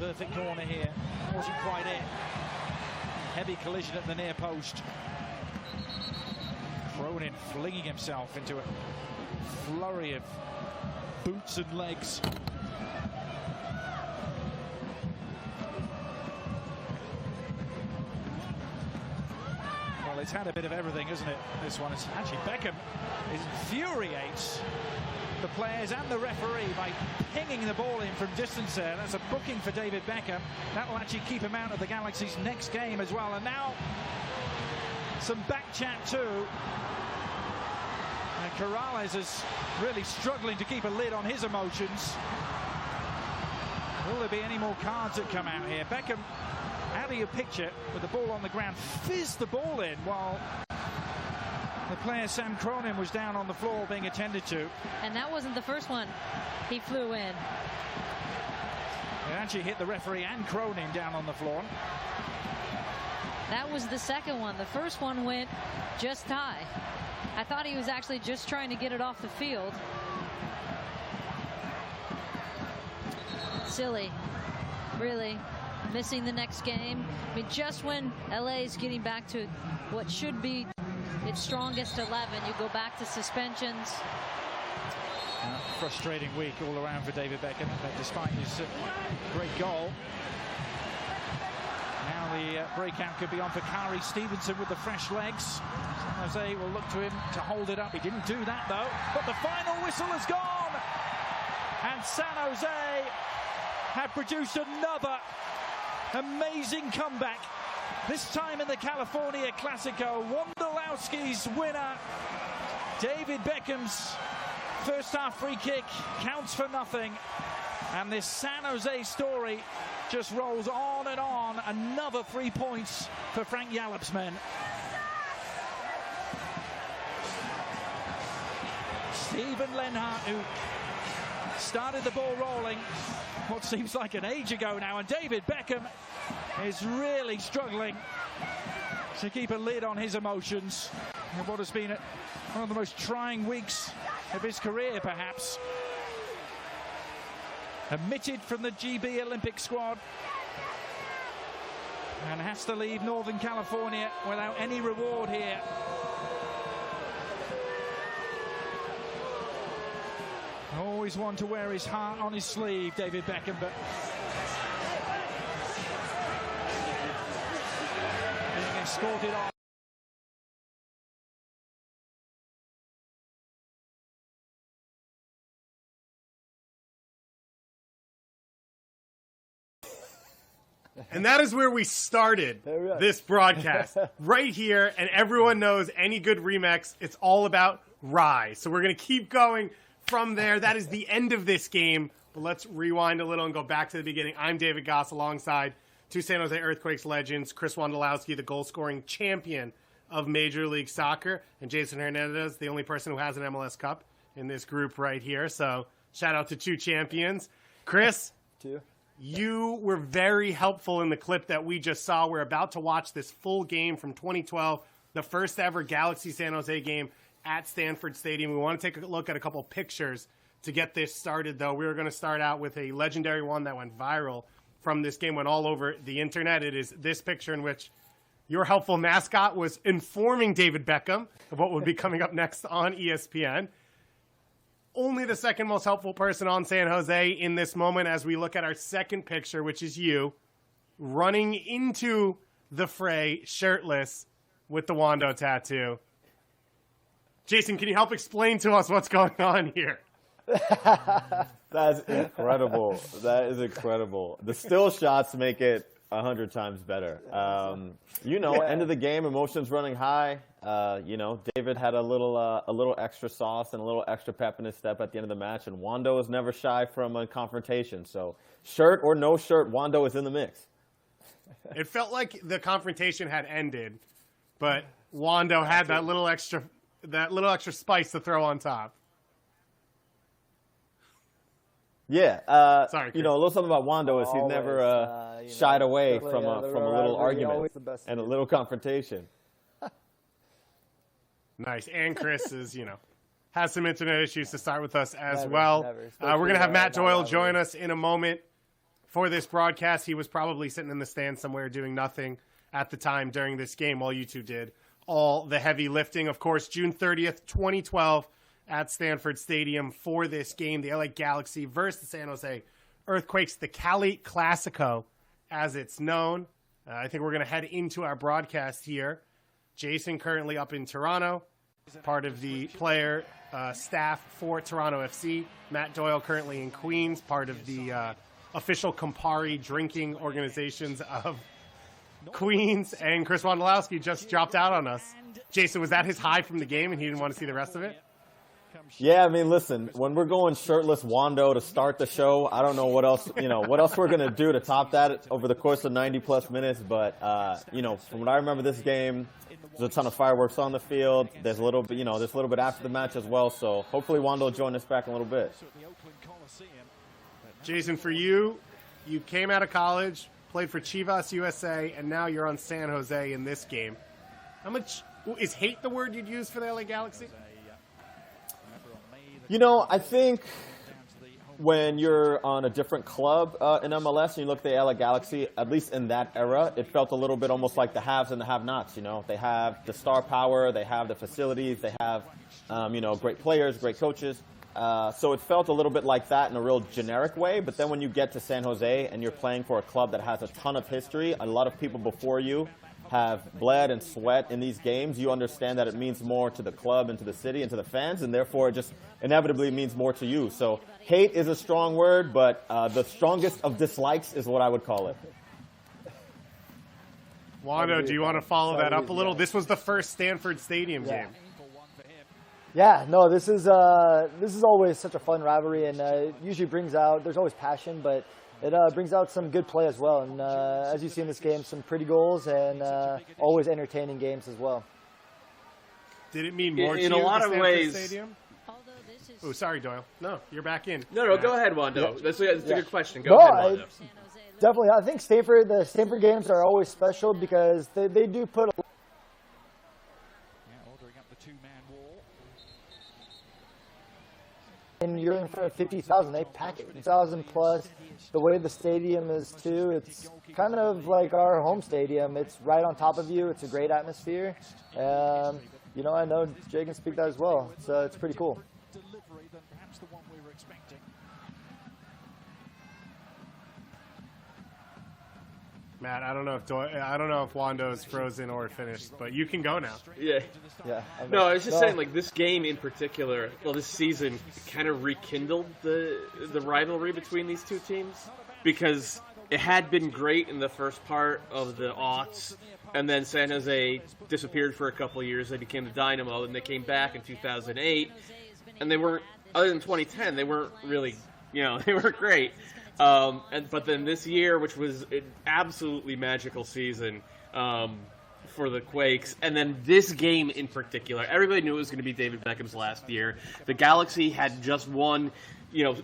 perfect corner here. Wasn't quite it. Heavy collision at the near post. Cronin flinging himself into a flurry of boots and legs. Well, it's had a bit of everything, isn't it? This one. It's actually Beckham infuriates the players and the referee by pinging the ball in from distance there. That's a booking for David Beckham. That will actually keep him out of the Galaxy's next game as well. And now some back chat too. And Corrales is really struggling to keep a lid on his emotions. Will there be any more cards that come out here? Beckham out of your picture with the ball on the ground, fizzed the ball in while the player Sam Cronin was down on the floor being attended to. And that wasn't the first one he flew in. It actually hit the referee and Cronin down on the floor. That was the second one. The first one went just high. I thought he was actually just trying to get it off the field. Silly, really. Missing the next game. I mean, just when LA is getting back to what should be its strongest 11, you go back to suspensions. Frustrating week all around for David Beckham, but despite his great goal. Now the breakout could be on for Kari Stevenson with the fresh legs. San Jose will look to him to hold it up. He didn't do that though, but the final whistle has gone. And San Jose have produced another amazing comeback. This time in the California Clasico. Wondolowski's winner. David Beckham's first half free kick counts for nothing. And this San Jose story just rolls on and on. Another 3 points for Frank Yallop's men. Steven Lenhart, who started the ball rolling what seems like an age ago now, and David Beckham is really struggling to keep a lid on his emotions in what has been one of the most trying weeks of his career, perhaps. Omitted from the GB Olympic squad and has to leave Northern California without any reward here. Always one to wear his heart on his sleeve, David Beckham, but being escorted on. And that is where we started this broadcast, right here. And everyone knows any good remix, it's all about Rye. So we're going to keep going from there. That is the end of this game. But let's rewind a little and go back to the beginning. I'm David Goss alongside two San Jose Earthquakes legends, Chris Wondolowski, the goal-scoring champion of Major League Soccer, and Jason Hernandez, the only person who has an MLS Cup in this group right here. So shout out to two champions. Chris, you were very helpful in the clip that we just saw. We're about to watch this full game from 2012, the first ever Galaxy San Jose game at Stanford Stadium. We want to take a look at a couple pictures to get this started, though. We were going to start out with a legendary one that went viral from this game, went all over the internet. It is this picture in which your helpful mascot was informing David Beckham of what would be coming up next on ESPN. Only the second most helpful person on San Jose in this moment as we look at our second picture, which is you running into the fray shirtless with the Wando tattoo. Jason, can you help explain to us what's going on here? That's incredible. That is incredible. The still shots make it 100 times better. End of the game, emotions running high. David had a little extra sauce and a little extra pep in his step at the end of the match, and Wando is never shy from a confrontation. So, shirt or no shirt, Wando is in the mix. It felt like the confrontation had ended, but Wando had that little extra spice to throw on top. Yeah, sorry, a little something about Wando is he's never shied away from a little argument and a little confrontation. Nice, and Chris is has some internet issues to start with us as well. We're gonna have Matt Doyle join us in a moment for this broadcast. He was probably sitting in the stand somewhere doing nothing at the time during this game while you two did all the heavy lifting. Of course, June 30th, 2012 at Stanford Stadium for this game, the LA Galaxy versus the San Jose Earthquakes, the Cali Clasico, as it's known. I think we're going to head into our broadcast here. Jason currently up in Toronto, part of the player staff for Toronto FC. Matt Doyle currently in Queens, part of the official Campari drinking organizations of Queens. And Chris Wondolowski just dropped out on us. Jason, was that his high from the game and he didn't want to see the rest of it? Yeah, I mean, listen, when we're going shirtless Wando to start the show, I don't know what else, what else we're going to do to top that over the course of 90-plus minutes. But, from what I remember this game, there's a ton of fireworks on the field. There's a little bit, there's a little bit after the match as well. So hopefully Wando will join us back in a little bit. Jason, for you, you came out of college, played for Chivas USA, and now you're on San Jose in this game. How much is hate the word you'd use for the LA Galaxy? I think when you're on a different club in MLS and you look at the LA Galaxy, at least in that era, it felt a little bit almost like the haves and the have-nots. They have the star power, they have the facilities, they have, great players, great coaches. So it felt a little bit like that in a real generic way. But then when you get to San Jose and you're playing for a club that has a ton of history, a lot of people before you have bled and sweat in these games, you understand that it means more to the club and to the city and to the fans, and therefore it just inevitably means more to you. So hate is a strong word, but the strongest of dislikes is what I would call it. Wando, do you want to follow that up a little? This was the first Stanford Stadium game. Yeah, no, this is always such a fun rivalry, and it usually brings out, there's always passion, but it brings out some good play as well. And as you see in this game, some pretty goals and always entertaining games as well. Did it mean more to you in a lot of ways? Stadium? Oh, sorry, Doyle. No, you're back in. No, go ahead, Wando. Yeah. That's a good question. Go ahead, Wando. Definitely, I think the Stanford games are always special because they do put a and you're in front of 50,000. They pack 50,000 plus. The way the stadium is too, it's kind of like our home stadium. It's right on top of you. It's a great atmosphere. I know Jay can speak that as well. So it's pretty cool. Matt, I don't know if Wando's frozen or finished, but you can go now. Yeah. No, I was just saying, this game in particular, this season kind of rekindled the rivalry between these two teams because it had been great in the first part of the aughts, and then San Jose disappeared for a couple of years. They became the Dynamo, and they came back in 2008, and they weren't, other than 2010, they weren't really, they weren't great. But then this year, which was an absolutely magical season for the Quakes, and then this game in particular, everybody knew it was going to be David Beckham's last year. The Galaxy had just won,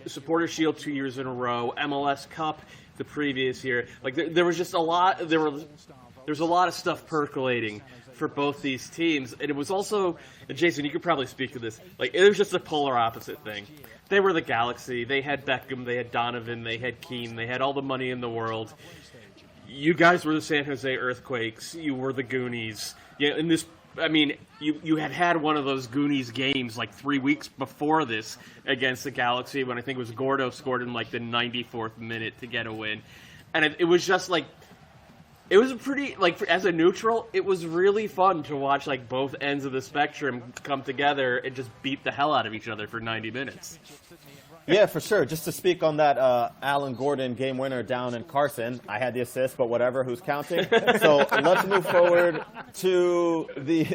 Supporter Shield 2 years in a row, MLS Cup the previous year. There was just a lot. There's a lot of stuff percolating for both these teams, and it was also, and Jason, you could probably speak to this. It was just a polar opposite thing. They were the Galaxy. They had Beckham. They had Donovan. They had Keane. They had all the money in the world. You guys were the San Jose Earthquakes. You were the Goonies. Yeah, in this, you had one of those Goonies games 3 weeks before this against the Galaxy when I think it was Gordo scored in the 94th minute to get a win, and it was just it was a pretty, as a neutral, it was really fun to watch, both ends of the spectrum come together and just beat the hell out of each other for 90 minutes. Yeah, for sure. Just to speak on that Alan Gordon game winner down in Carson. I had the assist, but whatever, who's counting? So let's move forward to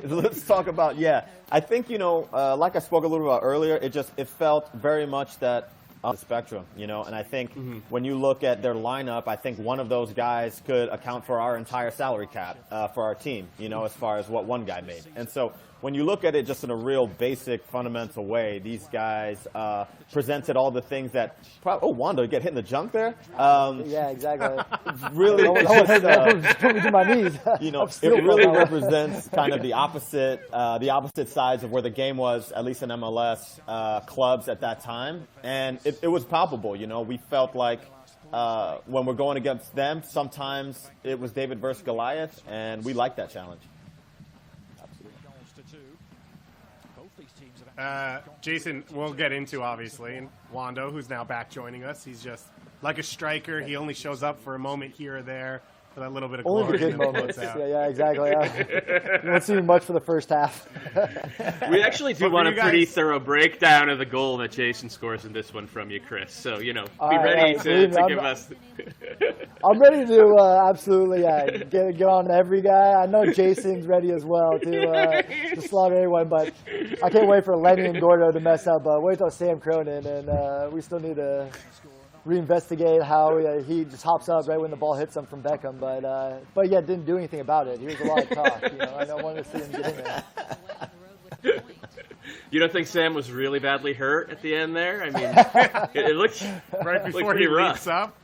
let's talk about, I think, like I spoke a little about earlier, it felt very much that on the spectrum, and I think when you look at their lineup, I think one of those guys could account for our entire salary cap for our team, as far as what one guy made. And so when you look at it just in a real basic, fundamental way, these guys presented all the things that Wando, you get hit in the junk there? Yeah, exactly. Really, put me to my knees. It really represents kind of the opposite sides of where the game was, at least in MLS clubs at that time, and it was palpable. We felt like when we're going against them, sometimes it was David versus Goliath, and we like that challenge. Jason, we'll get into, obviously, and Wando, who's now back joining us. He's just like a striker. He only shows up for a moment here or there for that little bit of glory. Only the good moments. Yeah, exactly. You won't see much for the first half. We actually do want a pretty thorough breakdown of the goal that Jason scores in this one from you, Chris. So, be ready to give us... I'm ready to absolutely get on every guy. I know Jason's ready as well to slaughter everyone, but I can't wait for Lenny and Gordo to mess up. Wait till Sam Cronin, and we still need to reinvestigate how he just hops up right when the ball hits him from Beckham, but didn't do anything about it. He was a lot of talk. I don't want to see him get in there. You don't think Sam was really badly hurt at the end there? I mean, it looked right before he leaps up.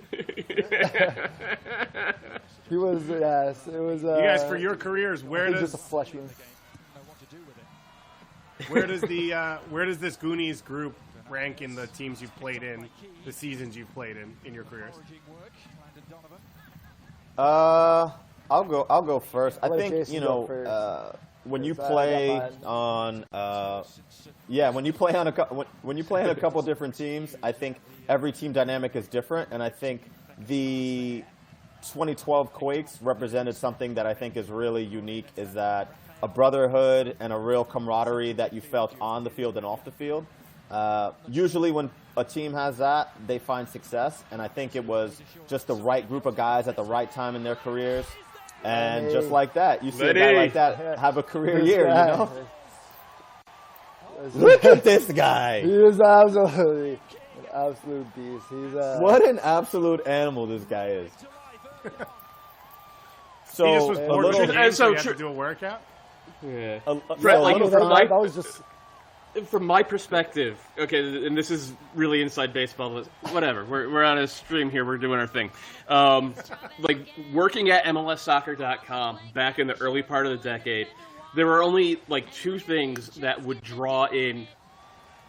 He was, yes. It was. You guys, for your careers, where does just a flesh wound? Where does this Goonies group rank in the teams you've played in, the seasons you've played in your careers? I'll go first. I think when you play on when you play on a couple different teams, I think every team dynamic is different, and I think the 2012 Quakes represented something that I think is really unique, is that a brotherhood and a real camaraderie that you felt on the field and off the field. Usually when a team has that, they find success, and I think it was just the right group of guys at the right time in their careers, and just like that, you see a guy like that have a career year, Look at this guy. He is absolutely an absolute beast. What an absolute animal this guy is. So he just was bored with the game, so he had to do a workout? Yeah. That was just... From my perspective, okay, and this is really inside baseball, but whatever. We're on a stream here. We're doing our thing. Working at MLSsoccer.com back in the early part of the decade, there were only two things that would draw in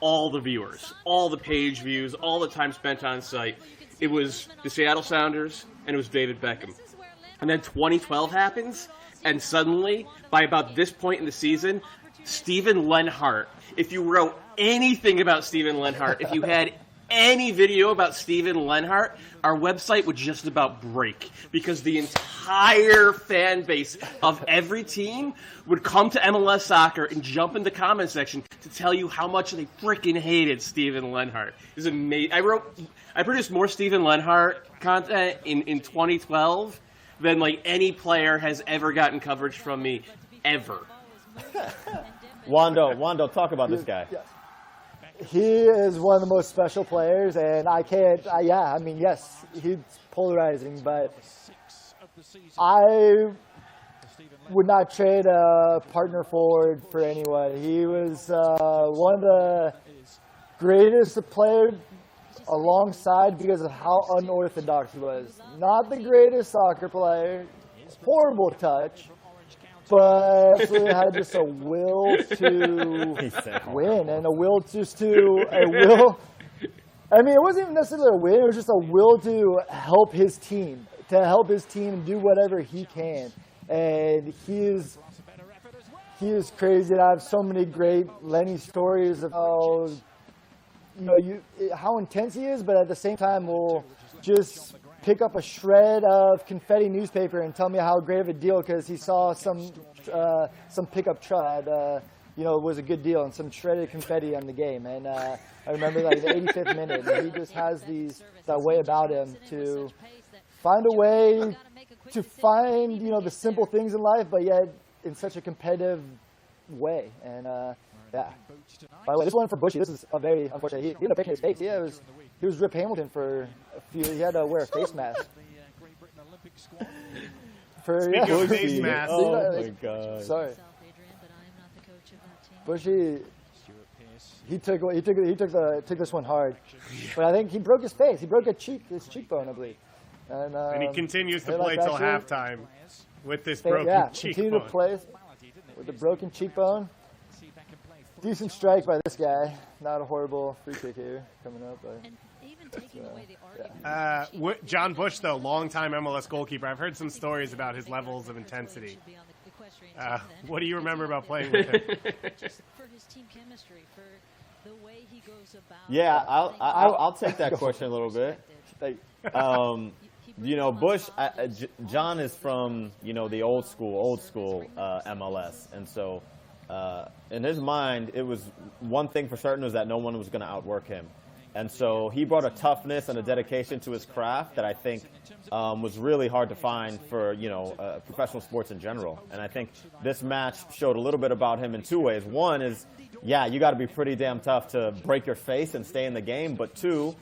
all the viewers, all the page views, all the time spent on site. It was the Seattle Sounders, and it was David Beckham. And then 2012 happens, and suddenly, by about this point in the season, Steven Lenhart. If you wrote anything about Steven Lenhart, if you had any video about Steven Lenhart, our website would just about break, because the entire fan base of every team would come to MLS Soccer and jump in the comment section to tell you how much they freaking hated Steven Lenhart. It's amazing. I produced more Steven Lenhart content in 2012 than any player has ever gotten coverage from me ever. Wando, talk about this guy. He is one of the most special players, and yes, he's polarizing, but I would not trade a partner forward for anyone. He was one of the greatest players alongside because of how unorthodox he was. Not the greatest soccer player, horrible touch, but absolutely had just a will to win, and a will I mean, it wasn't even necessarily a win, it was just a will to help his team do whatever he can. And he is crazy. And I have so many great Lenny stories of how intense he is, but at the same time will just pick up a shred of confetti newspaper and tell me how great of a deal, because he saw some pickup truck was a good deal, and some shredded confetti on the game. And I remember the 85th minute, and he just has that way about him to find a way to find the simple things in life, but yet in such a competitive way. And by the way, this one for Bushy, this is a very unfortunate. He ended up breaking his face. He was Rip Hamilton for a few. He had to wear a face mask. Speaking of face mask, oh my God! Sorry, Bushy. He took this one hard, but I think he broke his face. He broke his cheekbone, I believe. And he continues to play till halftime with this broken cheekbone. Continue to play with the broken cheekbone. decent strike by this guy. Not a horrible free kick here coming up. But John Bush, though, longtime MLS goalkeeper. I've heard some stories about his levels of intensity. What do you remember about playing with him? Yeah, I'll take that question a little bit. Bush, John is from, the old school MLS. And so in his mind, it was one thing for certain was that no one was going to outwork him. And so he brought a toughness and a dedication to his craft that I think was really hard to find for, professional sports in general. And I think this match showed a little bit about him in two ways. One is, you got to be pretty damn tough to break your face and stay in the game. But two,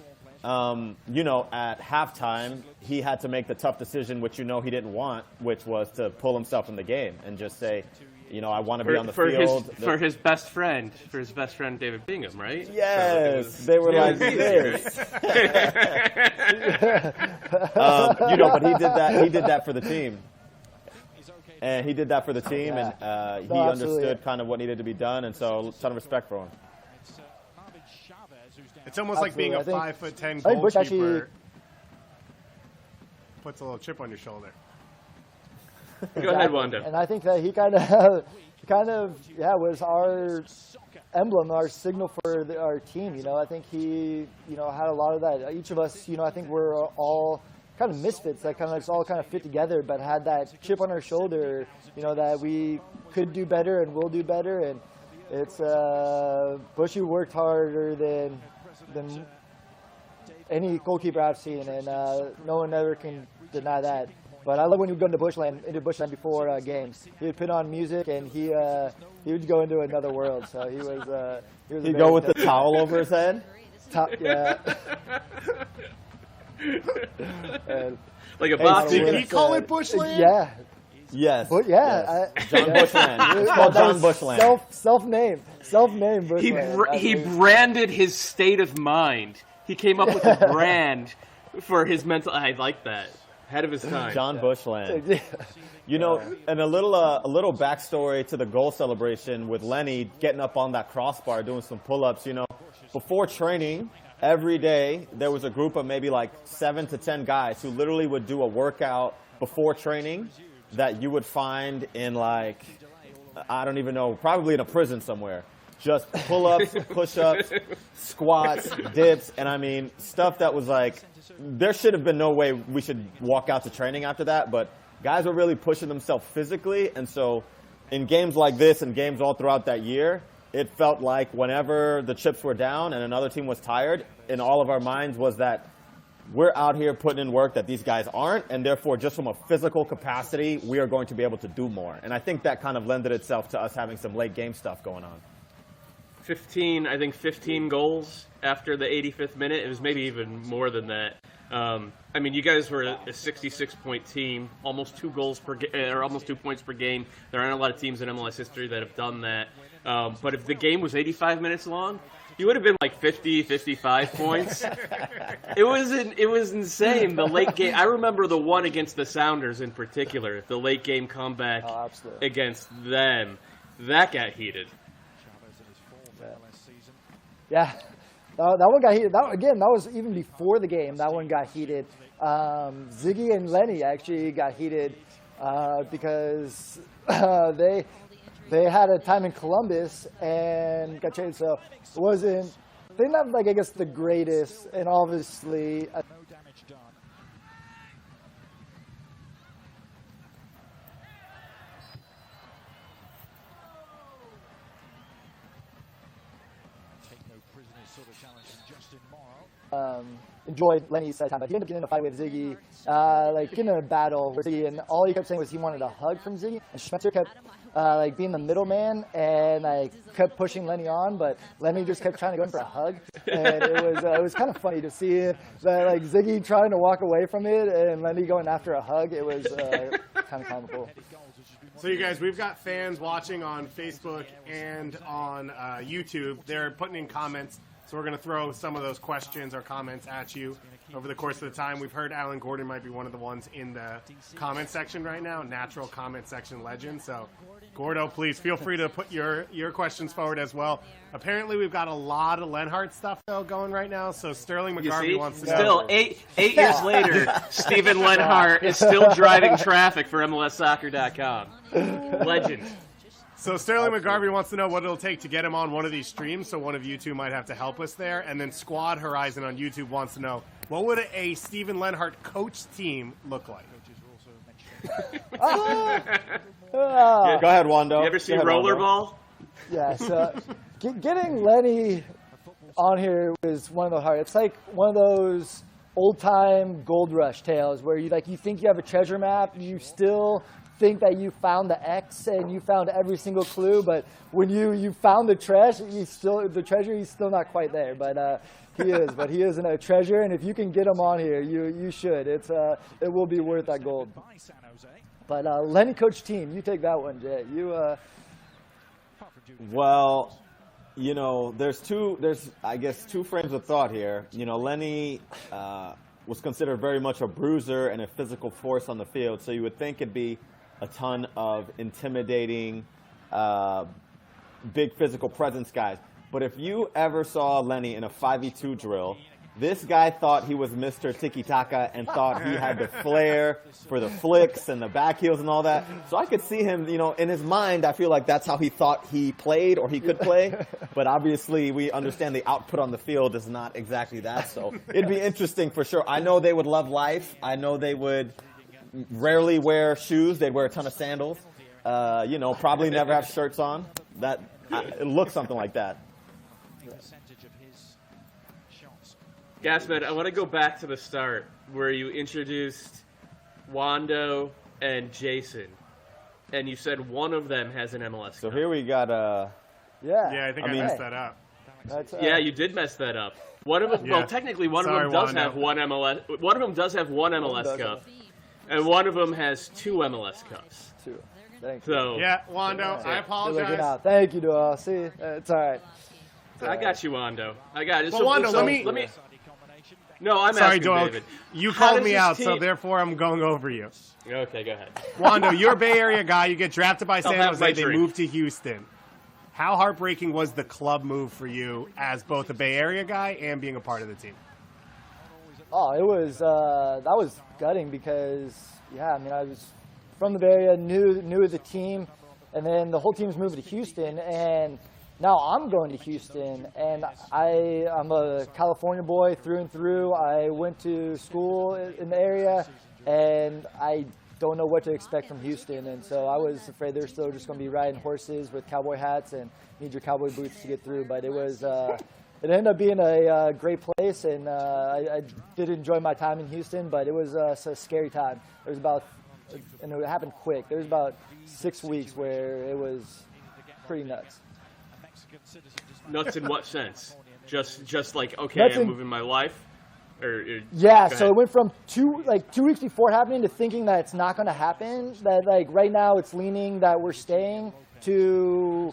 at halftime, he had to make the tough decision, which he didn't want, which was to pull himself in the game and just say, I want to be on the field. For his best friend, David Bingham, right? Yes, so they were like this. But he did that for the team. And he did that for the team, and he understood kind of what needed to be done, and so a ton of respect for him. It's almost like being a 5'10" goalkeeper puts a little chip on your shoulder. Go ahead, Wanda. And I think that he kind of was our emblem, our signal for our team. I think he had a lot of that. Each of us, I think we're all kind of misfits that all fit together, but had that chip on our shoulder, that we could do better and will do better. And it's Bushy worked harder than any goalkeeper I've seen, and no one ever can deny that. But I love when he would go into Bushland before games. He would put on music, and he would go into another world. So he was. He'd go with the towel over his head. Yeah. Like a box. Did he call it Bushland? Yeah. Yes. But yes. John Bushland. It's called John Bushland. Self-named Bushland. He branded his state of mind. He came up with a brand for his mental. I like that. Ahead of his time. John Bushland. And a little backstory to the goal celebration with Lenny getting up on that crossbar, doing some pull-ups. Before training, every day there was a group of maybe like 7 to 10 guys who literally would do a workout before training that you would find in I don't even know, probably in a prison somewhere. Just pull-ups, push-ups, squats, dips, and stuff that was there should have been no way we should walk out to training after that, but guys were really pushing themselves physically, and so in games like this and games all throughout that year, it felt like whenever the chips were down and another team was tired, in all of our minds was that we're out here putting in work that these guys aren't, and therefore just from a physical capacity, we are going to be able to do more. And I think that kind of lended itself to us having some late game stuff going on. 15 goals after the 85th minute. It was maybe even more than that. You guys were a 66-point team, almost 2 goals per or almost 2 points per game. There aren't a lot of teams in MLS history that have done that. But if the game was 85 minutes long, you would have been 50, 55 points. It was insane. The late game. I remember the one against the Sounders in particular. The late game comeback against them, that got heated. Yeah, that one got heated. That was even before the game. That one got heated. Ziggy and Lenny actually got heated because they had a time in Columbus and got traded. So it wasn't. They didn't have I guess the greatest, and obviously. Enjoyed Lenny's time, but he ended up getting in a fight with Ziggy, getting in a battle with Ziggy, and all he kept saying was he wanted a hug from Ziggy, and Spencer kept being the middleman and kept pushing Lenny on, but Lenny just kept trying to go in for a hug, and it was kind of funny to see that Ziggy trying to walk away from it and Lenny going after a hug. It was kind of comical. So you guys, we've got fans watching on Facebook and on YouTube. They're putting in comments So we're going to throw some of those questions or comments at you over the course of the time. We've heard Alan Gordon might be one of the ones in the comment section right now, natural comment section legend. So, Gordo, please feel free to put your questions forward as well. Apparently, we've got a lot of Lenhart stuff, though, going right now. So Sterling McGarvey wants to know. Still, eight years later, Stephen Lenhart is still driving traffic for MLSsoccer.com. Legend. So Sterling McGarvey wants to know what it'll take to get him on one of these streams, so one of you two might have to help us there. And then Squad Horizon on YouTube wants to know, what would a Stephen Lenhart coach team look like? Go ahead, Wando. You ever see Rollerball? Yeah, so getting Lenny on here was one of the hard. It's like one of those old-time Gold Rush tales where you think you have a treasure map, you still think that you found the X and you found every single clue, but when you found the treasure, he's still not quite there. But he is a treasure, and if you can get him on here, you should. It will be worth that gold. But Lenny coach team, you take that one, Jay. Well, there's I guess two frames of thought here. Lenny was considered very much a bruiser and a physical force on the field, so you would think it'd be a ton of intimidating, big physical presence guys. But if you ever saw Lenny in a 5v2 drill, this guy thought he was Mr. Tiki-Taka and thought he had the flair for the flicks and the back heels and all that. So I could see him, in his mind, I feel like that's how he thought he played or he could play. But obviously we understand the output on the field is not exactly that. So it'd be interesting for sure. I know they would love life. I know they would rarely wear shoes. They'd wear a ton of sandals. Probably never have shirts on. It looks something like that. Gasman, I want to go back to the start where you introduced Wando and Jason, and you said one of them has an MLS So cup. here we got I think I messed that up. Yeah, you did mess that up. One of them, Yeah. well, technically one Sorry, of them does Wando. have one MLS. One of them does have one MLS cup, and one of them has two MLS cups. Too. Thank you. So Yeah, Wando, I You're looking apologize. out. Thank you, Doyle. See, it's all right. I got you, Wando. I got it. But Wando, let me. No, I'm Sorry, asking Doyle. David. You How called does me this out, so team- therefore I'm going over you. Okay, go ahead. Wando, you're a Bay Area guy. You get drafted by San have my Jose. They drink. move to Houston. How heartbreaking was the club move for you as both a Bay Area guy and being a part of the team? Oh, it was that was gutting because I was from the Bay Area, knew of the team, and then the whole team's moving to Houston, and now I'm going to Houston, and I'm a California boy through and through. I went to school in the area, and I don't know what to expect from Houston, and so I was afraid they're still just going to be riding horses with cowboy hats and need your cowboy boots to get through. But it was it ended up being a great place, and I did enjoy my time in Houston, but it was a scary time. There was about, and it happened quick. There was about 6 weeks where it was pretty nuts. Nuts in what sense? Just like, okay, Nuts I'm in- moving my life? Yeah, Go so ahead. it went from 2 weeks before happening to thinking that it's not going to happen, that right now it's leaning that we're staying, to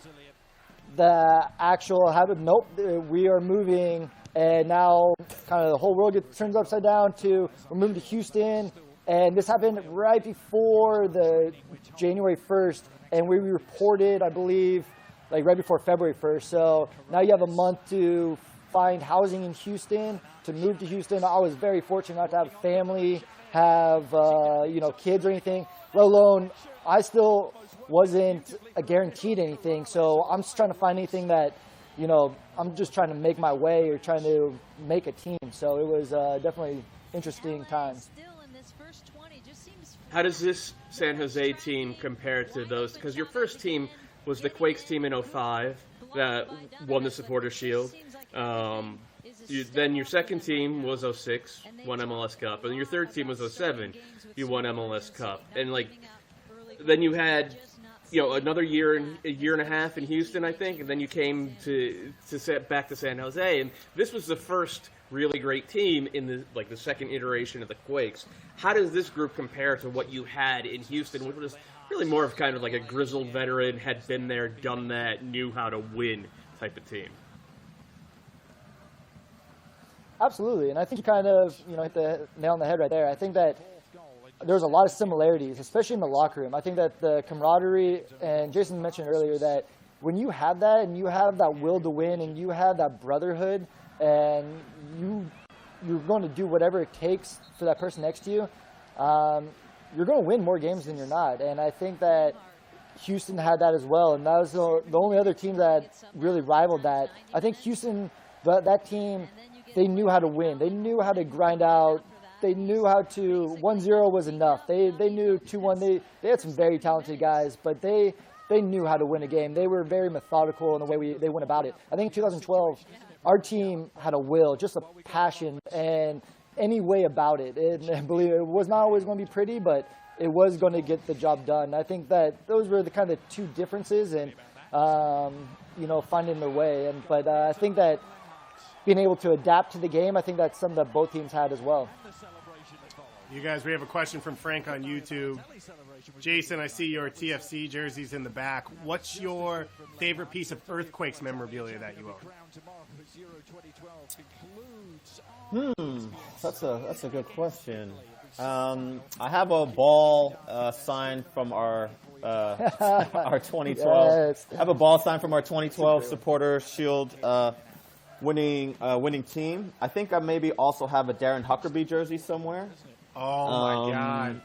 the actual habit, nope, we are moving, and now kind of the whole world turns upside down to we're moving to Houston, and this happened right before the January 1st, and we reported, I believe, right before February 1st, so now you have a month to find housing in Houston, to move to Houston. I was very fortunate not to have family, have kids or anything, let alone I still wasn't guaranteed anything. So I'm just trying to find anything that, I'm just trying to make my way or trying to make a team. So it was definitely interesting time. How does this San Jose team compare to those? Because your first team was the Quakes team in 2005 that won the Supporters Shield. Then your second team was 2006, won MLS Cup, and your third team was 2007, you won MLS Cup, and then you had another a year and a half in Houston, I think, and then you came back to San Jose, and this was the first really great team in the second iteration of the Quakes. How does this group compare to what you had in Houston, which was really more of kind of like a grizzled veteran, had been there, done that, knew how to win type of team? Absolutely, and I think you kind of hit the nail on the head right there. I think that there's a lot of similarities, especially in the locker room. I think that the camaraderie, and Jason mentioned earlier that when you have that and you have that will to win and you have that brotherhood and you're going to do whatever it takes for that person next to you, you're going to win more games than you're not. And I think that Houston had that as well, and that was the only other team that really rivaled that. I think Houston, that team, they knew how to win. They knew how to grind out. They knew how to 1-0 was enough. They knew 2-1. They had some very talented guys, but they knew how to win a game. They were very methodical in the way they went about it. I think in 2012, our team had a will, just a passion, and any way about it. And believe it was not always going to be pretty, but it was going to get the job done. I think that those were the kind of two differences, and finding their way. But I think that being able to adapt to the game, I think that's something that both teams had as well. You guys, we have a question from Frank on YouTube. Jason, I see your TFC jerseys in the back. What's your favorite piece of Earthquakes memorabilia that you own? That's a good question. I have a ball signed from our 2012. Yes. I have a ball signed from our 2012 Supporter Shield winning team. I think I maybe also have a Darren Huckerby jersey somewhere. Oh my God!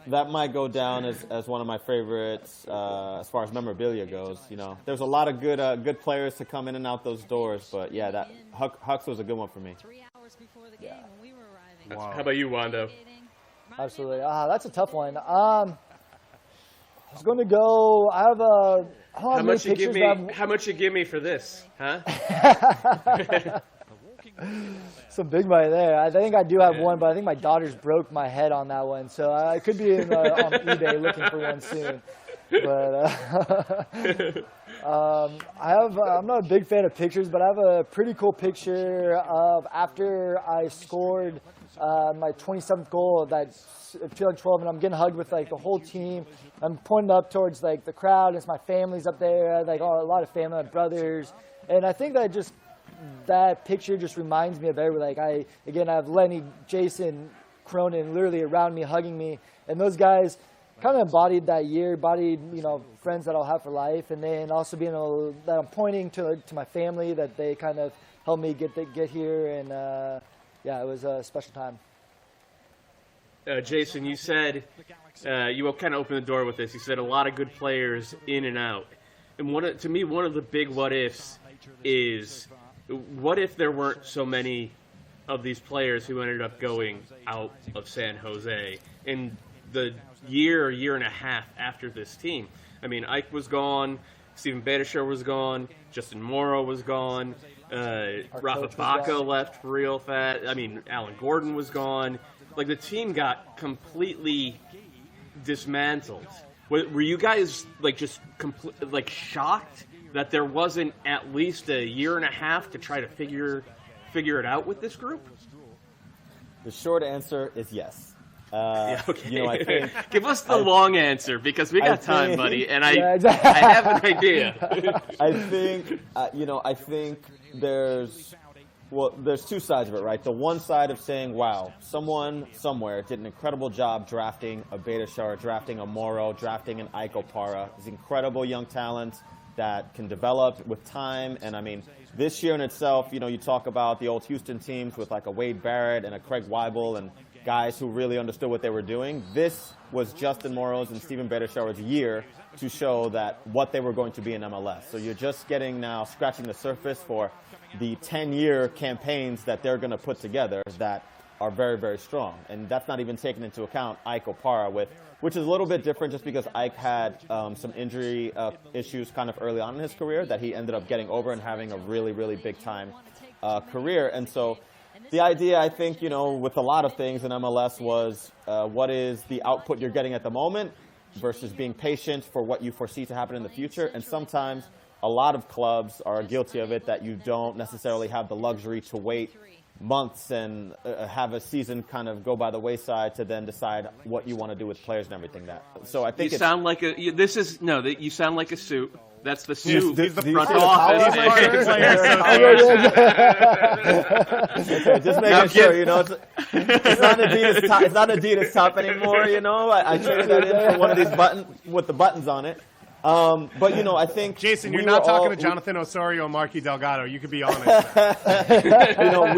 That might go down as one of my favorites as far as memorabilia goes. There's a lot of good players to come in and out those doors, but yeah, that Hux was a good one for me. 3 hours before the game when we were arriving. Wow. How about you, Wando? Absolutely. That's a tough one. I was going to go. I have a. How much you give me for this, huh? Some big money there. I think I do have one, but I think my daughters broke my head on that one, so I could be on eBay looking for one soon. But I'm not a big fan of pictures, but I have a pretty cool picture of after I scored my 27th goal of that 2012, and I'm getting hugged with like the whole team. I'm pointing up towards like the crowd. It's my family's up there, like a lot of family, my brothers, and I think that picture just reminds me of everybody. Like I have Lenny, Jason, Cronin literally around me, hugging me, and those guys kind of embodied that year, friends that I'll have for life, and then also being able that I'm pointing to my family that they kind of helped me get here, and it was a special time. Jason, you said you kind of opened the door with this. You said a lot of good players in and out, and to me one of the big what ifs is, what if there weren't so many of these players who ended up going out of San Jose in the year and a half after this team? I mean, Ike was gone, Steven Beitashour was gone, Justin Morrow was gone, Rafa Baca left real fast. I mean, Alan Gordon was gone. Like, the team got completely dismantled. Were you guys just shocked that there wasn't at least a year and a half to try to figure it out with this group? The short answer is yes. Okay. I think, give us the long answer, because we got time, buddy, and I have an idea. I think there's two sides of it, right? The one side of saying, wow, someone somewhere did an incredible job drafting a Beitashour, drafting a Morrow, drafting an Ike Opara. These incredible young talents that can develop with time. And I mean, this year in itself, you talk about the old Houston teams with like a Wade Barrett and a Craig Weibel and guys who really understood what they were doing. This was Justin Morrow's and Steven Beitashour's year to show that what they were going to be in MLS. So you're just scratching the surface for the 10-year campaigns that they're going to put together that are very, very strong. And that's not even taking into account Ike Opara, which is a little bit different just because Ike had some injury issues kind of early on in his career that he ended up getting over and having a really, really big-time career. And so the idea, I think, with a lot of things in MLS was what is the output you're getting at the moment versus being patient for what you foresee to happen in the future. And sometimes a lot of clubs are guilty of it, that you don't necessarily have the luxury to wait months and have a season kind of go by the wayside to then decide what you want to do with players and everything. So I think you sound like a suit. That's the suit. He's the front front office. Okay, just making sure, you know, it's not Adidas top, it's not Adidas top anymore, you know. I traded that in for one of these buttons with the buttons on it. But you know, I think Jason, you're not talking to Jonathan Osorio or Marky Delgado. You can be honest. You know,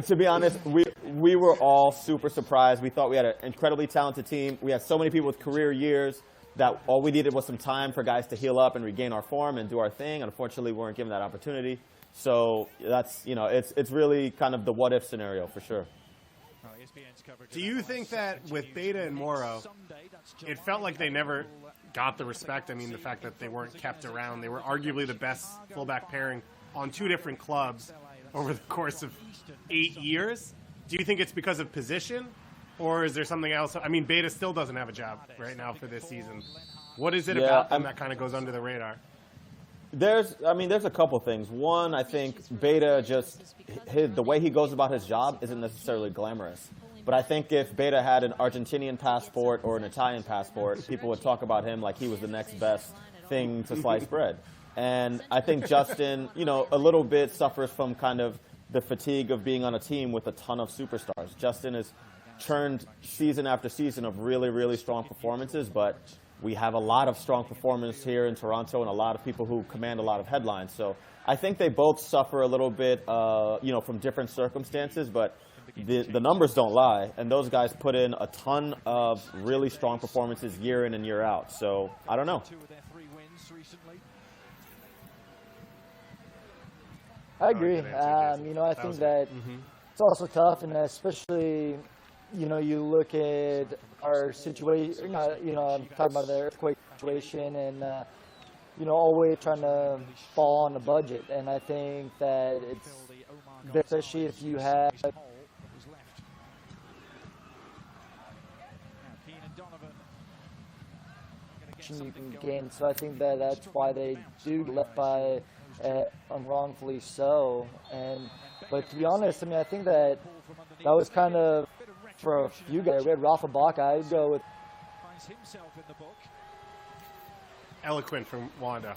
to be honest, we were all super surprised. We thought we had an incredibly talented team. We had so many people with career years that all we needed was some time for guys to heal up and regain our form and do our thing. Unfortunately, we weren't given that opportunity. So that's, you know, it's really kind of the what-if scenario for sure. Do you think that with Beta and Moro, it felt like they never got the respect? I mean, the fact that they weren't kept around. They were arguably the best fullback pairing on two different clubs over the course of 8 years. Do you think it's because of position? Or is there something else? I mean, Beta still doesn't have a job right now for this season. What is it about them that kind of goes under the radar? There's a couple things. One, I think Beta just, the way he goes about his job isn't necessarily glamorous. But I think if Beta had an Argentinian passport or an Italian passport, people would talk about him like he was the next best thing to slice bread. And I think Justin, you know, a little bit suffers from kind of the fatigue of being on a team with a ton of superstars. Justin is churned season after season of really, really strong performances, but we have a lot of strong performance here in Toronto and a lot of people who command a lot of headlines. So I think they both suffer a little bit, you know, from different circumstances, but the numbers don't lie, and those guys put in a ton of really strong performances year in and year out. So I don't know. I agree. You know, I think that it's also tough, and especially, you know, you look at our situation, you know, I'm talking about the earthquake situation and, you know, always trying to fall on the budget. And I think that it's, especially if you have you can gain. So I think that that's why they do get left by wrongfully so. But to be honest, I mean, I think that was kind of, for a few guys, we had Rafa Baca. I'd go with Eloquent from Wanda.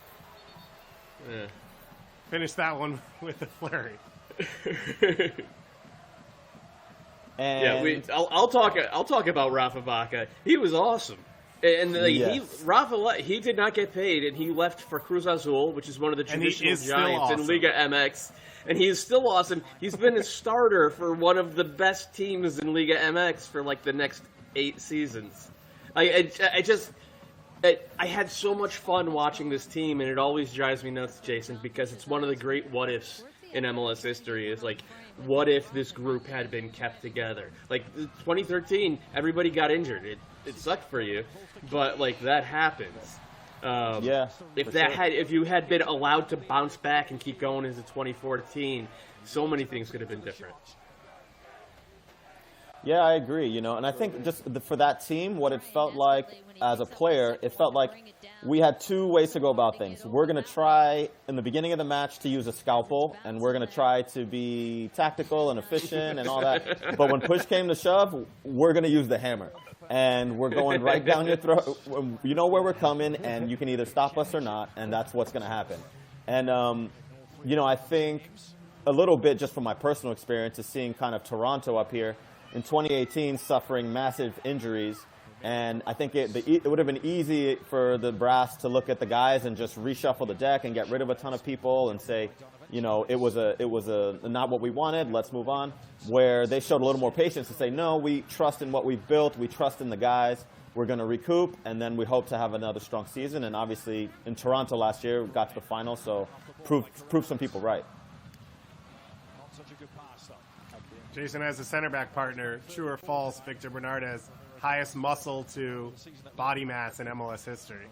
Yeah. Finish that one with the flurry. And I'll talk about Rafa Baca. He was awesome. And he did not get paid, and he left for Cruz Azul, which is one of the traditional giants in Liga MX. And he is still awesome. He's been a starter for one of the best teams in Liga MX for like the next 8 seasons. I had so much fun watching this team, and it always drives me nuts, Jason, because it's one of the great what-ifs in MLS history. Is like, what if this group had been kept together? Like 2013, everybody got injured. It sucked for you, but like that happens. If you had been allowed to bounce back and keep going into 2014, so many things could have been different. Yeah, I agree, you know, and I think just for that team, what it felt like as a player, it felt like we had 2 ways to go about things. We're going to try, in the beginning of the match, to use a scalpel, and we're going to try to be tactical and efficient and all that. But when push came to shove, we're going to use the hammer. And we're going right down your throat. You know where we're coming, and you can either stop us or not, and that's what's going to happen. And, you know, I think a little bit just from my personal experience is seeing kind of Toronto up here in 2018 suffering massive injuries. And I think it would have been easy for the brass to look at the guys and just reshuffle the deck and get rid of a ton of people and say, you know, it was not what we wanted, let's move on. Where they showed a little more patience to say, no, we trust in what we've built, we trust in the guys, we're going to recoup, and then we hope to have another strong season. And obviously, in Toronto last year, we got to the final, so proved some people right. Jason has a center back partner. True or false, Victor Bernardez, highest muscle to body mass in MLS history.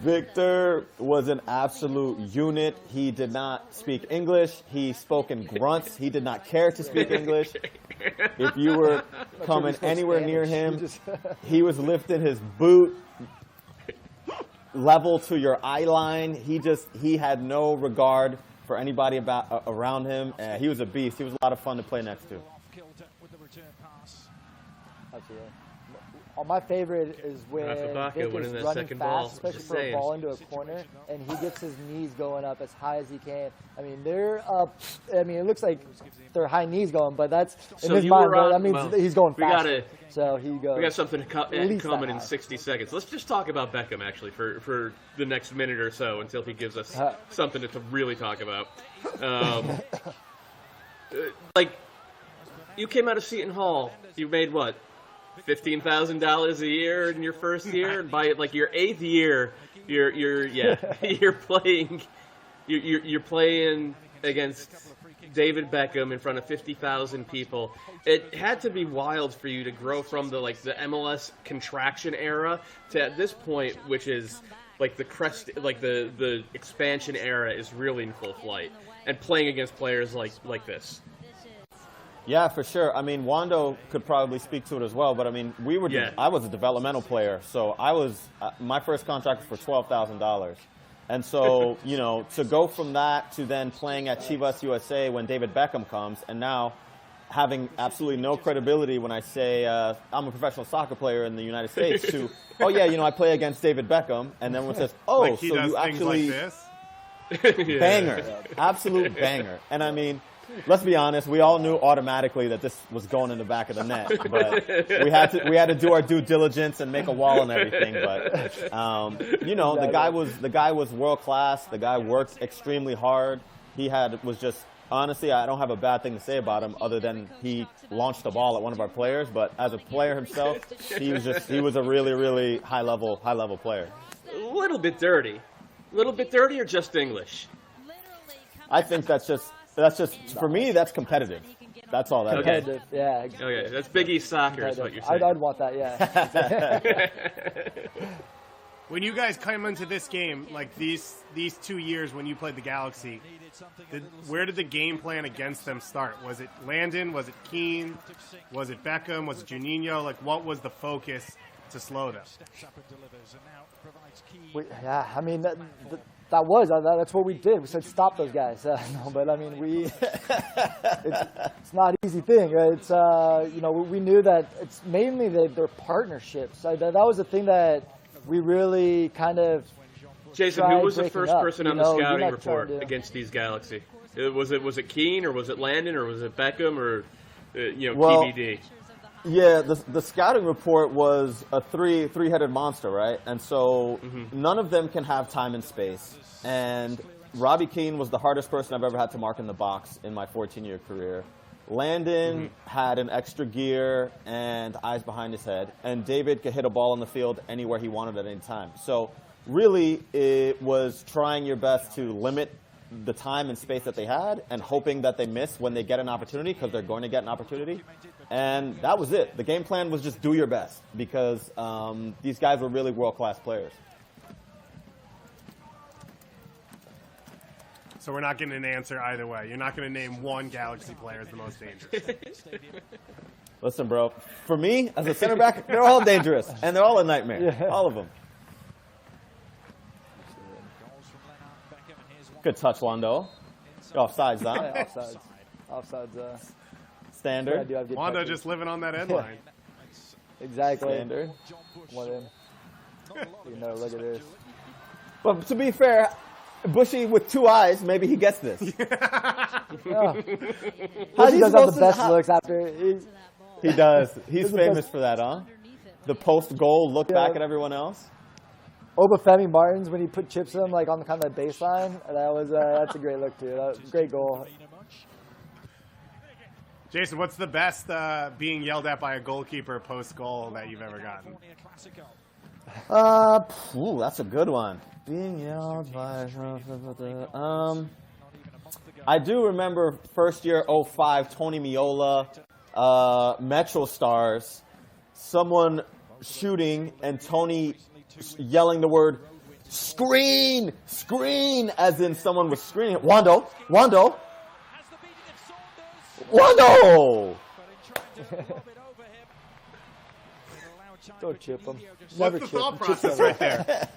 Victor was an absolute unit. He did not speak English. He spoke in grunts. He did not care to speak English. If you were coming anywhere near him, he was lifting his boot level to your eye line. He had no regard for anybody around him. He was a beast. He was a lot of fun to play next to. my favorite is when Rafa Vic winning is that running second fast, ball, especially just for a saying. ball into a corner, and he gets his knees going up as high as he can. I mean, they're up. I mean, it looks like they're high knees going, but that's in his mind. That means he's going faster. So he goes. We got something coming in 60 seconds. Let's just talk about Beckham actually for the next minute or so until he gives us something to really talk about. Like, you came out of Seton Hall. You made what? $15,000 a year in your first year, and by like your 8th year, you're playing against David Beckham in front of 50,000 people. It had to be wild for you to grow from the MLS contraction era to at this point, which is like the crest, like the expansion era is really in full flight, and playing against players like this. Yeah, for sure. I mean, Wando could probably speak to it as well, but I mean, I was a developmental player, so I was my first contract was for $12,000. And so, you know, to go from that to then playing at Chivas USA when David Beckham comes, and now having absolutely no credibility when I say I'm a professional soccer player in the United States to, oh yeah, you know, I play against David Beckham, and then one says, oh, like so you actually like this? Banger, absolute banger. And I mean, let's be honest, we all knew automatically that this was going in the back of the net, but we had to do our due diligence and make a wall and everything. But you know, the guy was world class. The guy worked extremely hard. Was just honestly, I don't have a bad thing to say about him other than he launched the ball at one of our players. But as a player himself, he was a really, really high level player. A little bit dirty or just English? I think that's just for me. That's competitive. That's all that is. Competitive, yeah. Okay, that's Big East soccer is what you're saying. I'd want that, yeah. When you guys came into this game, like these 2 years when you played the Galaxy, where did the game plan against them start? Was it Landon? Was it Keane? Was it Beckham? Was it Juninho? Like, what was the focus to slow them? Yeah, I mean, that's what we did. We said stop those guys. No, but I mean, it's not an easy thing. It's you know, we knew that it's mainly their partnerships. That was the thing that we really kind of. Jason, who was the first person on the scouting report against these Galaxy? Was it Keane, or was it Landon, or was it Beckham, or TBD? Yeah, the scouting report was a three-headed monster, right? And so none of them can have time and space. And Robbie Keane was the hardest person I've ever had to mark in the box in my 14-year career. Landon had an extra gear and eyes behind his head. And David could hit a ball on the field anywhere he wanted at any time. So really, it was trying your best to limit the time and space that they had and hoping that they miss when they get an opportunity, because they're going to get an opportunity. And that was it. The game plan was just do your best, because these guys were really world-class players. So we're not getting an answer either way. You're not going to name one Galaxy player as the most dangerous. Listen, bro, for me, as a center back, they're all dangerous, and they're all a nightmare. Yeah. All of them. Good touch, Wando. Offsides, huh? Yeah, offsides. Standard. Wando just living on that end line. Exactly. Standard. You know, look at this. But to be fair, Bushy with 2 eyes, maybe he gets this. Yeah. Bushy does have the best looks after. He does. He's famous for that, huh? The post-goal look back at everyone else. Obafemi Martins, when he put chips in like on the kind of the baseline, that's a great look too. Great goal. Jason, what's the best being yelled at by a goalkeeper post-goal that you've ever gotten? That's a good one. Being yelled by. I do remember first year 05, Tony Miola, Metro Stars, someone shooting and Tony yelling the word "screen, screen," as in someone was screaming. Wando. Don't chip him. What's the thought process right there?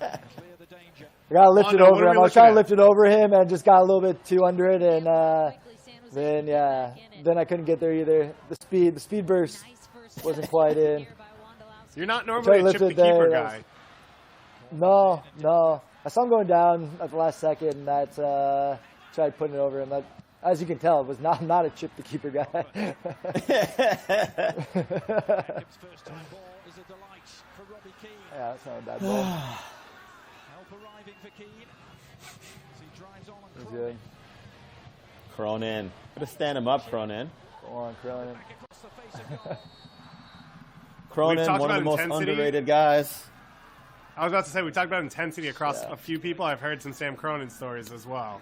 I gotta lift it over him. I was trying to lift it over him and just got a little bit too under it, and then I couldn't get there either. The speed burst wasn't quite in. You're not normally a chip the keeper guy. No. I saw him going down at the last second, and that's tried putting it over him. That, as you can tell, it was not a chip the keeper guy. His first time ball is a delight for Robbie Keane. Yeah, that's not a bad ball. Help arriving for Keane. As he drives on and That's good. Cronin. Gotta stand him up, Cronin. Go on, Cronin. back across the face of goal. Cronin, talked one of the about most intensity. underrated guys. I was about to say, we talked about intensity across a few people. I've heard some Sam Cronin stories as well.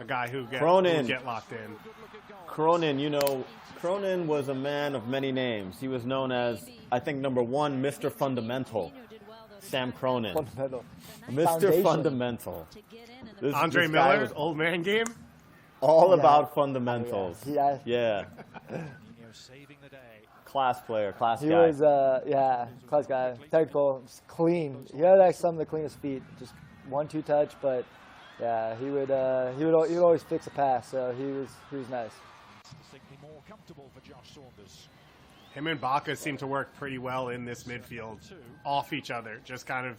A guy who get locked in. Cronin, you know, Cronin was a man of many names. He was known as, I think, number one, Mr. Fundamental. Sam Cronin. Fundamental. Mr. Foundation. Fundamental. Andre this guy Miller, was old man game. all about fundamentals. Yeah. Yeah. Saving the day. Class player, class He guy. was, class guy. Technical, just clean. He had like some of the cleanest feet. Just 1-2 touch, but yeah, he would always fix a pass. So he was nice. Distinctly more comfortable for Josh Saunders. Him and Baca seem to work pretty well in this midfield, off each other, just kind of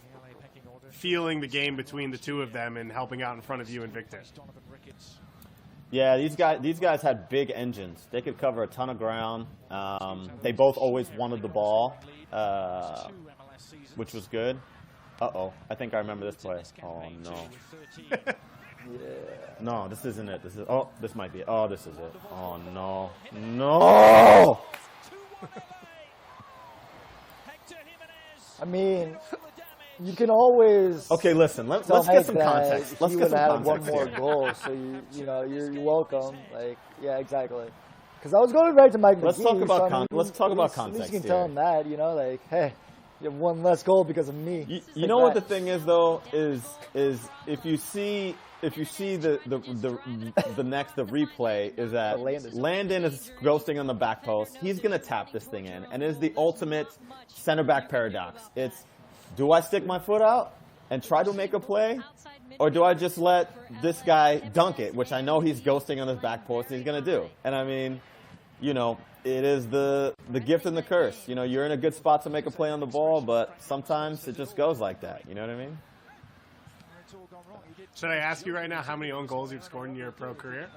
feeling the game between the two of them and helping out in front of you and Victor. Donovan Ricketts. Yeah, these guys had big engines. They could cover a ton of ground. They both always wanted the ball, which was good. Uh-oh, I think I remember this play. Oh, no. No, this isn't it. This might be it. Oh, this is it. Oh, no. No! I mean, you can always. Okay, listen. Let's tell get Mike some that context. Let's he get would some have had one context more here. goal, so you're welcome. Like, yeah, exactly. Because I was going right to Mike. Let's McGee, talk about so, I mean, let's talk about At least context you can here. tell him that, like, hey, you have one less goal because of me. You know what the thing is though is if you see the replay is that Landon is ghosting on the back post. He's gonna tap this thing in, and it is the ultimate center back paradox. It's, do I stick my foot out and try to make a play, or do I just let this guy dunk it, which I know he's ghosting on his back post and he's gonna do? And I mean, it is the gift and the curse. You're in a good spot to make a play on the ball, but sometimes it just goes like that. You know what I mean? Should I ask you right now how many own goals you've scored in your pro career?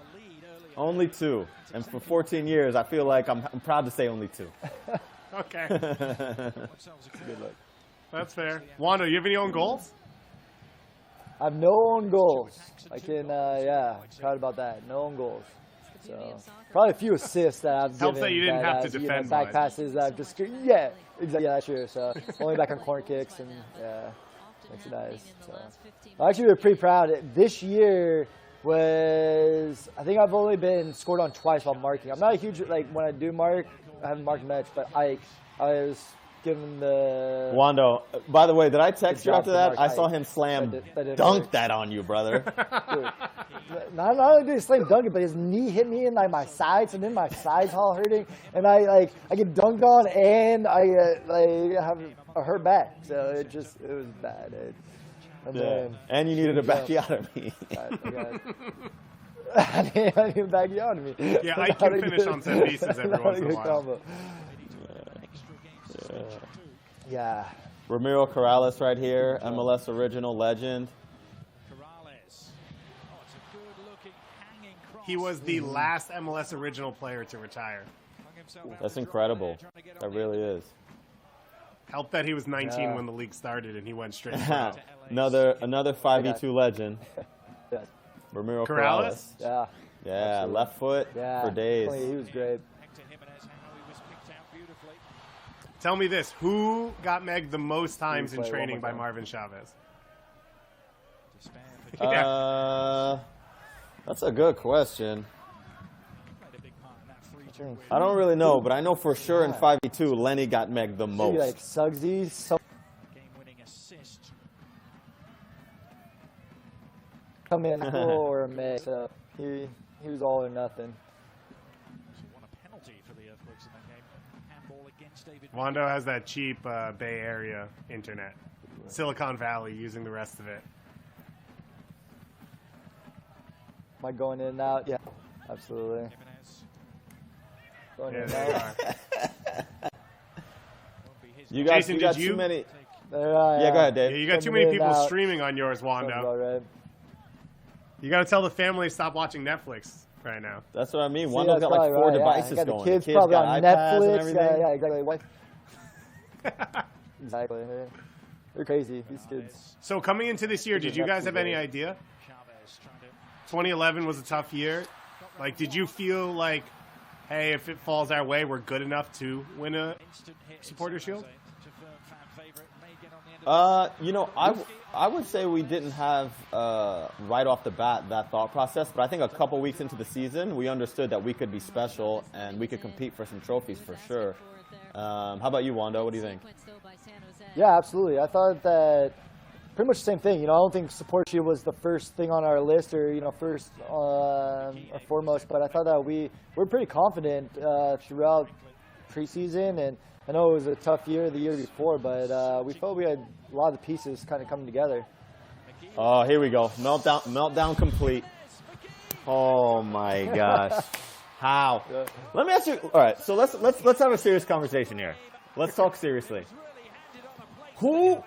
Only 2. And for 14 years, I feel like I'm proud to say only 2. Okay. Good luck. That's fair. Wando, you have any own goals? I have no own goals. I can, proud about that. No own goals. So probably a few assists that I've Helps given. that you didn't have to defend back much. passes that I've just, yeah, exactly. Yeah, that's true. So only back on corner kicks and makes it nice. So I actually was pretty proud. This year was, I think I've only been scored on twice while marking. I'm not a huge, when I do mark, I haven't marked much, but I was given the... Wando, by the way, did I text you job after for that? Mark I saw Ike. him slam That didn't dunk work. that on you, brother. Dude, not only did he slam dunk it, but his knee hit me in my sides, and then my sides all hurting, and I get dunked on, and I have a hurt back. So it was bad. And you needed a bacchiotomy. I need a bacchiotomy. Yeah, I can finish on set pieces every once in a while. Yeah. Ramiro Corrales right here, MLS original legend. He was the last MLS original player to retire. That's incredible. That really is. Helped that he was 19 when the league started and he went straight pro. another 5v2 legend. Yeah. Ramiro Corrales? Yeah. Yeah, Absolutely. left foot for days. He was great. Tell me this, who got Meg the most times in play one training more by time. Marvin Chavez? That's a good question. I don't really know, but I know for sure in 5v2, Lenny got Meg the Maybe most. Suggsy. Game-winning assist. Come in or Meg. So he was all or nothing. Won a penalty for the Earthquakes in that game. Handball against David. Wando has that cheap Bay Area internet. Silicon Valley using the rest of it. Am I going in and out? Yeah, absolutely. Jimenez. Going Yeah, in they and out. are. Won't be his You got too many. Yeah, go ahead, Dave. Yeah, you got too many people streaming on yours, Wando. You got to tell the family to stop watching Netflix right now. That's what I mean. Wando's got like 4 devices going. The kids probably got on Netflix. Yeah, exactly. Exactly. They're crazy, these kids. So coming into this year, did you guys have any idea? 2011 was a tough year. Like, did you feel like, hey, if it falls our way, we're good enough to win a Supporter Shield? I would say we didn't have right off the bat that thought process, but I think a couple weeks into the season, we understood that we could be special and we could compete for some trophies for sure. How about you, Wando? What do you think? Yeah, absolutely. I thought that pretty much the same thing. I don't think Support Shield was the first thing on our list or, first or foremost, but I thought that we were pretty confident throughout preseason, and I know it was a tough year the year before, but we felt we had a lot of the pieces kind of coming together. Oh, here we go. Meltdown complete. Oh my gosh. How? Let me ask you. All right, so let's have a serious conversation here. Let's talk seriously. Who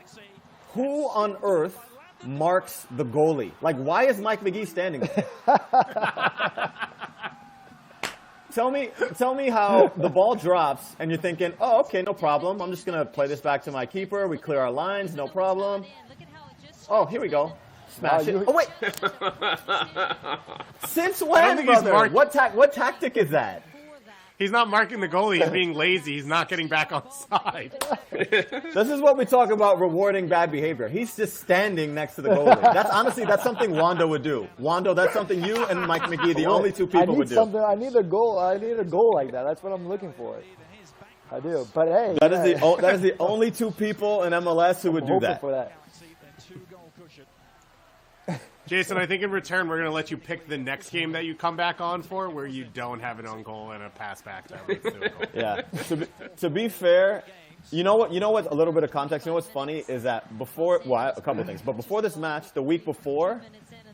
on earth marks the goalie? Like, why is Mike McGee standing there? Tell me how the ball drops and you're thinking, oh, okay, no problem. I'm just going to play this back to my keeper. We clear our lines, no problem. Oh, here we go. Smash it. Oh, wait. Since when, brother? What tactic is that? He's not marking the goalie. He's being lazy. He's not getting back on side. This is what we talk about rewarding bad behavior. He's just standing next to the goalie. That's something Wando would do. Wando, that's something you and Mike McGee, the only two people would do. I need a goal. I need a goal like that. That's what I'm looking for. I do. But hey, that is the only two people in MLS who would do that. For that. Jason, I think in return we're going to let you pick the next game that you come back on for, where you don't have an own goal and a pass back that leads to a goal. Yeah. To be fair, you know what? A little bit of context. You know what's funny is that a couple of things. But before this match, the week before,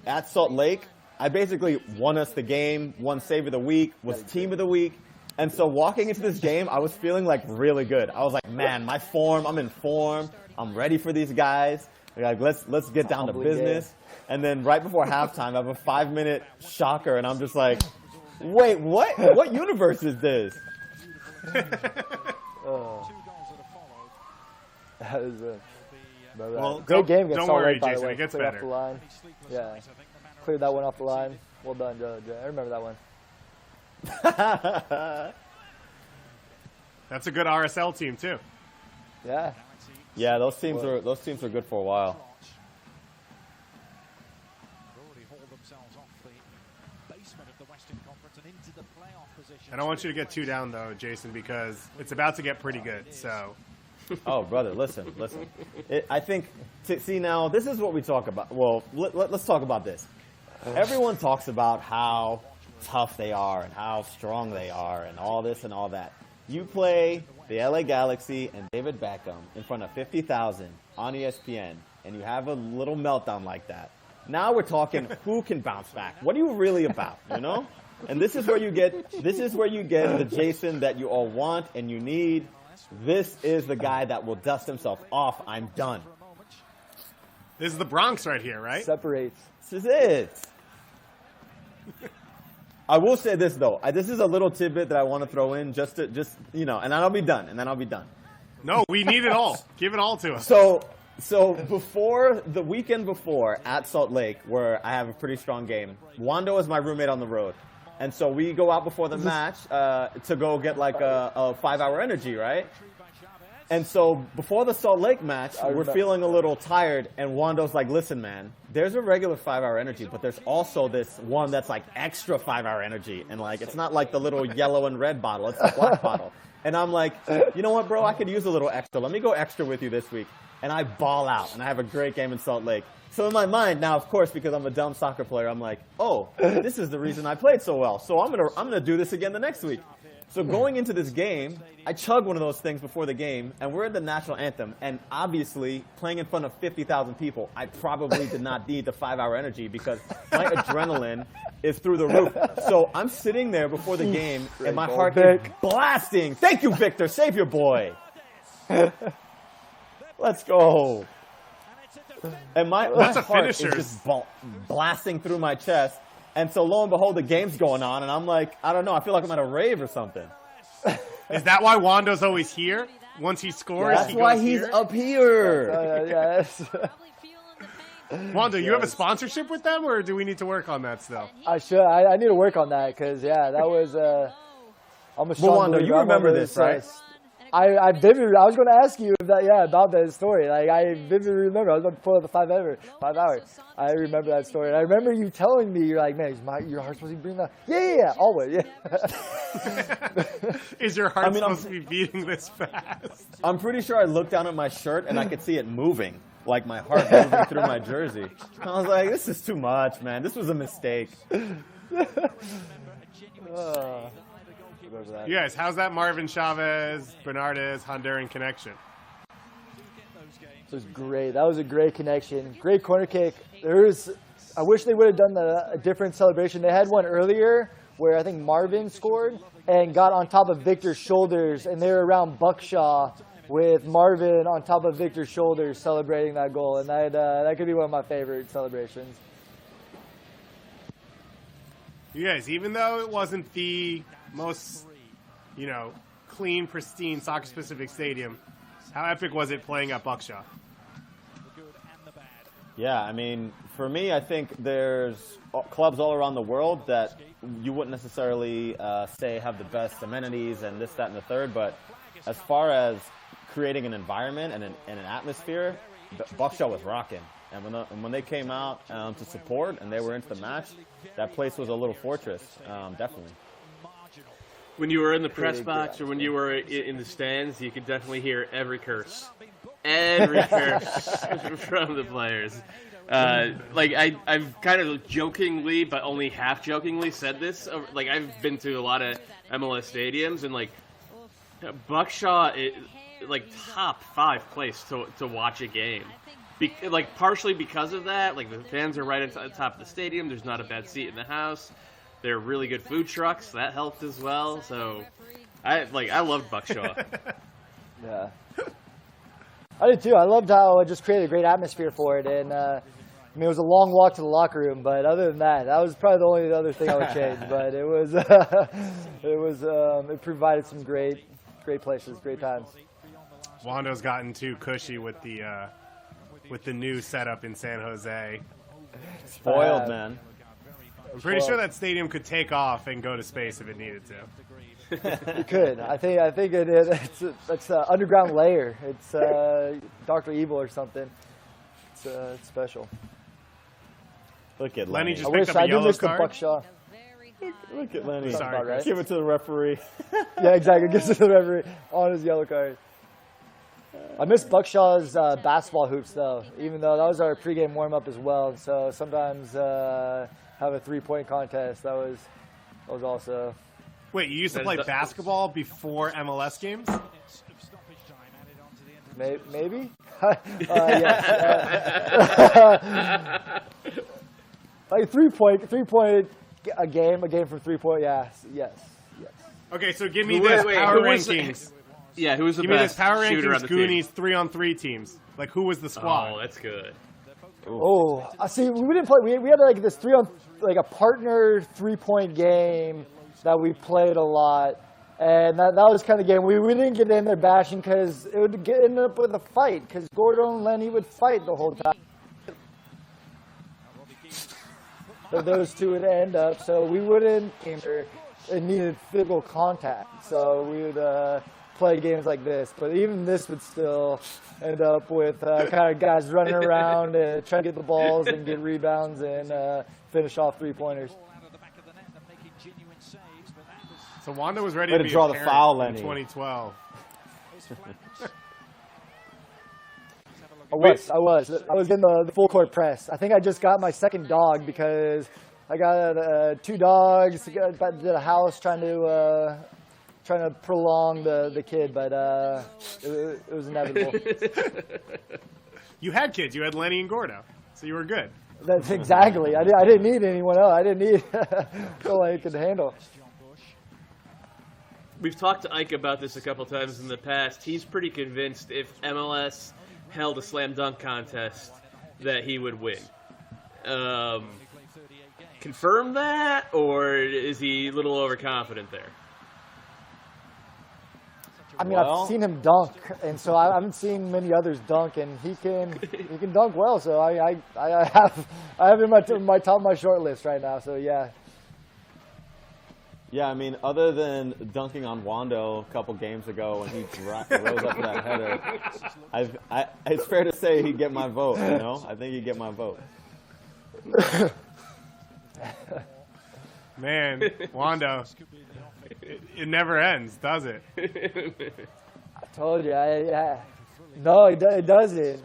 at Salt Lake, I basically won us the game, won Save of the Week, was Team of the Week. And so walking into this game, I was feeling like really good. I was like, man, I'm in form. I'm ready for these guys. Like, let's get down to business. And then right before halftime, I have a 5-minute shocker, and I'm just like, wait, what? What universe is this? That is a great game. Don't worry, Jason. It gets better. Off the line. Yeah, cleared that one off the line. Well done, Judge. I remember that one. That's a good RSL team too. Yeah. Yeah, those teams are good for a while. I don't want you to get too down though, Jason, because it's about to get pretty good. So. Oh, brother, listen. I think now this is what we talk about. Well, let's talk about this. Everyone talks about how tough they are and how strong they are and all this and all that. You play the LA Galaxy and David Beckham in front of 50,000 on ESPN, and you have a little meltdown like that. Now we're talking who can bounce back. What are you really about, And this is where you get the Jason that you all want and you need. This is the guy that will dust himself off. I'm done. This is the Bronx right here, right? Separates. This is it. I will say this though. This is a little tidbit that I want to throw in, and then I'll be done. No, we need it all. Give it all to us. So before the weekend before at Salt Lake, where I have a pretty strong game, Wando is my roommate on the road, and so we go out before the match to go get like a 5-hour energy, right? And so before the Salt Lake match, we're feeling a little tired, and Wando's like, listen, man, there's a regular 5-hour energy, but there's also this one that's like extra 5-hour energy. And like, it's not like the little yellow and red bottle, it's the black bottle. And I'm like, you know what, bro, I could use a little extra. Let me go extra with you this week. And I ball out, and I have a great game in Salt Lake. So in my mind now, of course, because I'm a dumb soccer player, I'm like, oh, this is the reason I played so well. So I'm gonna do this again the next week. So going into this game, I chug one of those things before the game, and we're in the national anthem. And obviously, playing in front of 50,000 people, I probably did not need the 5-hour energy because my adrenaline is through the roof. So I'm sitting there before the game, and my heart is blasting. Thank you, Victor. Save your boy. Let's go. And my heart is finisher. just blasting through my chest. And so lo and behold, the game's going on, and I'm like, I don't know, I feel like I'm at a rave or something. Is that why Wando's always here? Once he scores, That's he why goes he's here? up here. Yes. Wando, you have a sponsorship with them, or do we need to work on that still? I should. I need to work on that because that was. I'm a strong Wando, believer. you I'm one remember of this, those, right? I vividly. I was going to ask you about that story. Like I vividly remember. I was going to pull up the 5 hours. I remember that story. And I remember you telling me, you're like, man, your heart's supposed to be beating that. Yeah, always. Yeah. Is your heart supposed to be beating this fast? I'm pretty sure I looked down at my shirt and I could see it moving, like my heart moving through my jersey. I was like, this is too much, man. This was a mistake. You guys, how's that Marvin Chavez, Bernardes, Honduran connection? It was great. That was a great connection. Great corner kick. I wish they would have done a different celebration. They had one earlier where I think Marvin scored and got on top of Victor's shoulders, and they were around Buckshaw with Marvin on top of Victor's shoulders celebrating that goal, and that could be one of my favorite celebrations. You guys, even though it wasn't the most, clean, pristine, soccer-specific stadium, how epic was it playing at Buckshaw? Yeah, I mean, for me, I think there's clubs all around the world that you wouldn't necessarily say have the best amenities and this, that, and the third, but as far as creating an environment and an atmosphere, Buckshaw was rocking. And when they came out to support and they were into the match, that place was a little fortress, definitely. When you were in the press box or when you were in the stands, you could definitely hear every curse. Every curse from the players. I've kind of jokingly, but only half jokingly said this. Like, I've been to a lot of MLS stadiums, and, Buckshaw is, top 5 place to watch a game. Partially because of that, the fans are right at the top of the stadium. There's not a bad seat in the house. There are really good food trucks. That helped as well. So, I loved Buckshaw. Yeah. I did too. I loved how it just created a great atmosphere for it. And, it was a long walk to the locker room, but other than that was probably the only other thing I would change. But it provided some great places, great times. Wando's gotten too cushy with the new setup in San Jose. Spoiled, man. I'm pretty sure that stadium could take off and go to space if it needed to. It could. I think it is. It's an underground layer. It's Dr. Evil or something. It's special. Look at Lenny. Lenny. Just picked up a yellow card. Buckshaw. Look at Lenny. Sorry, right? Give it to the referee. Yeah, exactly. Gives it to the referee on his yellow card. I miss Buckshaw's basketball hoops, though, even though that was our pregame warm-up as well. So sometimes have a 3-point contest. That was also... Wait, you used to play basketball before MLS games? Maybe? Like 3-point a game from 3-point. Yes. Okay, so give me this power rankings. Yeah, who was the Give me best this power shooter on rankings the Goonies team? 3-on-3 teams. Who was the squad? Oh, that's good. Oh, I see. We didn't play. We had this a partner 3-point game that we played a lot, and that was kind of the game. We didn't get in there bashing because it would end up with a fight because Gordo and Lenny would fight the whole time. So those two would end up. So we wouldn't. It needed physical contact. So we would play games like this. But even this would still end up with kind of guys running around and trying to get the balls and get rebounds and finish off 3-pointers. So Wanda was ready to be draw a the parent foul, in Lenny. 2012. I was in the full court press. I think I just got my second dog because I got 2 dogs, did a house trying to prolong the kid, but it was inevitable. You had kids. You had Lenny and Gordo, so you were good. That's exactly. I didn't need anyone else. I didn't need all I could handle. we've talked to Ike about this a couple times in the past. He's pretty convinced if MLS held a slam dunk contest that he would win. Confirm that, or is he a little overconfident there? I mean, I've seen him dunk, and so I haven't seen many others dunk, and he can dunk well. So I have him at my top of my short list right now. So yeah. Yeah, I mean, other than dunking on Wando a couple games ago when he rose up to that header, it's fair to say he'd get my vote. You know, I think he'd get my vote. Man, Wando, it never ends, does it? I told you. No, it doesn't.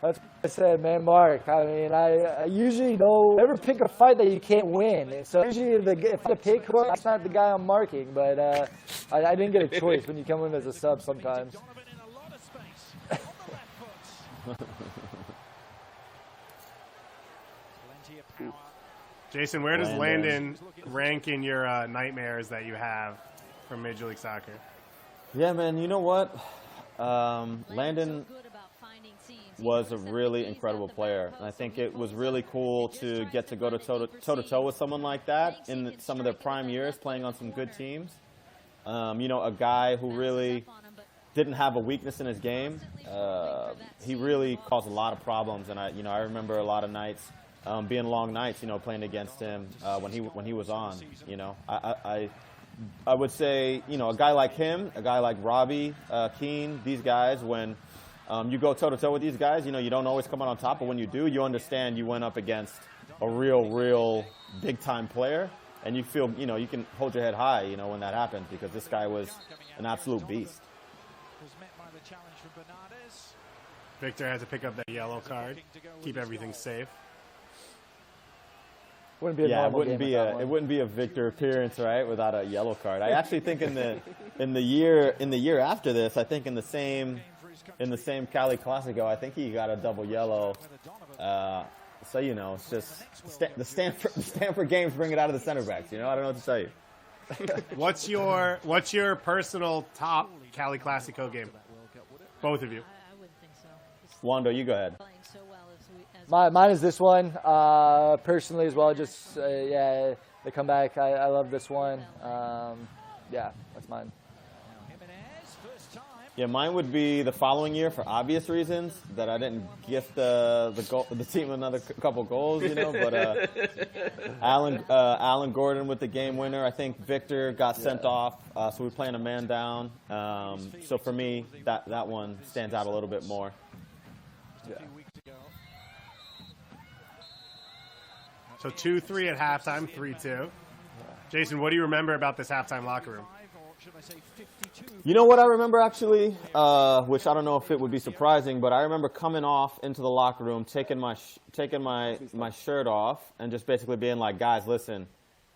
That's what I said, man, Mark. I mean, I usually don't ever pick a fight that you can't win. So usually if I pick one, that's not the guy I'm marking. But I didn't get a choice when you come in as a sub sometimes. Jason, where does Landon rank in your nightmares that you have from Major League Soccer? Yeah, man, you know what? Landon was a really incredible player. And I think it was really cool to get to go toe-to-toe with someone like that in some of their prime years, playing on some good teams. You know, a guy who really didn't have a weakness in his game. He really caused a lot of problems, and I remember a lot of nights being long nights, you know, playing against him when he was on. You know, I would say, you know, a guy like him, a guy like Robbie Keane, these guys, when you go toe-to-toe with these guys, you know, you don't always come out on top, but when you do, you understand you went up against a real big-time player, and you feel, you know, you can hold your head high, you know, when that happens, because this guy was an absolute beast. Victor had to pick up that yellow card, keep everything safe. Wouldn't be a it wouldn't be a Victor appearance, right, without a yellow card. I actually think in the year after this, I think in the same Cali Clasico, I think he got a double yellow. So you know, it's just the Stanford games bring it out of the center backs. You know, I don't know what to tell you. What's your personal top Cali Clasico game? Both of you. Wando, you go ahead. Mine is this one, personally as well. Just the comeback. I love this one. Yeah, that's mine. Yeah, mine would be the following year for obvious reasons that I didn't gift the team another couple goals, you know. But Alan Gordon with the game winner. I think Victor got sent off, so we're playing a man down. So for me, that one stands out a little bit more. Yeah. So 2-3 at halftime, 3-2. Jason, what do you remember about this halftime locker room? You know what I remember, actually, which I don't know if it would be surprising, but I remember coming off into the locker room, taking my shirt off, and just basically being like, guys, listen,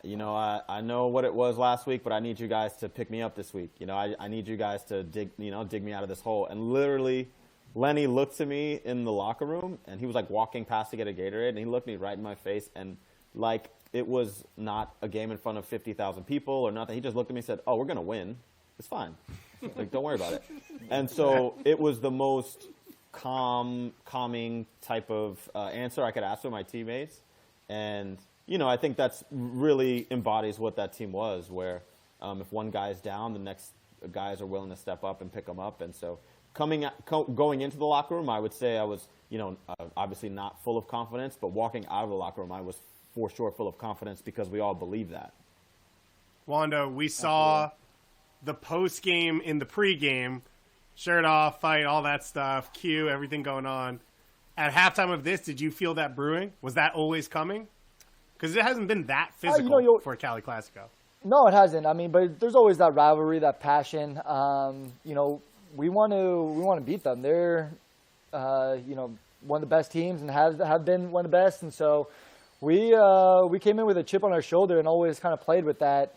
you know, I know what it was last week, but I need you guys to pick me up this week. You know, I need you guys to dig me out of this hole. And literally, Lenny looked to me in the locker room, and he was like walking past to get a Gatorade, and he looked me right in my face, and like it was not a game in front of 50,000 people or nothing. He just looked at me and said, "Oh, we're gonna win. It's fine. Like, don't worry about it." And so it was the most calming type of answer I could ask for my teammates, and you know, I think that's really embodies what that team was. Where if one guy's down, the next guys are willing to step up and pick them up, and so. Going into the locker room, I would say I was, you know, obviously not full of confidence, but walking out of the locker room, I was for sure full of confidence because we all believe that. Wando, we saw the post-game in the pre-game, shirt off, fight, all that stuff, cue, everything going on. At halftime of this, did you feel that brewing? Was that always coming? Because it hasn't been that physical for a Cali Clasico. No, it hasn't. I mean, but there's always that rivalry, that passion. You know, we want to beat them. They're, you know, one of the best teams and have been one of the best. And so we came in with a chip on our shoulder and always kind of played with that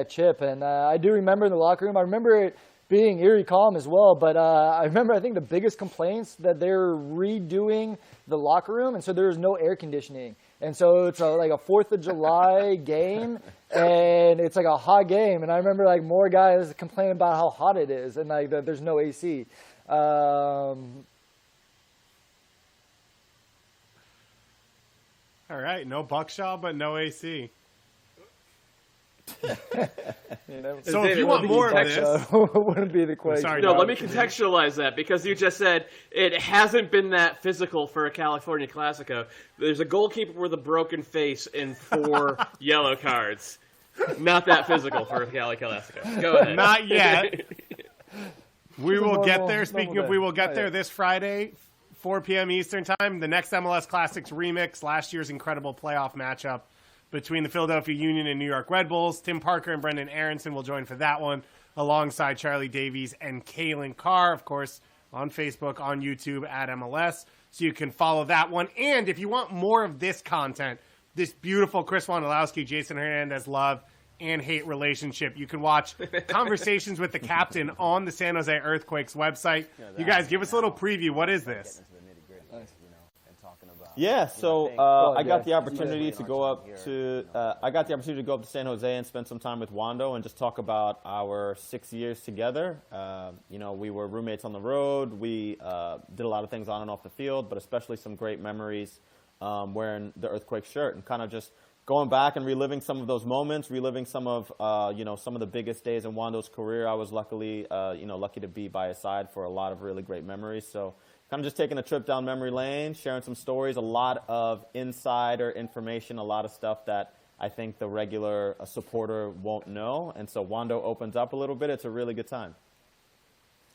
chip. And I do remember in the locker room, I remember it being eerie calm as well. But I remember, I think the biggest complaints that they're redoing the locker room, and so there was no air conditioning. And so it's like a 4th of July game, and it's like a hot game. And I remember like more guys complaining about how hot it is, and like there's no AC. All right, no Buckshaw, but no AC. So if you want more of this, wouldn't be the question. Sorry, no, let me contextualize that, because you just said it hasn't been that physical for a California Clasico. There's a goalkeeper with a broken face and 4 yellow cards. Not that physical for a Cali Clasico. Go ahead. Not yet. We will get there. Speaking of, we will get there this Friday, 4 p.m. Eastern Time. The next MLS Classics remix, last year's incredible playoff matchup between the Philadelphia Union and New York Red Bulls. Tim Parker and Brendan Aronson will join for that one, alongside Charlie Davies and Kaylin Carr, of course, on Facebook, on YouTube, at MLS. So you can follow that one. And if you want more of this content, this beautiful Chris Wondolowski, Jason Hernandez love and hate relationship, you can watch Conversations with the Captain on the San Jose Earthquakes website. You guys, give us a little preview. What is this? Yeah, so I got the opportunity to go up to San Jose and spend some time with Wando and just talk about our 6 years together. We were roommates on the road. We did a lot of things on and off the field, but especially some great memories wearing the Earthquake shirt and kind of just going back and reliving some of those moments, reliving some of some of the biggest days in Wando's career. I was lucky to be by his side for a lot of really great memories. So kind of just taking a trip down memory lane, sharing some stories, a lot of insider information, a lot of stuff that I think the regular supporter won't know. And so Wando opens up a little bit. It's a really good time.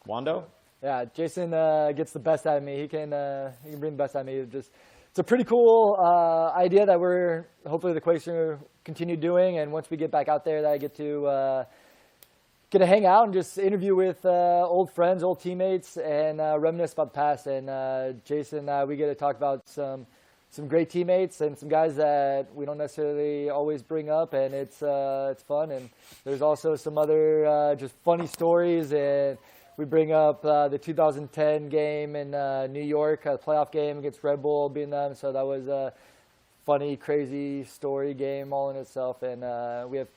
Wando? Yeah, Jason gets the best out of me. He can bring the best out of me. It's a pretty cool idea that we're hopefully the Quakes are going to continue doing. And once we get back out there, that I get to hang out and just interview with old friends, old teammates, and reminisce about the past. And Jason, we get to talk about some great teammates and some guys that we don't necessarily always bring up, and it's fun. And there's also some other just funny stories, and we bring up the 2010 game in New York, a playoff game against Red Bull, beating them. So that was a funny, crazy story game all in itself, and we have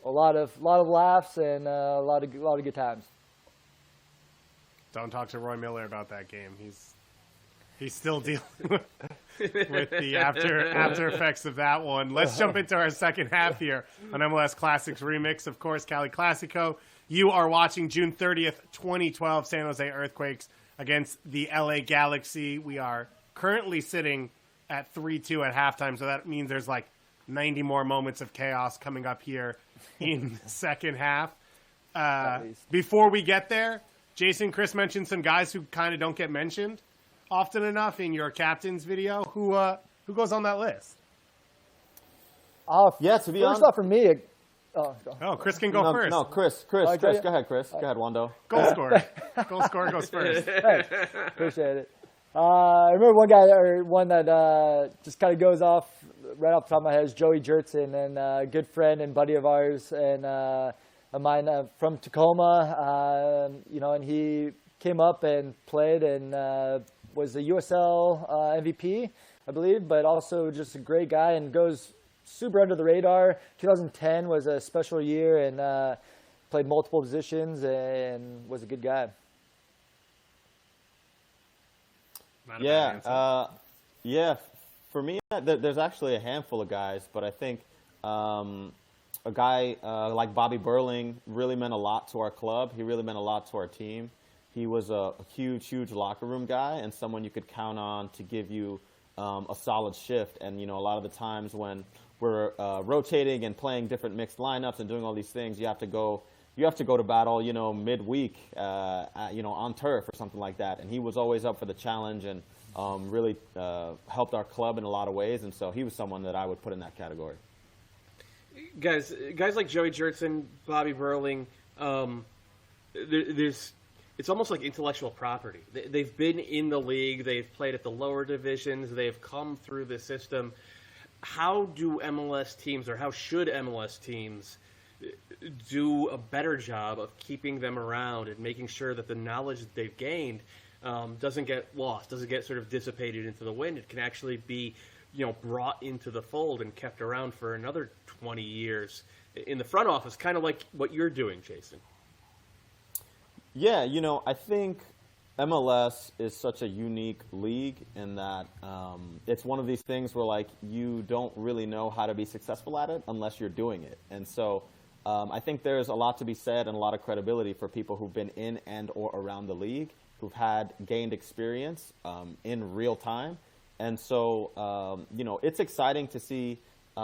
a lot of laughs and a lot of good times. Don't talk to Roy Miller about that game. He's still dealing with the after effects of that one. Let's jump into our second half here on MLS Classics Remix. Of course, Cali Clasico. You are watching June 30th, 2012, San Jose Earthquakes against the LA Galaxy. We are currently sitting at 3-2 at halftime, so that means there's like 90 more moments of chaos coming up here in the second half. Before we get there, Jason, Chris mentioned some guys who kind of don't get mentioned often enough in your captain's video. Who goes on that list? To be honest, first off for me. Chris can go first. No, Chris. Go ahead, Chris. Go ahead, Wando. Goal scorer goes first. Thanks. Appreciate it. I remember one that just kind of goes off right off the top of my head is Joey Jertson, and a good friend and buddy of ours and of mine from Tacoma. And he came up and played and was the USL MVP, I believe, but also just a great guy and goes super under the radar. 2010 was a special year and played multiple positions and was a good guy. For me, there's actually a handful of guys, but I think a guy like Bobby Burling really meant a lot to our club. He really meant a lot to our team. He was a huge locker room guy and someone you could count on to give you a solid shift. And, a lot of the times when we're rotating and playing different mixed lineups and doing all these things, you have to go to battle, midweek, on turf or something like that. And he was always up for the challenge and really helped our club in a lot of ways. And so he was someone that I would put in that category. Guys like Joey Jertson, Bobby Burling, it's almost like intellectual property. They've been in the league. They've played at the lower divisions. They've come through the system. How do MLS teams, or how should MLS teams do a better job of keeping them around and making sure that the knowledge that they've gained doesn't get lost, doesn't get sort of dissipated into the wind? It can actually be brought into the fold and kept around for another 20 years in the front office, kind of like what you're doing, Jason. Yeah, I think MLS is such a unique league in that it's one of these things where, like, you don't really know how to be successful at it unless you're doing it. And so I think there's a lot to be said and a lot of credibility for people who've been in and or around the league, who've gained experience in real time. And so, it's exciting to see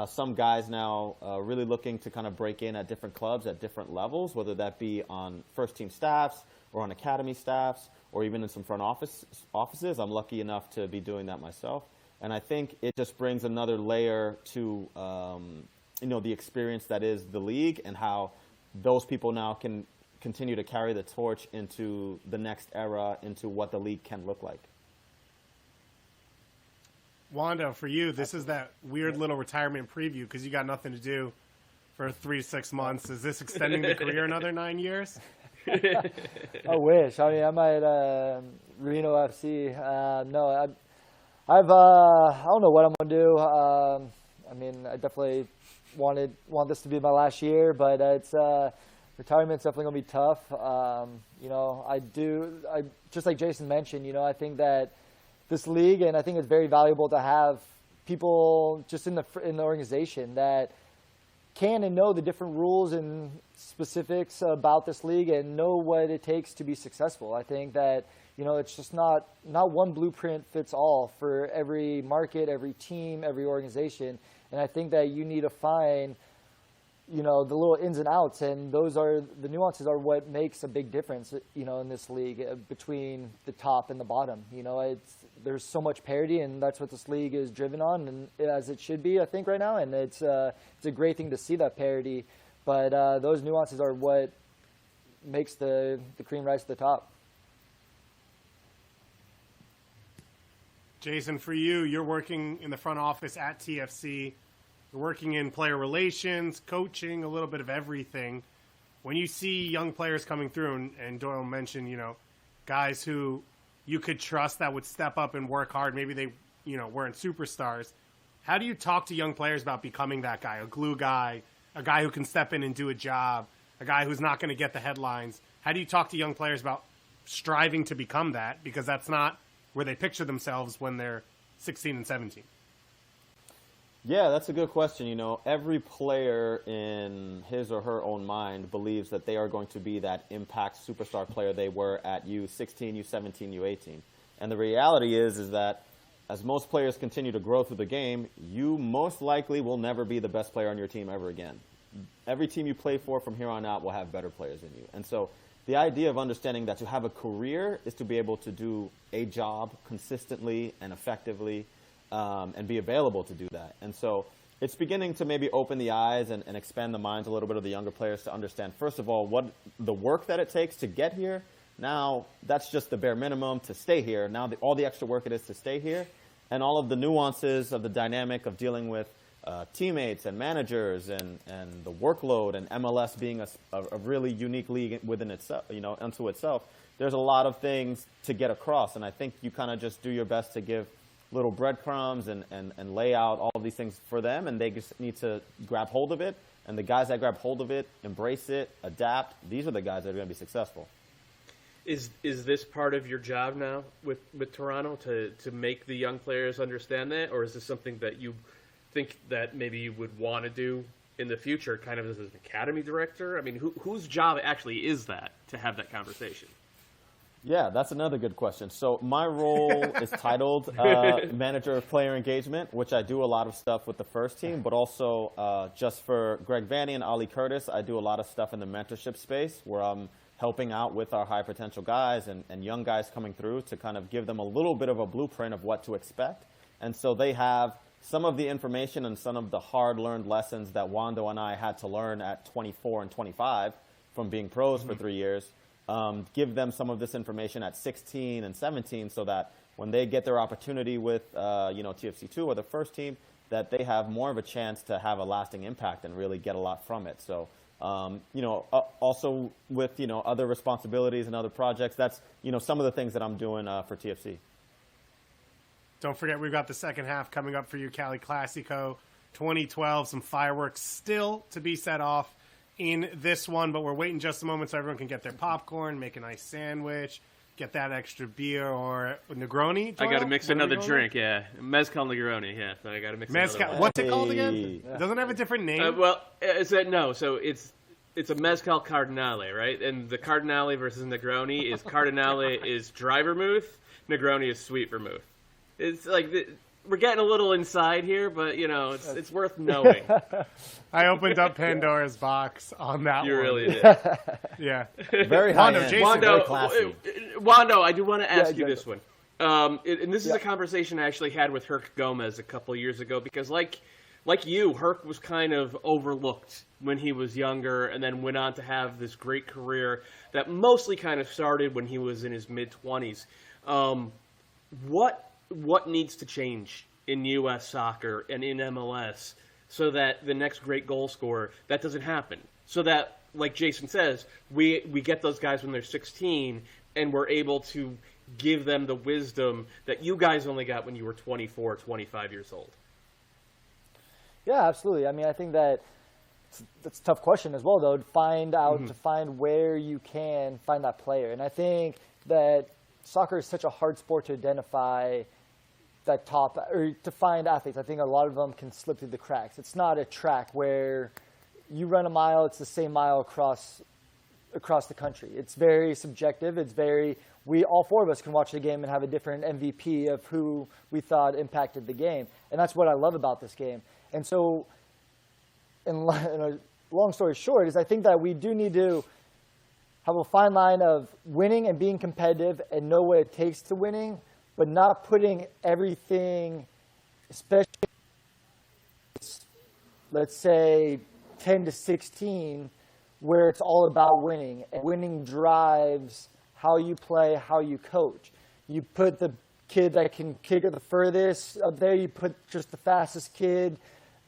some guys now really looking to kind of break in at different clubs at different levels, whether that be on first-team staffs or on academy staffs or even in some front offices. I'm lucky enough to be doing that myself. And I think it just brings another layer to, the experience that is the league and how those people now can continue to carry the torch into the next era, into what the league can look like. Wando, for you, this is that weird little retirement preview because you got nothing to do for 3 to 6 months. Is this extending the career another 9 years? I wish. I mean, I might Reno FC. No, I don't know what I'm gonna do. I mean, I definitely want this to be my last year, but it's retirement's definitely gonna be tough. I just like Jason mentioned. I think that this league, and I think it's very valuable to have people just in the organization that can and know the different rules and specifics about this league and know what it takes to be successful. I think that it's just not one blueprint fits all for every market, every team, every organization, and I think that you need to find the little ins and outs, and the nuances are what makes a big difference in this league between the top and the bottom. There's so much parity, and that's what this league is driven on, and as it should be, I think, right now. And it's a great thing to see that parity, but those nuances are what makes the cream rise to the top. Jason, for you, you're working in the front office at TFC. You're working in player relations, coaching, a little bit of everything. When you see young players coming through, and Doyle mentioned, guys who you could trust that would step up and work hard, maybe they, weren't superstars. How do you talk to young players about becoming that guy, a glue guy, a guy who can step in and do a job, a guy who's not going to get the headlines? How do you talk to young players about striving to become that? Because that's not where they picture themselves when they're 16 and 17. Yeah, that's a good question. Every player in his or her own mind believes that they are going to be that impact superstar player they were at U16, U17, U18. And the reality is that as most players continue to grow through the game, you most likely will never be the best player on your team ever again. Every team you play for from here on out will have better players than you. And so the idea of understanding that to have a career is to be able to do a job consistently and effectively, and be available to do that. And so it's beginning to maybe open the eyes and expand the minds a little bit of the younger players to understand, first of all, what the work that it takes to get here. Now, that's just the bare minimum to stay here. Now, all the extra work it is to stay here, and all of the nuances of the dynamic of dealing with teammates and managers and the workload, and MLS being a really unique league within itself, unto itself. There's a lot of things to get across, and I think you kind of just do your best to give little breadcrumbs and lay out all of these things for them, and they just need to grab hold of it. And the guys that grab hold of it, embrace it, adapt, these are the guys that are going to be successful. Is this part of your job now with Toronto to make the young players understand that, or is this something that you think that maybe you would want to do in the future, kind of as an academy director? I mean, whose job actually is that to have that conversation? Yeah, that's another good question. So my role is titled Manager of Player Engagement, which I do a lot of stuff with the first team, but also just for Greg Vanny and Ali Curtis, I do a lot of stuff in the mentorship space where I'm helping out with our high potential guys and young guys coming through to kind of give them a little bit of a blueprint of what to expect. And so they have some of the information and some of the hard-learned lessons that Wando and I had to learn at 24 and 25 from being pros for 3 years. Give them some of this information at 16 and 17 so that when they get their opportunity with, TFC2 or the first team, that they have more of a chance to have a lasting impact and really get a lot from it. So, also with, other responsibilities and other projects, that's, some of the things that I'm doing for TFC. Don't forget, we've got the second half coming up for you, Cali Clasico 2012. Some fireworks still to be set off in this one, but we're waiting just a moment so everyone can get their popcorn, make a nice sandwich, get that extra beer or Negroni. I got to mix another drink, yeah. Mezcal Negroni, yeah. So I got to mix another one. What's it called again? It doesn't have a different name? So it's a Mezcal Cardinale, right? And the Cardinale versus Negroni is Cardinale is dry vermouth, Negroni is sweet vermouth. It's like we're getting a little inside here, but it's worth knowing. I opened up Pandora's box on that one. You really did. Yeah. Very high end. Jason, very classy. Wando, I do want to ask you this one. And this is a conversation I actually had with Herc Gomez a couple years ago because, like you, Herc was kind of overlooked when he was younger and then went on to have this great career that mostly kind of started when he was in his mid-20s. What needs to change in U.S. soccer and in MLS so that the next great goal scorer, that doesn't happen? So that, like Jason says, we get those guys when they're 16 and we're able to give them the wisdom that you guys only got when you were 24, 25 years old. Yeah, absolutely. I mean, I think that's a tough question as well, though, to find where you can find that player. And I think that soccer is such a hard sport to identify that top, or to find athletes. I think a lot of them can slip through the cracks. It's not a track where you run a mile, it's the same mile across the country. It's very subjective. All four of us can watch the game and have a different MVP of who we thought impacted the game. And that's what I love about this game. And so, in a long story short, is I think that we do need to have a fine line of winning and being competitive and know what it takes to winning, but not putting everything, especially, let's say, 10 to 16, where it's all about winning. And winning drives how you play, how you coach. You put the kid that can kick it the furthest up there, you put just the fastest kid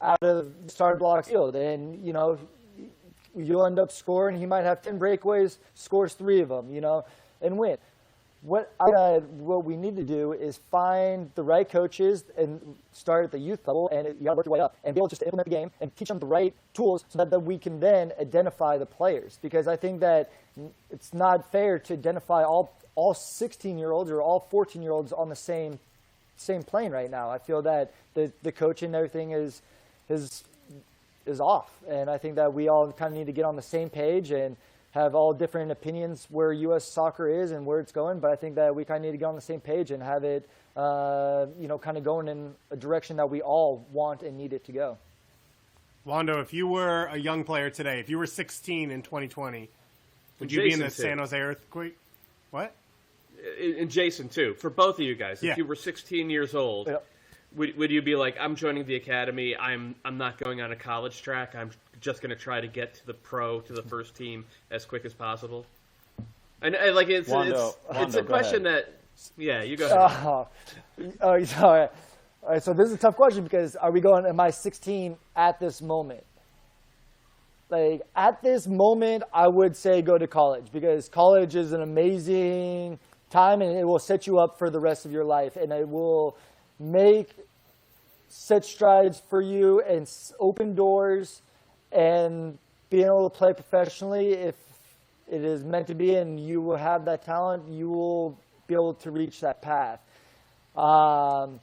out of the starting blocks field, and you'll end up scoring. He might have 10 breakaways, scores 3 of them, and win. What we need to do is find the right coaches and start at the youth level, and you got to work your way up and be able just to implement the game and teach them the right tools so that we can then identify the players. Because I think that it's not fair to identify all 16-year-olds or all 14-year-olds on the same plane right now. I feel that the coaching and everything is off, and I think that we all kind of need to get on the same page and have all different opinions where U.S. soccer is and where it's going, but I think that we kind of need to get on the same page and have it, kind of going in a direction that we all want and need it to go. Wando, if you were a young player today, if you were 16 in 2020, would you be in the San Jose Earthquake? What? And Jason, too, for both of you guys, if you were 16 years old, would you be like, I'm joining the academy, I'm not going on a college track, I'm just going to try to get to the first team as quick as possible? And like it's a question that, you go ahead. All right, so this is a tough question because am I 16 at this moment? Like, at this moment, I would say go to college because college is an amazing time and it will set you up for the rest of your life, and it will set strides for you and open doors, and being able to play professionally, if it is meant to be and you will have that talent, you will be able to reach that path. That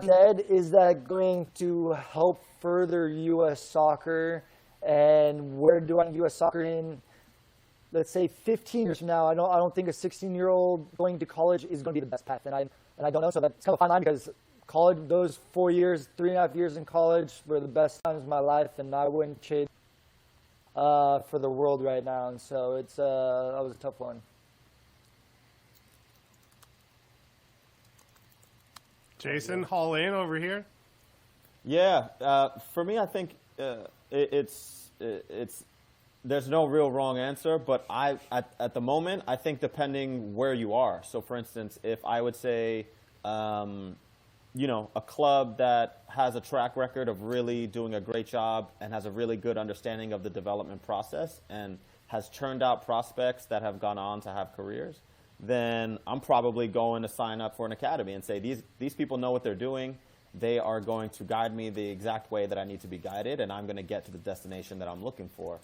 said, is that going to help further U.S. soccer, and where do I want U.S. soccer in, let's say, 15 years from now? I don't think a 16-year-old going to college is going to be the best path, and I don't know. So that's kind of a fine line because college, those 4 years, 3.5 years in college were the best times of my life, and I wouldn't trade for the world right now. And so that was a tough one. Jason, haul in over here. Yeah, for me, I think it's there's no real wrong answer, but at the moment, I think depending where you are. So, for instance, if I would say, a club that has a track record of really doing a great job and has a really good understanding of the development process and has churned out prospects that have gone on to have careers, then I'm probably going to sign up for an academy and say, these people know what they're doing. They are going to guide me the exact way that I need to be guided, and I'm going to get to the destination that I'm looking for.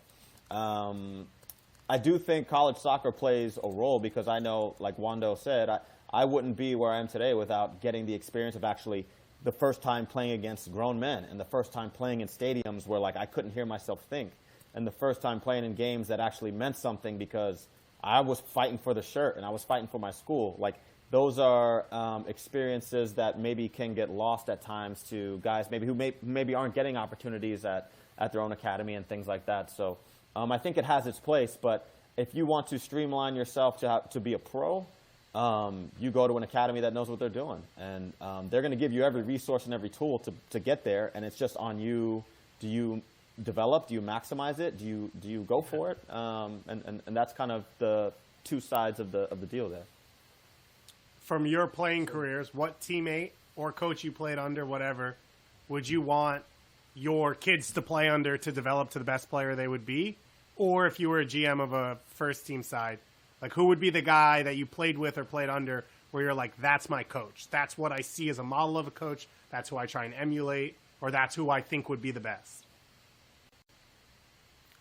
I do think college soccer plays a role because I know, like Wando said, I wouldn't be where I am today without getting the experience of actually the first time playing against grown men and the first time playing in stadiums where, like, I couldn't hear myself think, and the first time playing in games that actually meant something because I was fighting for the shirt and I was fighting for my school. Like, those are experiences that maybe can get lost at times to guys maybe who maybe aren't getting opportunities at their own academy and things like that. So I think it has its place, but if you want to streamline yourself to be a pro, you go to an academy that knows what they're doing. And they're going to give you every resource and every tool to get there, and it's just on you. Do you develop? Do you maximize it? Do you go for it? And that's kind of the two sides of the deal there. From your playing careers, what teammate or coach you played under, whatever, would you want your kids to play under to develop to the best player they would be? Or if you were a GM of a first team side, like, who would be the guy that you played with or played under where you're like, that's my coach. That's what I see as a model of a coach. That's who I try and emulate, or that's who I think would be the best.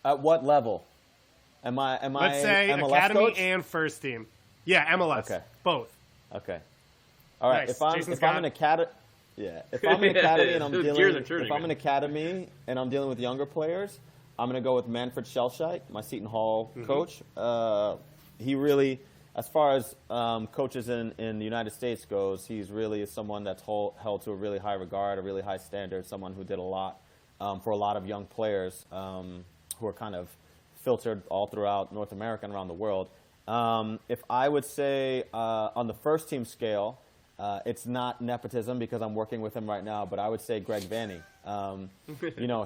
At what level? Am I Let's say MLS academy coach? and first team. Yeah, MLS. Okay. Both. Okay. All right. Nice. If I'm an academy, if I'm an academy and I'm Gears academy and I'm dealing with younger players, I'm going to go with Manfred Schellscheit, my Seton Hall coach. He really, as far as coaches in the United States goes, he's really someone that's held to a really high regard, a really high standard, someone who did a lot for a lot of young players who are kind of filtered all throughout North America and around the world. If I would say on the first team scale, it's not nepotism because I'm working with him right now, but I would say Greg Vanney.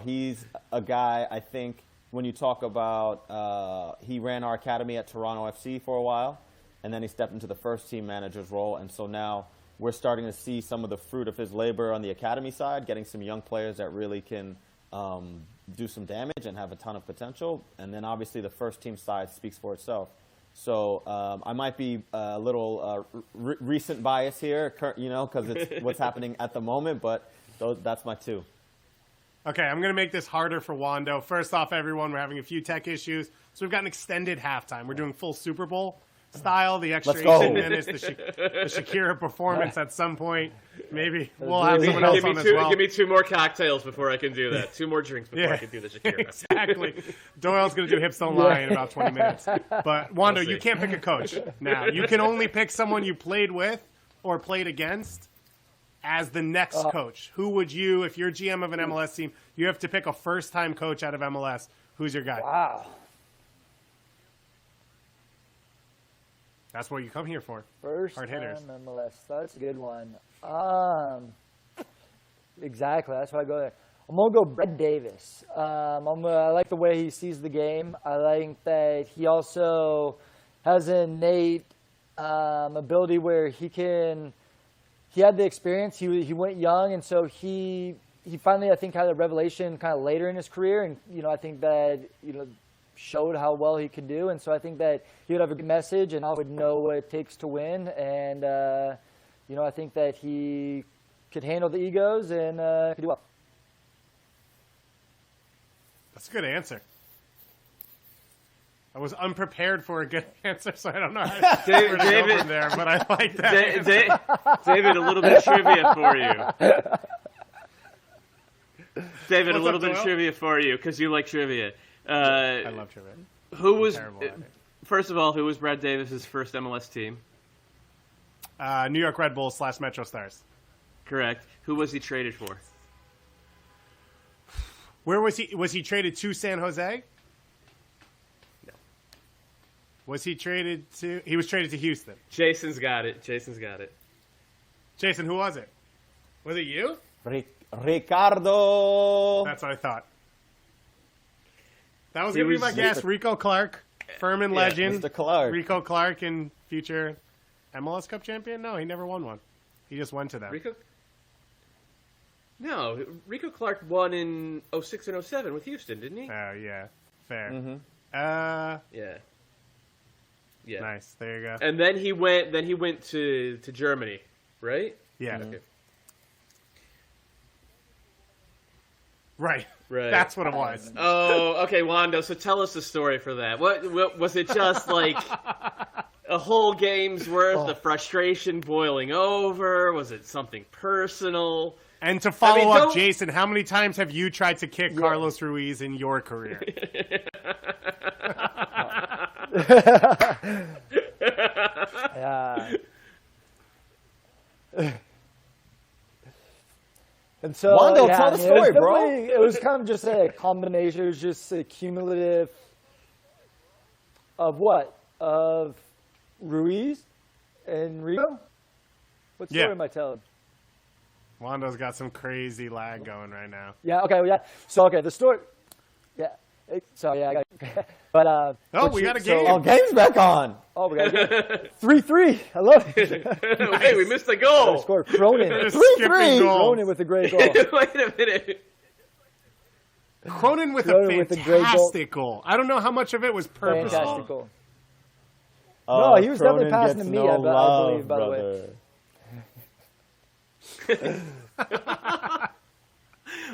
He's a guy, I think, when you talk about, he ran our academy at Toronto FC for a while, and then he stepped into the first team manager's role, and so now we're starting to see some of the fruit of his labor on the academy side, getting some young players that really can do some damage and have a ton of potential, and then obviously the first team side speaks for itself. So I might be a little recent bias here, because it's what's happening at the moment, but that's my two. Okay, I'm going to make this harder for Wando. First off, everyone, we're having a few tech issues, so we've got an extended halftime. We're doing full Super Bowl style, the extra 18 minutes, the Shakira performance at some point. Maybe we'll have someone else on as well. Give me 2 more cocktails before I can do that. 2 more drinks before I can do the Shakira. Exactly. Doyle's going to do Hips Don't Lie in about 20 minutes. But, Wando, you can't pick a coach now. You can only pick someone you played with or played against as the next coach. Who would you, if you're GM of an MLS team, you have to pick a first-time coach out of MLS. Who's your guy? Wow. That's what you come here for. First hard hitters. time MLS. That's a good one. Exactly. That's why I go there. I'm going to go Brett Davis. I like the way he sees the game. I like that he also has an innate ability where he had the experience. He went young, and so he finally, I think, had a revelation kind of later in his career. And, I think that, showed how well he could do. And so I think that he would have a good message and I would know what it takes to win. And, I think that he could handle the egos and could do well. That's a good answer. I was unprepared for a good answer, so I don't know how to David there, but I like that. David, a little bit of trivia for you. David, a little bit of trivia for you, because you like trivia. I love trivia. First of all, who was Brad Davis's first MLS team? New York Red Bulls / Metro Stars. Correct. Who was he traded for? Where was he? Was he traded to San Jose? No. Was he traded to? He was traded to Houston. Jason's got it. Jason, who was it? Was it you? Ricardo. That's what I thought. That was going to be my guess. Rico Clark, Furman legend. Mr. Clark. Rico Clark and future MLS Cup champion? No, he never won one. He just went to them. Rico Clark won in 06 and 07 with Houston, didn't he? Oh, yeah. Fair. Mm-hmm. Yeah. Yeah. Nice. There you go. And then he went to Germany, right? Yeah. Okay. Right. Right. That's what it was. Oh, okay, Wando. So tell us the story for that. What was it? Just like a whole game's worth of frustration boiling over? Was it something personal? And to follow up, Jason, how many times have you tried to kick Carlos Ruiz in your career? Yeah. And so, Wando, tell the story, bro. It was kind of just a combination. It was just a cumulative of what? Of Ruiz and Rico? What story am I telling? Wando's got some crazy lag going right now. Yeah, okay, yeah. So, okay, the story. Yeah. I got but, we got a game. Oh, game's back on. Oh, we got a game. 3-3. I love it. Hey, we missed a goal. Score Cronin. 3-3. Cronin with a great goal. Wait a minute. Cronin with a fantastic goal. I don't know how much of it was purposeful. Fantastic goal. No, he was definitely passing to me, I believe, by the way.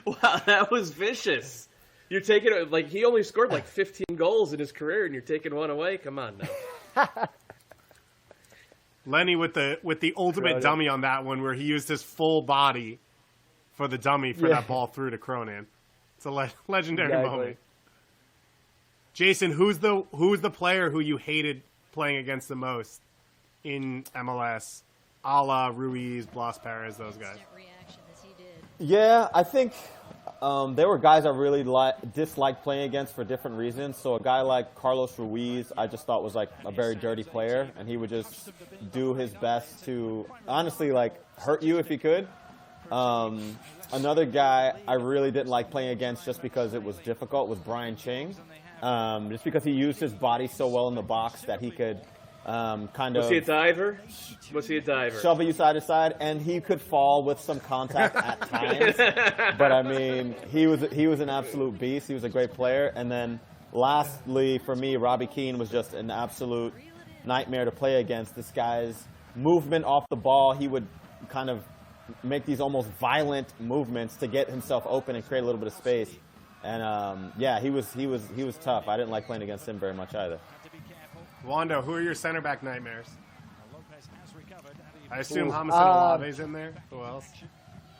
Wow, that was vicious. You're taking like he only scored like 15 goals in his career, and you're taking one away. Come on now. Lenny with the ultimate dummy on that one, where he used his full body for the dummy for that ball through to Cronin. It's a legendary moment. Jason, who's the player who you hated playing against the most in MLS? A la Ruiz, Blas Perez, those guys. Yeah, I think there were guys I really disliked playing against for different reasons. So a guy like Carlos Ruiz, I just thought was like a very dirty player, and he would just do his best to honestly like hurt you if he could. Another guy I really didn't like playing against just because it was difficult was Brian Ching. Just because he used his body so well in the box that he could Was he a diver? Shove you side to side, and he could fall with some contact at times. But I mean, he was an absolute beast. He was a great player. And then lastly, for me, Robbie Keane was just an absolute nightmare to play against. This guy's movement off the ball, he would kind of make these almost violent movements to get himself open and create a little bit of space. And he was tough. I didn't like playing against him very much either. Wando, who are your center back nightmares? I assume James Olave's in there. Who else?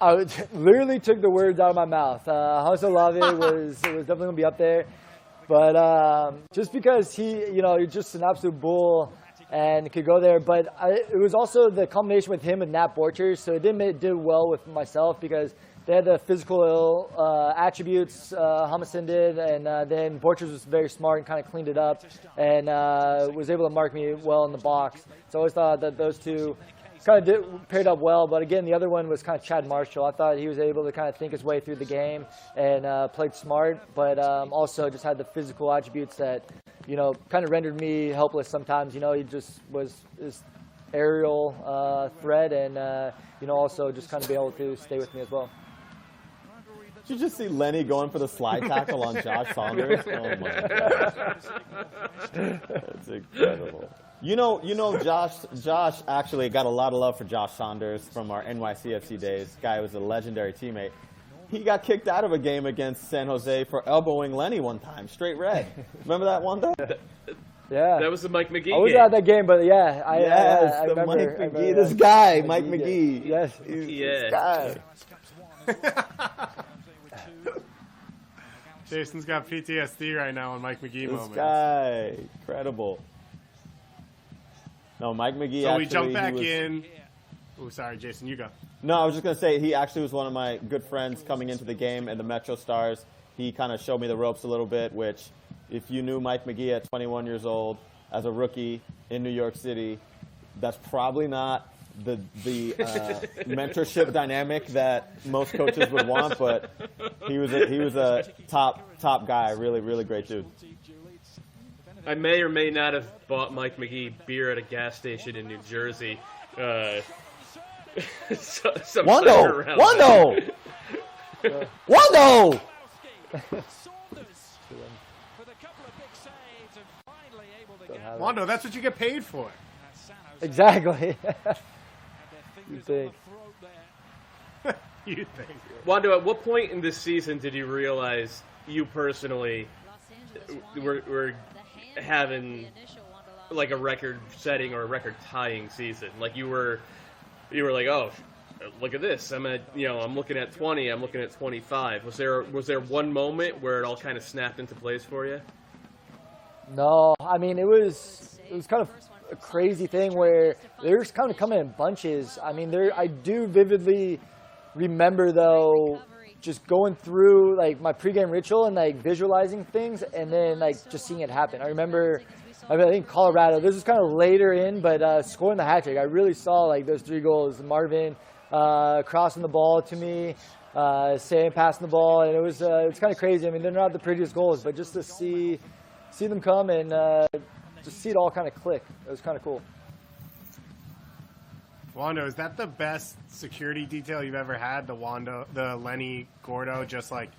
I literally took the words out of my mouth. James Olave was definitely going to be up there. But just because he's just an absolute bull and could go there. But it was also the combination with him and Nat Borchers. So it did well with myself because they had the physical attributes, Hamilton did, and then Borchers was very smart and kind of cleaned it up and was able to mark me well in the box. So I always thought that those two kind of paired up well. But again, the other one was kind of Chad Marshall. I thought he was able to kind of think his way through the game and played smart, but also just had the physical attributes that, kind of rendered me helpless sometimes. He just was this aerial threat and, also just kind of be able to stay with me as well. Did you just see Lenny going for the slide tackle on Josh Saunders? Oh my gosh. That's incredible. Josh actually got a lot of love for Josh Saunders from our NYCFC days. Guy was a legendary teammate. He got kicked out of a game against San Jose for elbowing Lenny one time, straight red. Remember that one though? Yeah. That was the Mike McGee game. I was at that game, but yeah. I remember. Mike McGee, this guy, Mike McGee. Yes. This guy. Jason's got PTSD right now on Mike McGee moments. This guy, incredible. No, Mike McGee. So actually, we jump back in. Oh, sorry, Jason, you go. No, I was just gonna say he actually was one of my good friends coming into the game in the Metro Stars. He kind of showed me the ropes a little bit. Which, if you knew Mike McGee at 21 years old as a rookie in New York City, that's probably not the mentorship dynamic that most coaches would want, but he was a top guy, really great dude. I may or may not have bought Mike McGee beer at a gas station in New Jersey. Wando! Wando, that's what you get paid for. Exactly. You think. You think. Wando, at what point in this season did you realize you personally were having like a record-setting or a record-tying season? Like you were like, oh, look at this. I'm looking at 20. I'm looking at 25. Was there one moment where it all kind of snapped into place for you? No, I mean, it was kind of a crazy thing where they're just kind of coming in bunches. I mean, I do vividly remember, though, just going through, like, my pregame ritual and, like, visualizing things and then, like, just seeing it happen. I remember, I think Colorado, this was kind of later in, but scoring the hat trick, I really saw, like, those 3 goals. Marvin crossing the ball to me, Sam passing the ball, and it's kind of crazy. I mean, they're not the prettiest goals, but just to see them come and just see it all kind of click. It was kind of cool. Wando, is that the best security detail you've ever had? The Lenny Gordo, just like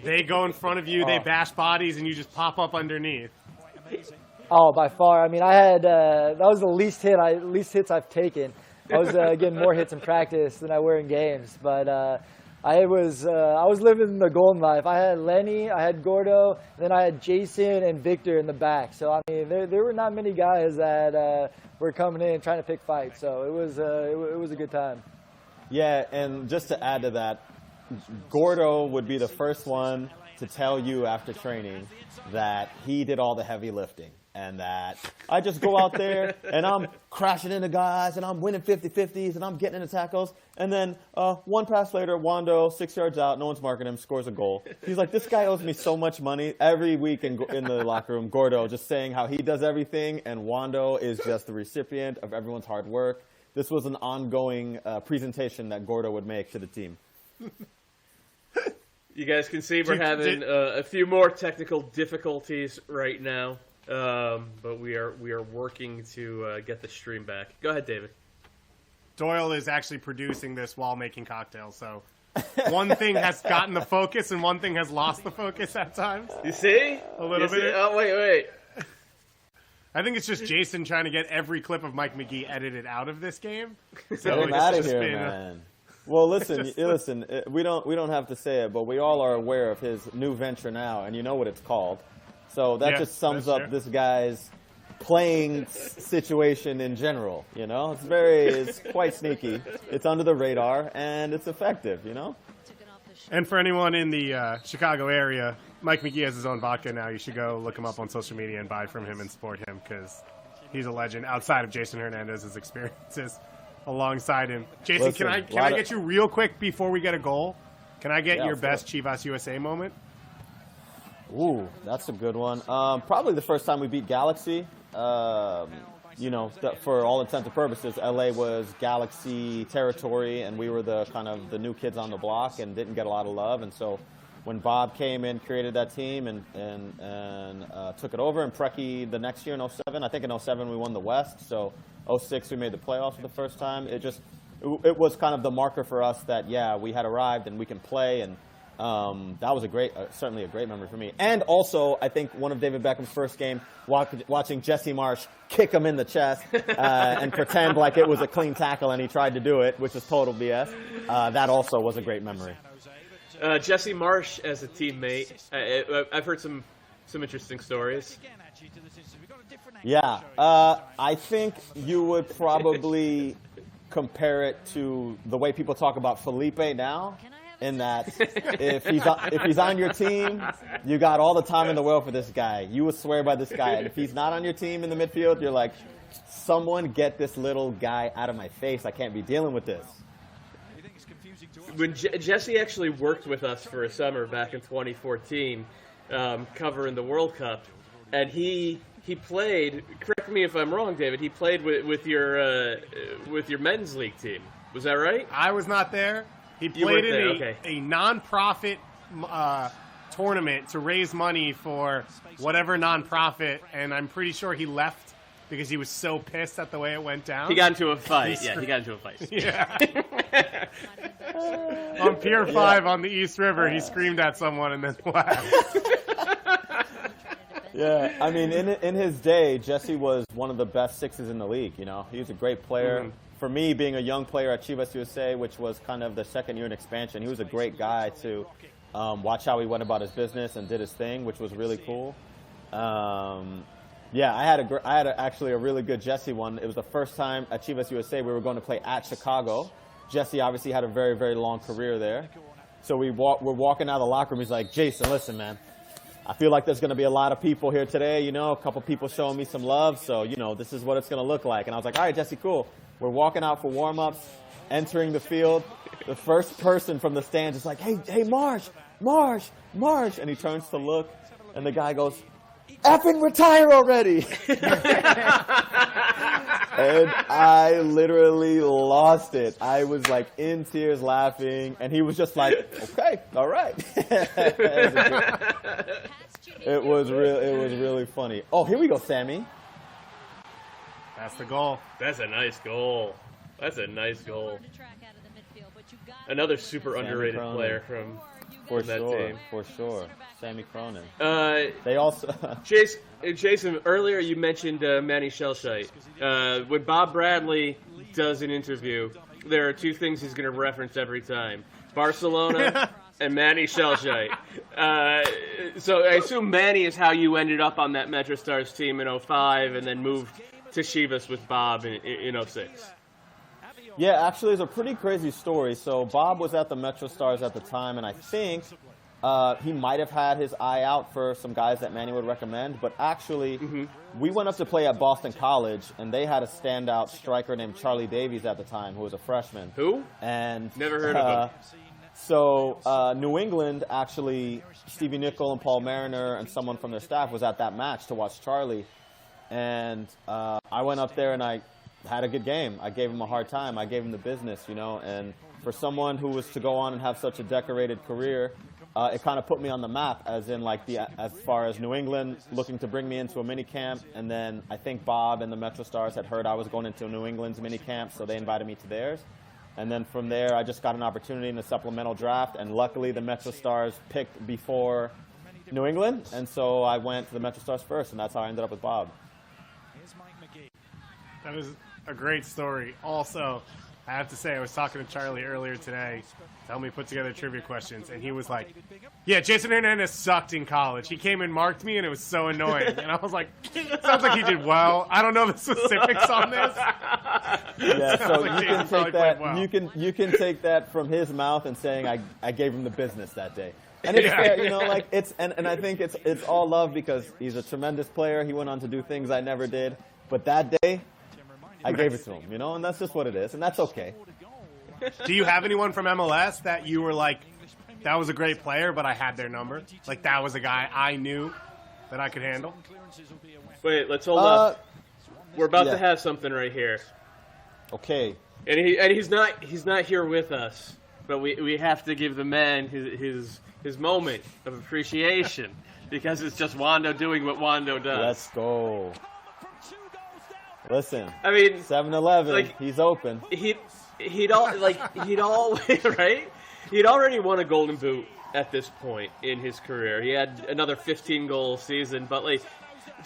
they go in front of you, they bash bodies, and you just pop up underneath. Oh, by far. I mean, I had that was the least hits I've taken. I was getting more hits in practice than I were in games, but I was living the golden life. I had Lenny, I had Gordo, and then I had Jason and Victor in the back. So I mean, there were not many guys that were coming in and trying to pick fights. So it was a good time. Yeah, and just to add to that, Gordo would be the first one to tell you after training that he did all the heavy lifting. And that I just go out there and I'm crashing into guys and I'm winning 50-50s and I'm getting into tackles. And then one pass later, Wando, 6 yards out, no one's marking him, scores a goal. He's like, this guy owes me so much money. Every week in the locker room, Gordo just saying how he does everything and Wando is just the recipient of everyone's hard work. This was an ongoing presentation that Gordo would make to the team. You guys can see we're having a few more technical difficulties right now. But we are working to get the stream back. Go ahead, David. Doyle is actually producing this while making cocktails, so one thing has gotten the focus and one thing has lost the focus at times. You see? A little bit. Oh, wait. I think it's just Jason trying to get every clip of Mike McGee edited out of this game. So get him out of here, man. Well, listen. We don't have to say it, but we all are aware of his new venture now, and you know what it's called. So that just sums up this guy's playing situation in general, you know? It's quite sneaky. It's under the radar, and it's effective, you know? And for anyone in the Chicago area, Mike McGee has his own vodka now. You should go look him up on social media and buy from him and support him because he's a legend outside of Jason Hernandez's experiences alongside him. Jason, Listen, can I get you real quick before we get a goal? Can I get your best Chivas USA moment? Ooh, that's a good one. Probably the first time we beat Galaxy. You know, for all intents and purposes, LA was Galaxy territory, and we were the kind of the new kids on the block and didn't get a lot of love. And so when Bob came in, created that team and took it over, and Preki the next year in 07, I think in 07 we won the West. So 06 we made the playoffs for the first time. It was kind of the marker for us that, we had arrived and we can play, and that was certainly a great memory for me. And also, I think one of David Beckham's first game, watching Jesse Marsh kick him in the chest and pretend like it was a clean tackle and he tried to do it, which is total BS. That also was a great memory. Jesse Marsh as a teammate, I've heard some interesting stories. Yeah, I think you would probably compare it to the way people talk about Felipe now. In that, if he's on your team, you got all the time in the world for this guy. You would swear by this guy. And if he's not on your team in the midfield, you're like, someone get this little guy out of my face. I can't be dealing with this. When Jesse actually worked with us for a summer back in 2014, covering the World Cup, and he played. Correct me if I'm wrong, David. He played with your men's league team. Was that right? I was not there. He played in a non-profit tournament to raise money for whatever non-profit, and I'm pretty sure he left because he was so pissed at the way it went down. He got into a fight. He got into a fight. Yeah. On Pier 5 on the East River, he screamed at someone and then left. Yeah, I mean, in his day, Jesse was one of the best sixes in the league. You know, he was a great player. Mm-hmm. For me, being a young player at Chivas USA, which was kind of the second year in expansion, he was a great guy to watch how he went about his business and did his thing, which was really cool. Yeah, I had actually a really good Jesse one. It was the first time at Chivas USA we were going to play at Chicago. Jesse obviously had a very, very long career there. So we're walking out of the locker room. He's like, Jason, listen, man. I feel like there's going to be a lot of people here today, you know, a couple people showing me some love. So, you know, this is what it's going to look like. And I was like, all right, Jesse, cool. We're walking out for warm-ups, entering the field. The first person from the stands is like, hey, Marsh. And he turns to look, and the guy goes, effing retire already. And I literally lost it. I was like in tears laughing, and he was just like, okay, all right. It was really funny. Oh, here we go, Sammy. That's the goal. That's a nice goal. Another super underrated player from that team. For sure. Sammy Cronin. They also... Jason, earlier you mentioned Manny Shellshite. When Bob Bradley does an interview, there are two things he's going to reference every time. Barcelona and Manny Shellshite. So I assume Manny is how you ended up on that MetroStars team in 05 and then moved to Chivas with Bob in 06. Yeah, actually, it's a pretty crazy story. So Bob was at the MetroStars at the time, and I think he might have had his eye out for some guys that Manny would recommend. But actually, we went up to play at Boston College, and they had a standout striker named Charlie Davies at the time, who was a freshman. Who? And never heard of him. So New England, actually, Stevie Nicol and Paul Mariner and someone from their staff was at that match to watch Charlie. And I went up there and I had a good game. I gave him a hard time. I gave him the business, you know. And for someone who was to go on and have such a decorated career, it kind of put me on the map, as in like as far as New England looking to bring me into a mini camp. And then I think Bob and the MetroStars had heard I was going into New England's mini camp, so they invited me to theirs. And then from there, I just got an opportunity in the supplemental draft, and luckily the MetroStars picked before New England, and so I went to the MetroStars first, and that's how I ended up with Bob. That is a great story. Also, I have to say, I was talking to Charlie earlier today to help me put together trivia questions, and he was like, yeah, Jason Hernandez sucked in college. He came and marked me, and it was so annoying. And I was like, sounds like he did well. I don't know the specifics on this. Yeah, so you can take that. Well. You can take that from his mouth and saying I gave him the business that day. And it's fair, you know, like it's and I think it's all love because he's a tremendous player. He went on to do things I never did. But that day, I gave it to him, you know, and that's just what it is, and that's okay. Do you have anyone from MLS that you were like, that was a great player, but I had their number? Like, that was a guy I knew that I could handle? Wait, let's hold up. We're about to have something right here. Okay. And he's not here with us, but we have to give the man his moment of appreciation because it's just Wando doing what Wando does. Let's go. Listen, I mean, 7-Eleven, like, he's open. He'd already won a Golden Boot at this point in his career. He had another 15-goal season, but like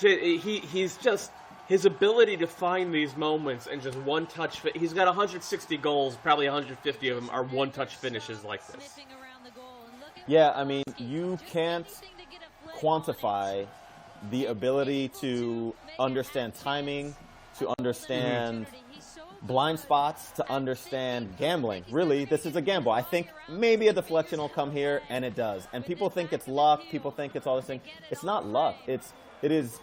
he's just his ability to find these moments and just one-touch. He's got 160 goals, probably 150 of them are one-touch finishes like this. Yeah, I mean, you can't quantify the ability to understand timing, to understand blind spots, to understand gambling. Really, this is a gamble. I think maybe a deflection will come here, and it does. And people think it's luck. People think it's all this thing. It's not luck. It is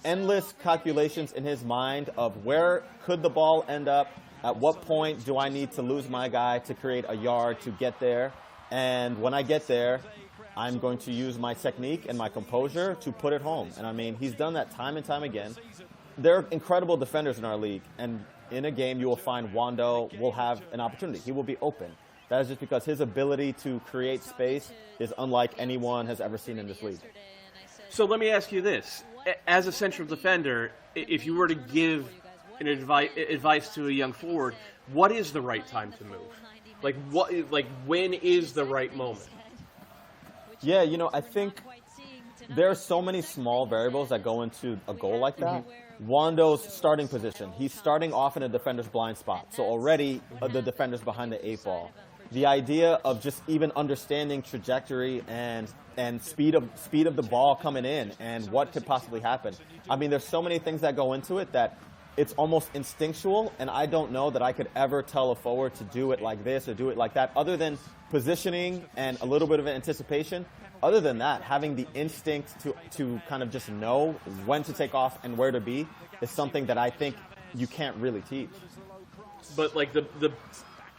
endless calculations in his mind of where could the ball end up, at what point do I need to lose my guy to create a yard to get there, and when I get there, I'm going to use my technique and my composure to put it home. And I mean, he's done that time and time again. There are incredible defenders in our league, and in a game you will find Wando will have an opportunity. He will be open. That is just because his ability to create space is unlike anyone has ever seen in this league. So let me ask you this. As a central defender, if you were to give an advice to a young forward, what is the right time to move? When is the right moment? Yeah, you know, I think there are so many small variables that go into a goal like that. Wando's starting position, he's starting off in a defender's blind spot. So already the defender's behind the 8 ball. The idea of just even understanding trajectory and speed of the ball coming in and what could possibly happen. I mean, there's so many things that go into it that it's almost instinctual, and I don't know that I could ever tell a forward to do it like this or do it like that, other than positioning and a little bit of anticipation. Other than that, having the instinct to kind of just know when to take off and where to be is something that I think you can't really teach. But like the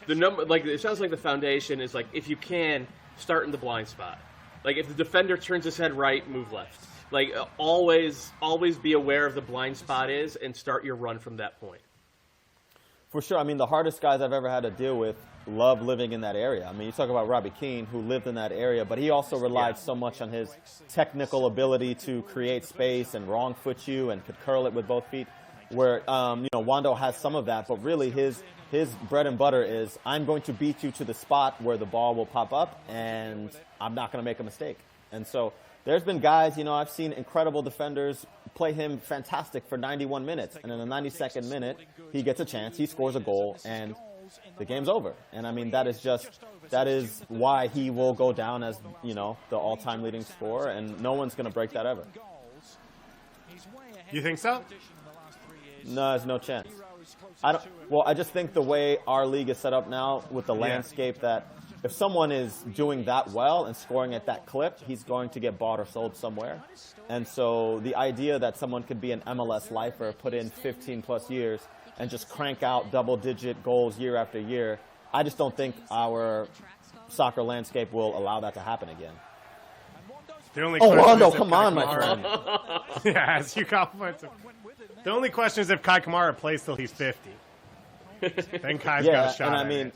number, like it sounds like the foundation is like, if you can, start in the blind spot. Like if the defender turns his head right, move left. Like always be aware of the blind spot is and start your run from that point. For sure. I mean, the hardest guys I've ever had to deal with love living in that area. I mean, you talk about Robbie Keane, who lived in that area, but he also relied so much on his technical ability to create space and wrong foot you and could curl it with both feet, where, Wando has some of that, but really his bread and butter is, I'm going to beat you to the spot where the ball will pop up, and I'm not going to make a mistake. And so there's been guys, I've seen incredible defenders play him fantastic for 91 minutes, and in the 92nd minute, he gets a chance, he scores a goal, and the game's over. And I mean, that is why he will go down as, the all-time leading scorer, and no one's going to break that ever. You think so? No, there's no chance. I just think the way our league is set up now with the landscape, that if someone is doing that well and scoring at that clip, he's going to get bought or sold somewhere. And so the idea that someone could be an MLS lifer, put in 15 plus years, and just crank out double-digit goals year after year, I just don't think our soccer landscape will allow that to happen again. Wando, come on, my friend. Yeah, as you compliment him. The only question is if Kai Kamara plays till he's 50. Then Kai's got a shot. And I mean,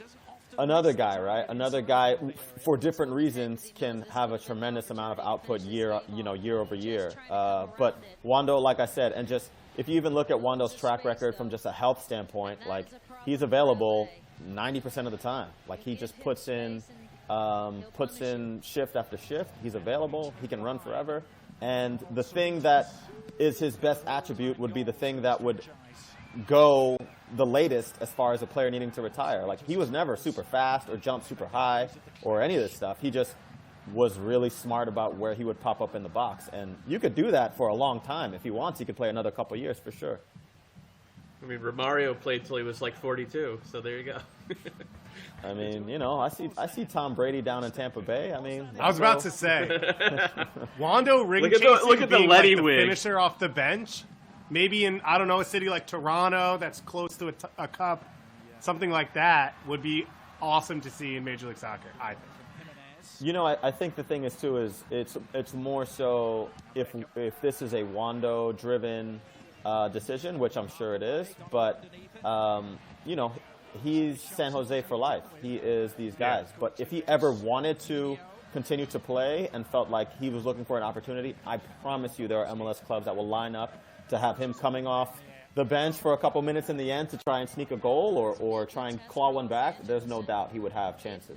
another guy, right? Another guy, for different reasons, can have a tremendous amount of output year over year. But Wando, like I said, and just if you even look at Wando's track record from just a health standpoint, like he's available 90% of the time. Like he just puts in shift after shift. He's available. He can run forever. And the thing that is his best attribute would be the thing that would go the latest as far as a player needing to retire. Like he was never super fast or jumped super high or any of this stuff. He just was really smart about where he would pop up in the box. And you could do that for a long time. If he wants, he could play another couple years for sure. I mean, Romario played till he was like 42, so there you go. I mean, I see Tom Brady down in Tampa Bay. I mean, I was about to say, Wando ring chasing look at being the Letty like the wig. finisher off the bench. Maybe in, I don't know, a city like Toronto that's close to a cup, something like that would be awesome to see in Major League Soccer, I think. I think the thing is, too, is it's more so if this is a Wando-driven decision, which I'm sure it is, but, he's San Jose for life. He is these guys. Yeah. But if he ever wanted to continue to play and felt like he was looking for an opportunity, I promise you there are MLS clubs that will line up to have him coming off the bench for a couple minutes in the end to try and sneak a goal or try and claw one back. There's no doubt he would have chances.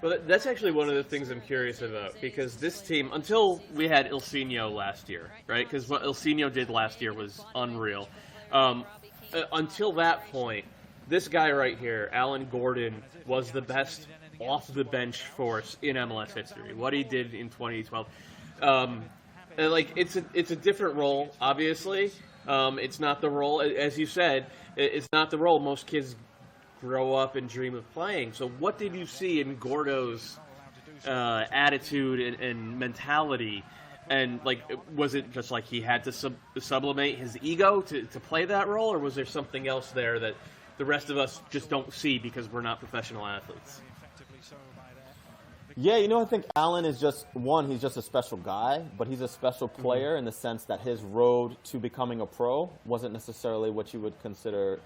Well, that's actually one of the things I'm curious about, because this team, until we had Ilsinho last year, right? Because what Ilsinho did last year was unreal. Until that point, this guy right here, Alan Gordon, was the best off-the-bench force in MLS history. What he did in 2012. It's a different role, obviously. It's not the role, as you said, it's not the role most kids grow up and dream of playing. So what did you see in Gordo's attitude and mentality? And, was it just like he had to sublimate his ego to play that role, or was there something else there that the rest of us just don't see because we're not professional athletes? Yeah, I think Alan is he's just a special guy, but he's a special player in the sense that his road to becoming a pro wasn't necessarily what you would consider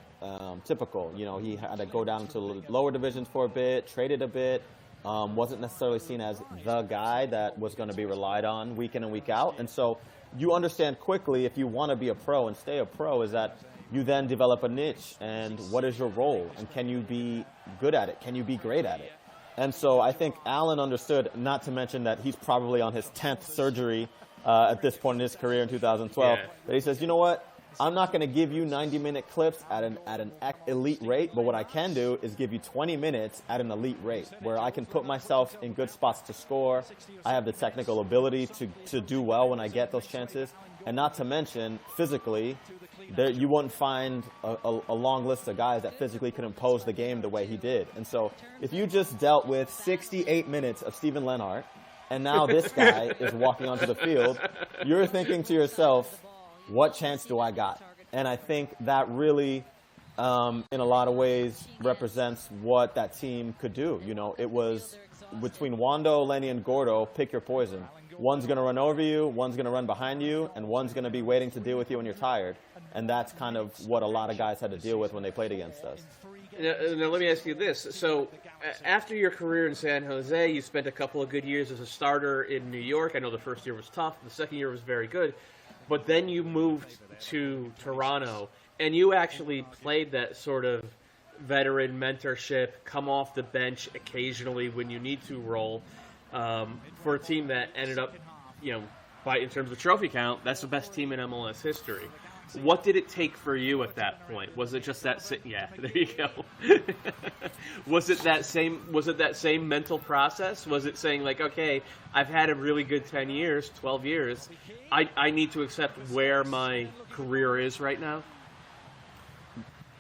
typical. He had to go down to lower divisions for a bit, traded a bit, wasn't necessarily seen as the guy that was going to be relied on week in and week out. And so you understand quickly, if you want to be a pro and stay a pro, is that you then develop a niche, and what is your role, and can you be good at it? Can you be great at it? And so I think Alan understood, not to mention that he's probably on his 10th surgery at this point in his career in 2012. Yeah. But he says, you know what? I'm not going to give you 90-minute clips at an elite rate, but what I can do is give you 20 minutes at an elite rate, where I can put myself in good spots to score. I have the technical ability to do well when I get those chances. And not to mention, physically, you wouldn't find a long list of guys that physically could impose the game the way he did. And so if you just dealt with 68 minutes of Steven Lenhart, and now this guy is walking onto the field, you're thinking to yourself, what chance do I got? And I think that really, in a lot of ways, represents what that team could do. You know, it was between Wando, Lenny, and Gordo, pick your poison. One's going to run over you, one's going to run behind you, and one's going to be waiting to deal with you when you're tired. And that's kind of what a lot of guys had to deal with when they played against us. Now let me ask you this. So after your career in San Jose, you spent a couple of good years as a starter in New York. I know the first year was tough. The second year was very good. But then you moved to Toronto, and you actually played that sort of veteran mentorship, come off the bench occasionally when you need to role, for a team that ended up, you know, in terms of trophy count, that's the best team in MLS history. What did it take for you at that point? Was it just that? Yeah, there you go. Was it that same mental process? Was it saying like, okay, I've had a really good 10 years, 12 years. I need to accept where my career is right now?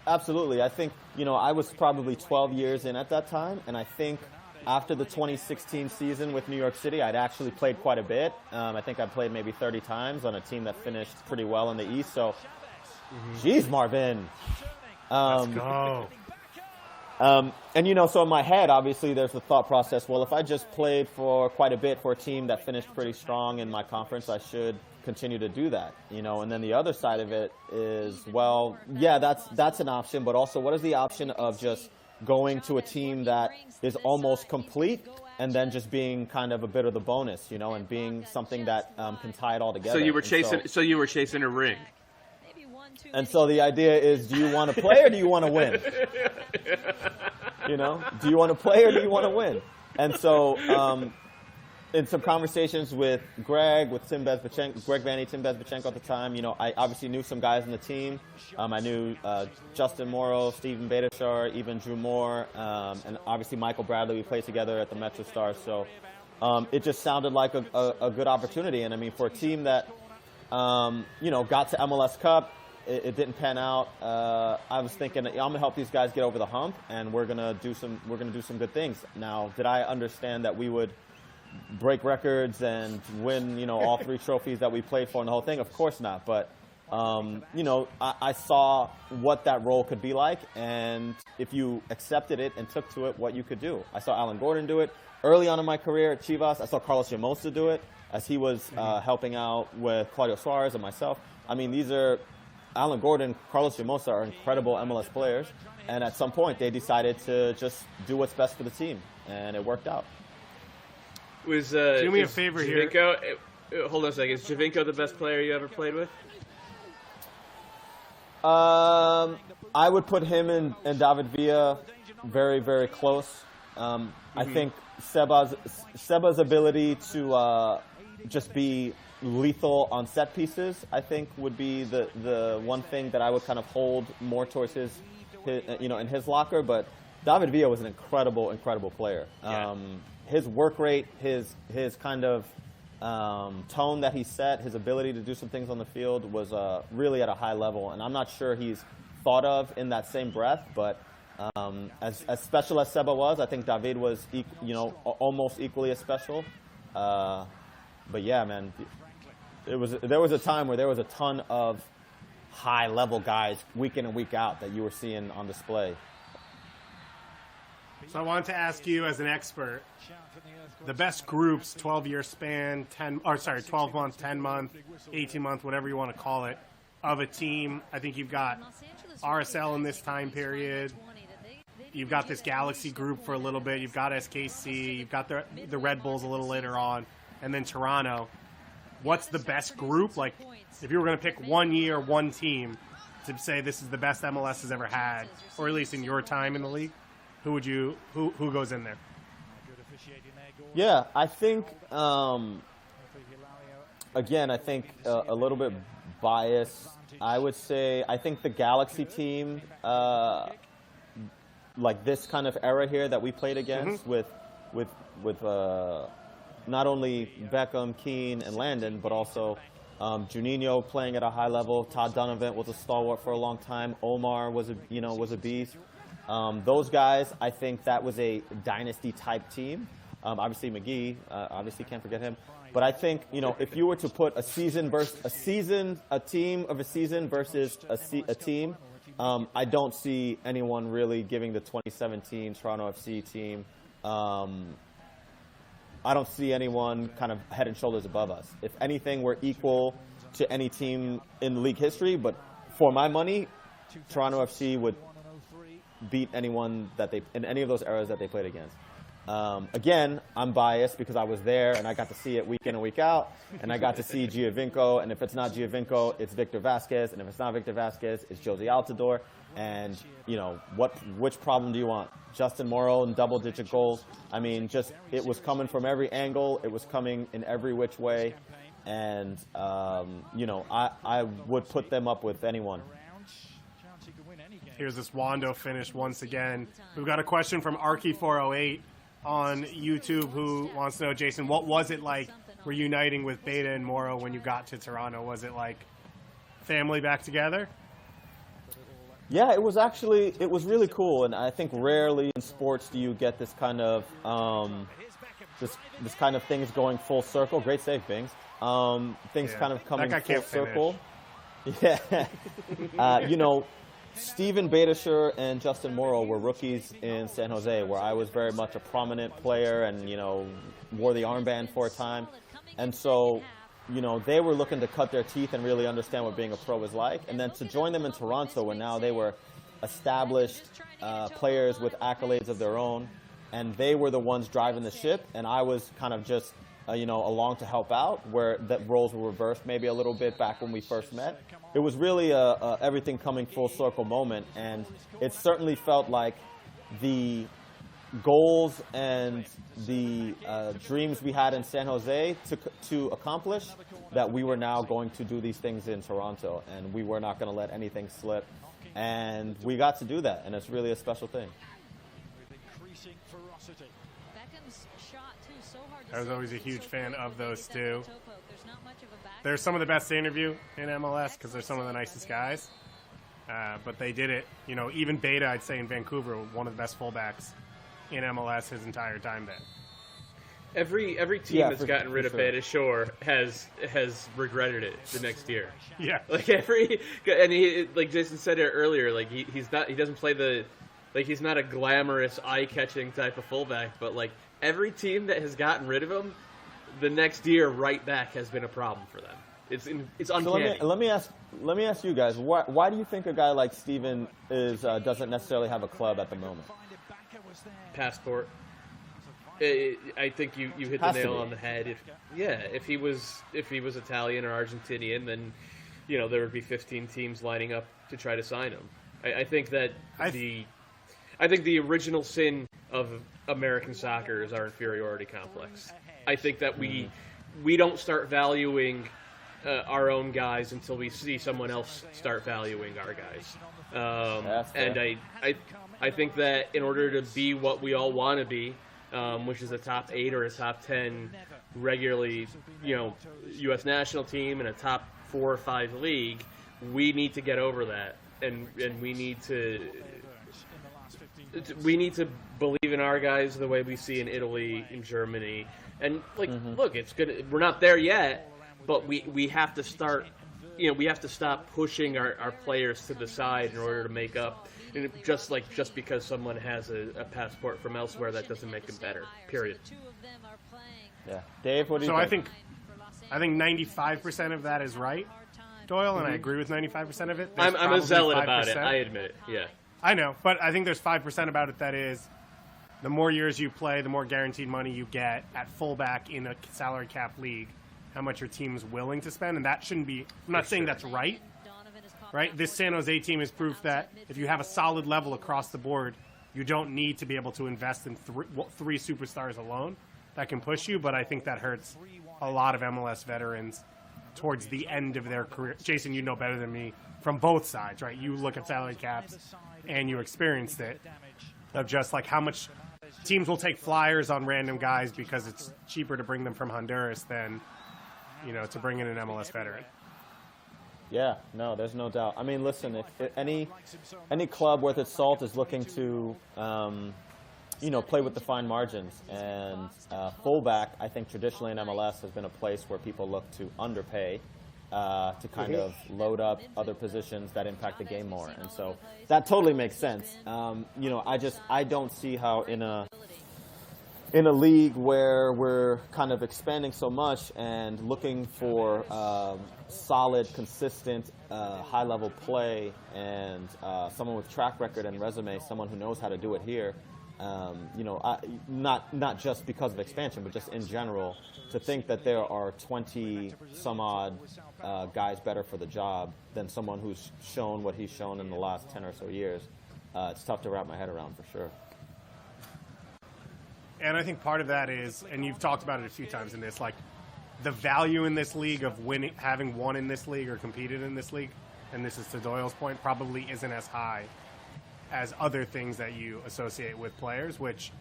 Absolutely. I think, you know, I was probably 12 years in at that time, and I think after the 2016 season with New York City, I'd actually played quite a bit. I think I played maybe 30 times on a team that finished pretty well in the East. So, geez, Marvin. Let's go. And, you know, so in my head, obviously, there's the thought process, well, if I just played for quite a bit for a team that finished pretty strong in my conference, I should continue to do that, you know. And then the other side of it is, well, yeah, that's an option, but also what is the option of just going to a team that is almost complete and then just being kind of a bit of the bonus, you know, and being something that can tie it all together. So you were chasing a ring. And so the idea is, do you want to play or do you want to win? You know, do you want to play or do you want to win? And so in some conversations with Greg, with Tim Bezbachenko, Greg Vanny, Tim Bezbachenko at the time, you know, I obviously knew some guys in the team. I knew Justin Morrow, Steven Beitashour, even Drew Moore, and obviously Michael Bradley. We played together at the Metro Stars. So it just sounded like a good opportunity. And I mean, for a team that, you know, got to MLS Cup, it didn't pan out. I was thinking, I'm gonna help these guys get over the hump, and we're gonna do some good things. Now, did I understand that we would break records and win, you know, all 3 trophies that we played for and the whole thing? Of course not. But, you know, I saw what that role could be like, and if you accepted it and took to it, what you could do. I saw Alan Gordon do it early on in my career at Chivas. I saw Carlos Llamosa do it as he was helping out with Claudio Suarez and myself. I mean, these are Alan Gordon, Carlos Llamosa are incredible MLS players, and at some point they decided to just do what's best for the team, and it worked out. Do me a favor here. Hold on a second. Is Javinko the best player you ever played with? I would put him and David Villa very, very close. I think Seba's ability to just be lethal on set pieces, I think, would be the one thing that I would kind of hold more towards his you know, in his locker. But David Villa was an incredible player. Yeah. His work rate, his kind of tone that he set, his ability to do some things on the field was really at a high level. And I'm not sure he's thought of in that same breath, but as special as Seba was, I think David was, you know, almost equally as special. But yeah, man, there was a time where there was a ton of high-level guys week in and week out that you were seeing on display. So I wanted to ask you, as an expert, the best groups, 12-year span, 12 month, 10 month, 18 month, whatever you want to call it, of a team. I think you've got RSL in this time period. You've got this Galaxy group for a little bit. You've got SKC. You've got the Red Bulls a little later on, and then Toronto. What's the best group? Like, if you were going to pick 1 year, one team to say this is the best MLS has ever had, or at least in your time in the league, who goes in there? Yeah, I think again, I think a little bit biased. I would say I think the Galaxy team, like this kind of era here that we played against with not only Beckham, Keane, and Landon, but also Juninho playing at a high level. Todd Donovan was a stalwart for a long time. Omar was a beast. Those guys, I think that was a dynasty type team. Obviously McGee, obviously can't forget him. But I think, if you were to put a team versus a team, I don't see anyone really giving the 2017 Toronto FC team. I don't see anyone kind of head and shoulders above us. If anything, we're equal to any team in league history. But for my money, Toronto FC would beat anyone in any of those eras that they played against. Again, I'm biased because I was there and I got to see it week in and week out, and I got to see Giovinco, and if it's not Giovinco, it's Victor Vasquez, and if it's not Victor Vasquez, it's Josie Altidore, and which problem do you want? Justin Morrow and double-digit goals. I mean, it was coming from every angle, it was coming in every which way, and I would put them up with anyone. Here's this Wando finish once again. We've got a question from Arky408 on YouTube who wants to know, Jason, what was it like reuniting with Beta and Morrow when you got to Toronto? Was it like family back together? Yeah, it was really cool, and I think rarely in sports do you get this kind of this kind of things going full circle. Great save, Bings. Things kind of coming full circle. Yeah. Steven Beitashour and Justin Morrow were rookies in San Jose, where I was very much a prominent player and, wore the armband for a time. And so, they were looking to cut their teeth and really understand what being a pro was like. And then to join them in Toronto, when now they were established players with accolades of their own, and they were the ones driving the ship, and I was kind of just, along to help out, where the roles were reversed maybe a little bit back when we first met. It was really a everything coming full circle moment, and it certainly felt like the goals and the dreams we had in San Jose to accomplish, that we were now going to do these things in Toronto, and we were not going to let anything slip, and we got to do that, and it's really a special thing. I was always a huge fan of those two. They're some of the best to interview in MLS because they're some of the nicest guys. But they did it. Even Beta, I'd say, in Vancouver, one of the best fullbacks in MLS his entire time there. Every team that's gotten rid of Beitashour has regretted it the next year. Yeah. Like Jason said it earlier, like he doesn't play he's not a glamorous, eye-catching type of fullback, but like every team that has gotten rid of him, the next year right back has been a problem for them. It's uncanny. So let me ask you guys, why do you think a guy like Steven doesn't necessarily have a club at the moment? Passport. I think you hit the nail on the head. If he was Italian or Argentinian, then there would be 15 teams lining up to try to sign him. I think that the original sin of American soccer is our inferiority complex. I think that we don't start valuing our own guys until we see someone else start valuing our guys. And I think that in order to be what we all want to be, which is a top 8 or a top 10 regularly, U.S. national team and a top 4 or 5 league, we need to get over that, and we need to believe in our guys the way we see in Italy, in Germany, and look, it's good. We're not there yet, but we have to start. We have to stop pushing our players to the side in order to make up. And just because someone has a passport from elsewhere, that doesn't make them better. Period. Yeah, Dave, what do you think? I think 95% of that is right, Doyle, and I agree with 95% of it. I'm a zealot about it. I admit it. Yeah. I know, but I think there's 5% about it that is the more years you play, the more guaranteed money you get at fullback in a salary cap league, how much your team's willing to spend, and that shouldn't be. I'm not saying that's right. Right? This San Jose team is proof that if you have a solid level across the board, you don't need to be able to invest in three superstars alone that can push you, but I think that hurts a lot of MLS veterans towards the end of their career. Jason, you know better than me from both sides, right? You look at salary caps and you experienced it, of just like how much teams will take flyers on random guys because it's cheaper to bring them from Honduras than, to bring in an MLS veteran. Yeah, no, there's no doubt. I mean, listen, if any club worth its salt is looking to, play with the fine margins, and fullback, I think traditionally in MLS has been a place where people look to underpay to kind of load up other positions that impact the game more, and so that totally makes sense. I don't see how in a league where we're kind of expanding so much and looking for solid, consistent, high-level play and someone with track record and resume, someone who knows how to do it here, not just because of expansion, but just in general, to think that there are 20-some-odd guys better for the job than someone who's shown what he's shown in the last 10 or so years, it's tough to wrap my head around for sure. And I think part of that is, and you've talked about it a few times in this, like the value in this league of winning, having won in this league or competed in this league, and this is to Doyle's point, probably isn't as high as other things that you associate with players, which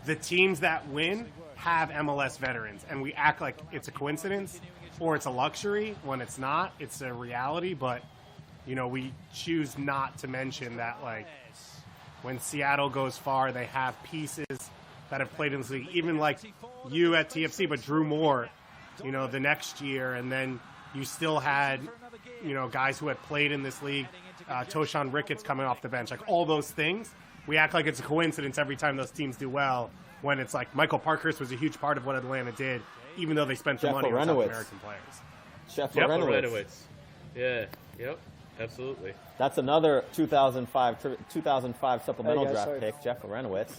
the teams that win have MLS veterans, and we act like it's a coincidence or it's a luxury when it's not. It's a reality, but, we choose not to mention that, like, when Seattle goes far, they have pieces that have played in this league, even like you at TFC, but Drew Moore, the next year, and then you still had, guys who had played in this league, Toshan Ricketts coming off the bench, like all those things. We act like it's a coincidence every time those teams do well, when it's like Michael Parkhurst was a huge part of what Atlanta did, even though they spent the money on South American players. Jeff Lorenowitz. Yeah, yep, absolutely. That's another 2005 supplemental draft pick, Jeff Lorenowitz.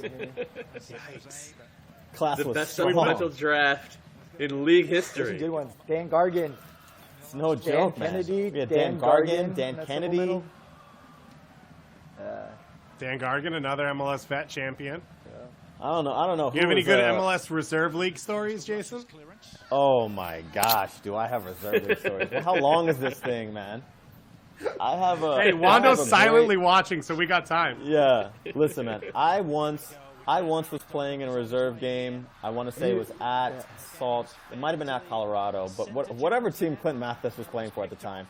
Class the was best strong. supplemental draft in league history. Good one. Dan Gargan. It's no joke, Dan Kennedy, man. Dan Gargan, Dan Kennedy. Dan Gargan, another MLS vet champion. I don't know. You have any good MLS Reserve League stories, Jason? Oh my gosh, do I have Reserve League stories? Well, how long is this thing, man? I have a. Hey, Wando's silently watching, so we got time. Yeah, listen, man. I once was playing in a reserve game. I want to say it was at Salt. It might have been at Colorado, but whatever team Clint Mathis was playing for at the time.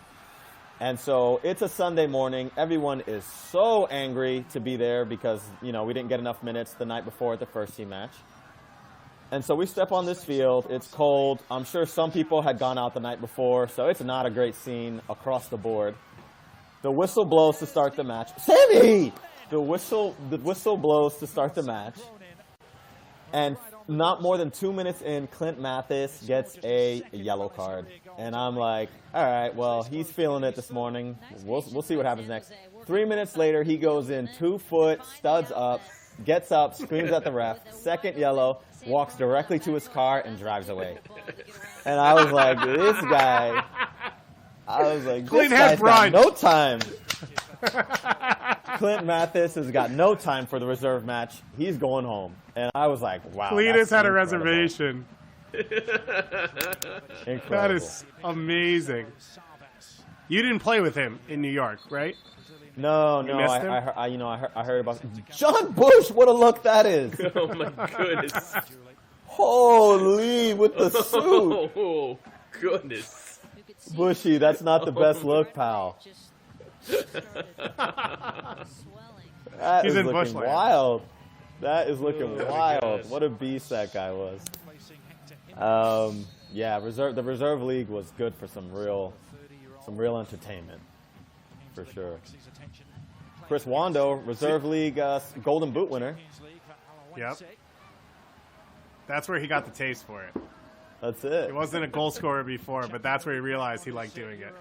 And so it's a Sunday morning. Everyone is so angry to be there because we didn't get enough minutes the night before at the first team match. And so we step on this field. It's cold. I'm sure some people had gone out the night before, so it's not a great scene across the board. The whistle blows to start the match. Sammy! The whistle blows to start the match. And not more than 2 minutes in, Clint Mathis gets a yellow card. And I'm like, all right, well, he's feeling it this morning. We'll see what happens next. 3 minutes later, he goes in 2 foot, studs up, gets up, screams at the ref, second yellow, walks directly to his car, and drives away. And I was like, this guy... Clint has got no time. Clint Mathis has got no time for the reserve match. He's going home. And I was like, wow. Cletus had a reservation. Incredible. That is amazing. You didn't play with him in New York, right? No. I heard about John Bush. What a look that is. Oh, my goodness. Holy, with the suit. Oh, goodness. Bushy, that's not the best look, pal. That He's is in looking Bushland. wild. That is looking wild. What a beast that guy was. The reserve league was good for some real entertainment, for sure. Chris Wando, reserve league Golden Boot winner. Yep. That's where he got the taste for it. That's it. He wasn't a goal scorer before, but that's where he realized he liked doing it.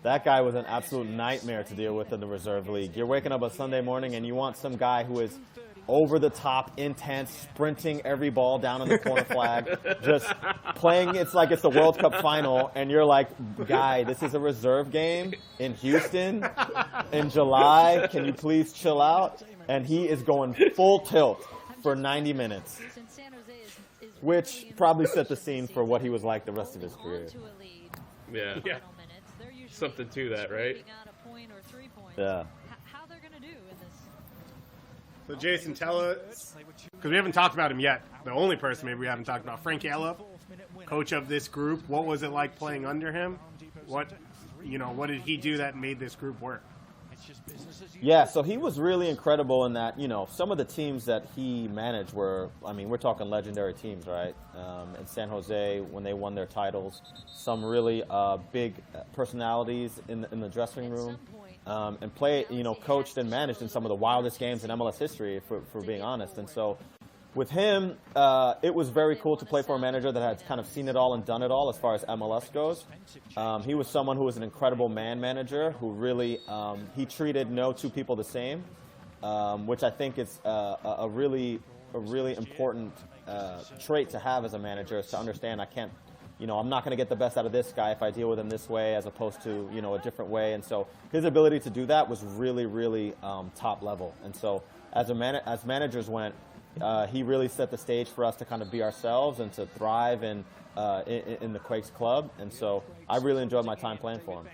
That guy was an absolute nightmare to deal with in the reserve league. You're waking up a Sunday morning and you want some guy who is over the top, intense, sprinting every ball down on the corner flag, just playing. It's like it's the World Cup final, and you're like, guy, this is a reserve game in Houston in July. Can you please chill out? And he is going full tilt for 90 minutes. which probably set the scene for what he was like the rest of his career. Yeah. Something to that, right? Yeah. So Jason, tell us, because we haven't talked about him yet, the only person maybe we haven't talked about, Frank Yallop, coach of this group. What was it like playing under him? What did he do that made this group work? Yeah, so he was really incredible in that, some of the teams that he managed were, we're talking legendary teams, right? In San Jose, when they won their titles, some really big personalities in the dressing room, and coached and managed in some of the wildest games in MLS history, for being honest. And so with him, it was very cool to play for a manager that had kind of seen it all and done it all as far as MLS goes. He was someone who was an incredible man manager who really, he treated no two people the same, which I think is a really important trait to have as a manager, is to understand I'm not going to get the best out of this guy if I deal with him this way as opposed to, a different way. And so his ability to do that was really, really top level. And so as managers went, he really set the stage for us to kind of be ourselves and to thrive in the Quakes club. And so I really enjoyed my time playing for him.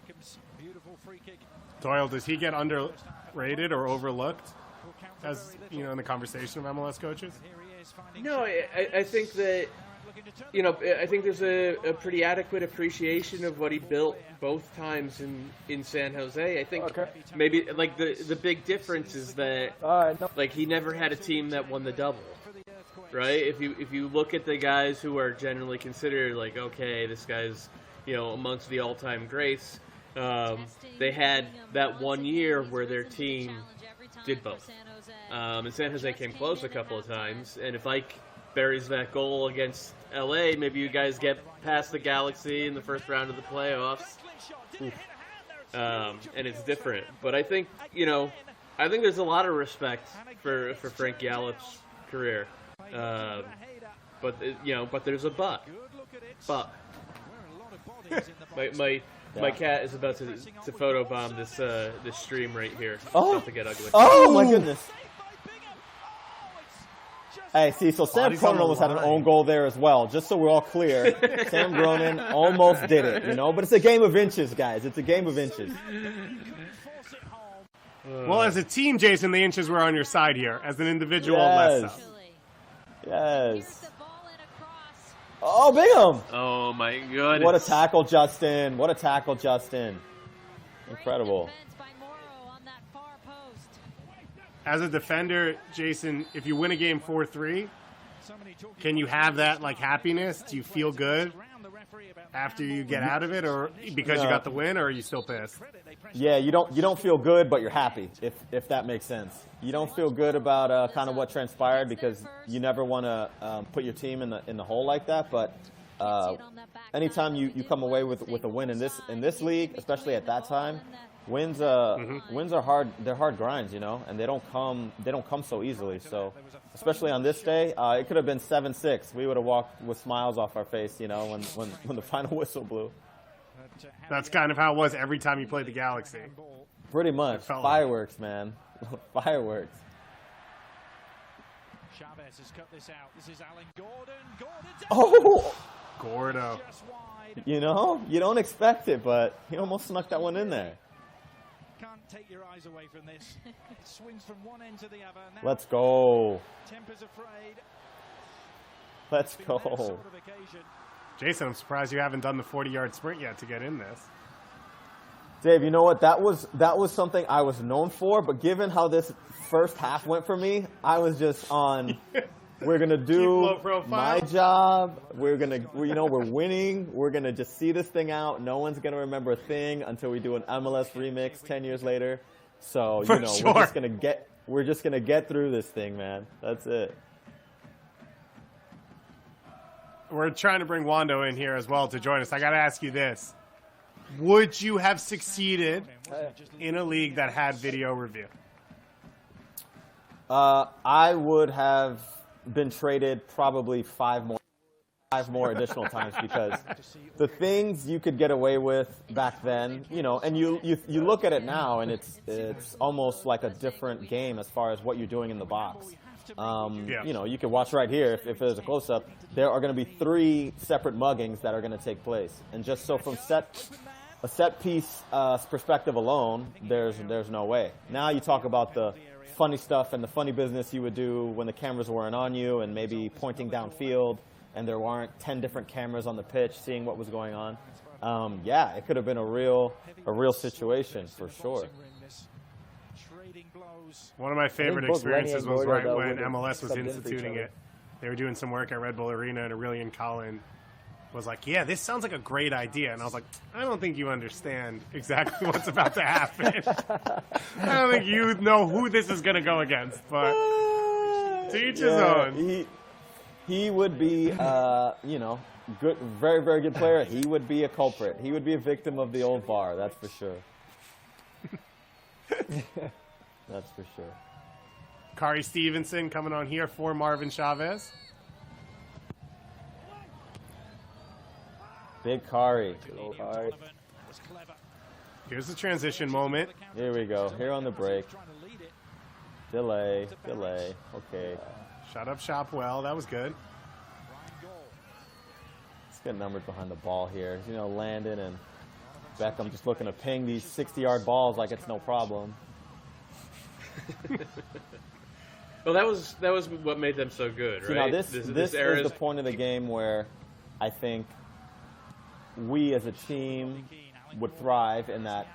Doyle, does he get underrated or overlooked as, in the conversation of MLS coaches? No, I think that, I think there's a pretty adequate appreciation of what he built both times in San Jose. I think maybe like the big difference is that like he never had a team that won the double, right? If you look at the guys who are generally considered like, okay, this guy's amongst the all-time greats, they had that 1 year where their team did both. And San Jose came close a couple of times, and if Ike buries that goal against LA, maybe you guys get past the Galaxy in the first round of the playoffs. And it's different. But I think, I think there's a lot of respect for Frank Yallop's career. But there's a but. But. My cat is about to photobomb this stream right here. It's about to get ugly. Oh my goodness. Hey, see, so Sam Cronin almost had an own goal there as well. Just so we're all clear, Sam Cronin almost did it, But it's a game of inches, guys. It's a game of inches. Well, as a team, Jason, the inches were on your side here. As an individual, less so. Yes. Oh, Beckham! Oh, my goodness. What a tackle, Justin. What a tackle, Justin. Incredible. As a defender, Jason, if you win a game 4-3, can you have that like happiness? Do you feel good after you get out of it, or because you got the win, or are you still pissed? Yeah, you don't feel good, but you're happy, if that makes sense. You don't feel good about kind of what transpired because you never want to put your team in the hole like that. But anytime you come away with a win in this league, especially at that time. Wins are hard. They're hard grinds, and they don't come so easily. So, especially on this day, it could have been 7-6. We would have walked with smiles off our face, when the final whistle blew. That's kind of how it was every time you played the Galaxy. Pretty much. Fireworks, man. Fireworks. Chavez has cut this out. This is Alan Gordon. Oh, Gordo. You don't expect it, but he almost snuck that one in there. Can't take your eyes away from this. It swings from one end to the other. Now let's go. Temper's afraid. Let's go. Jason, I'm surprised you haven't done the 40-yard sprint yet to get in this. Dave, you know what? That was something I was known for, but given how this first half went for me, I was just on. We're gonna do my job. We're winning. We're gonna just see this thing out. No one's gonna remember a thing until we do an MLS remix 10 years later. So we're just gonna get through this thing, man. That's it. We're trying to bring Wando in here as well to join us. I gotta ask you this: would you have succeeded in a league that had video review? I would have been traded probably five more additional times because the things you could get away with back then, and you look at it now and it's almost like a different game as far as what you're doing in the box. You know, you can watch right here if there's a close-up. There are going to be 3 separate muggings that are going to take place. And just so from a set-piece perspective alone, there's no way. Now you talk about the funny stuff and the funny business you would do when the cameras weren't on you and maybe pointing downfield and there weren't 10 different cameras on the pitch seeing what was going on. Yeah, it could have been a real situation for sure. One of my favorite experiences was right when MLS was instituting it. They were doing some work at Red Bull Arena, and Aurelian Collin was like, yeah, this sounds like a great idea. And I was like, I don't think you understand exactly what's about to happen. I don't think you know who this is going to go against, but to each his own. He would be, you know, good, very, very good player. He would be a culprit. He would be a victim of the old VAR, that's for sure. That's for sure. Kari Stevenson coming on here for Marvin Chavez. Big Kari. Here's the transition moment. Here we go. Here on the break. Delay. Okay. Shut up, shop well. That was good. Let's get numbers behind the ball here. You know, Landon and Beckham just looking to ping these 60-yard balls like it's no problem. Well, that was what made them so good, right? See, now this is the point of the game where I think we as a team would thrive in that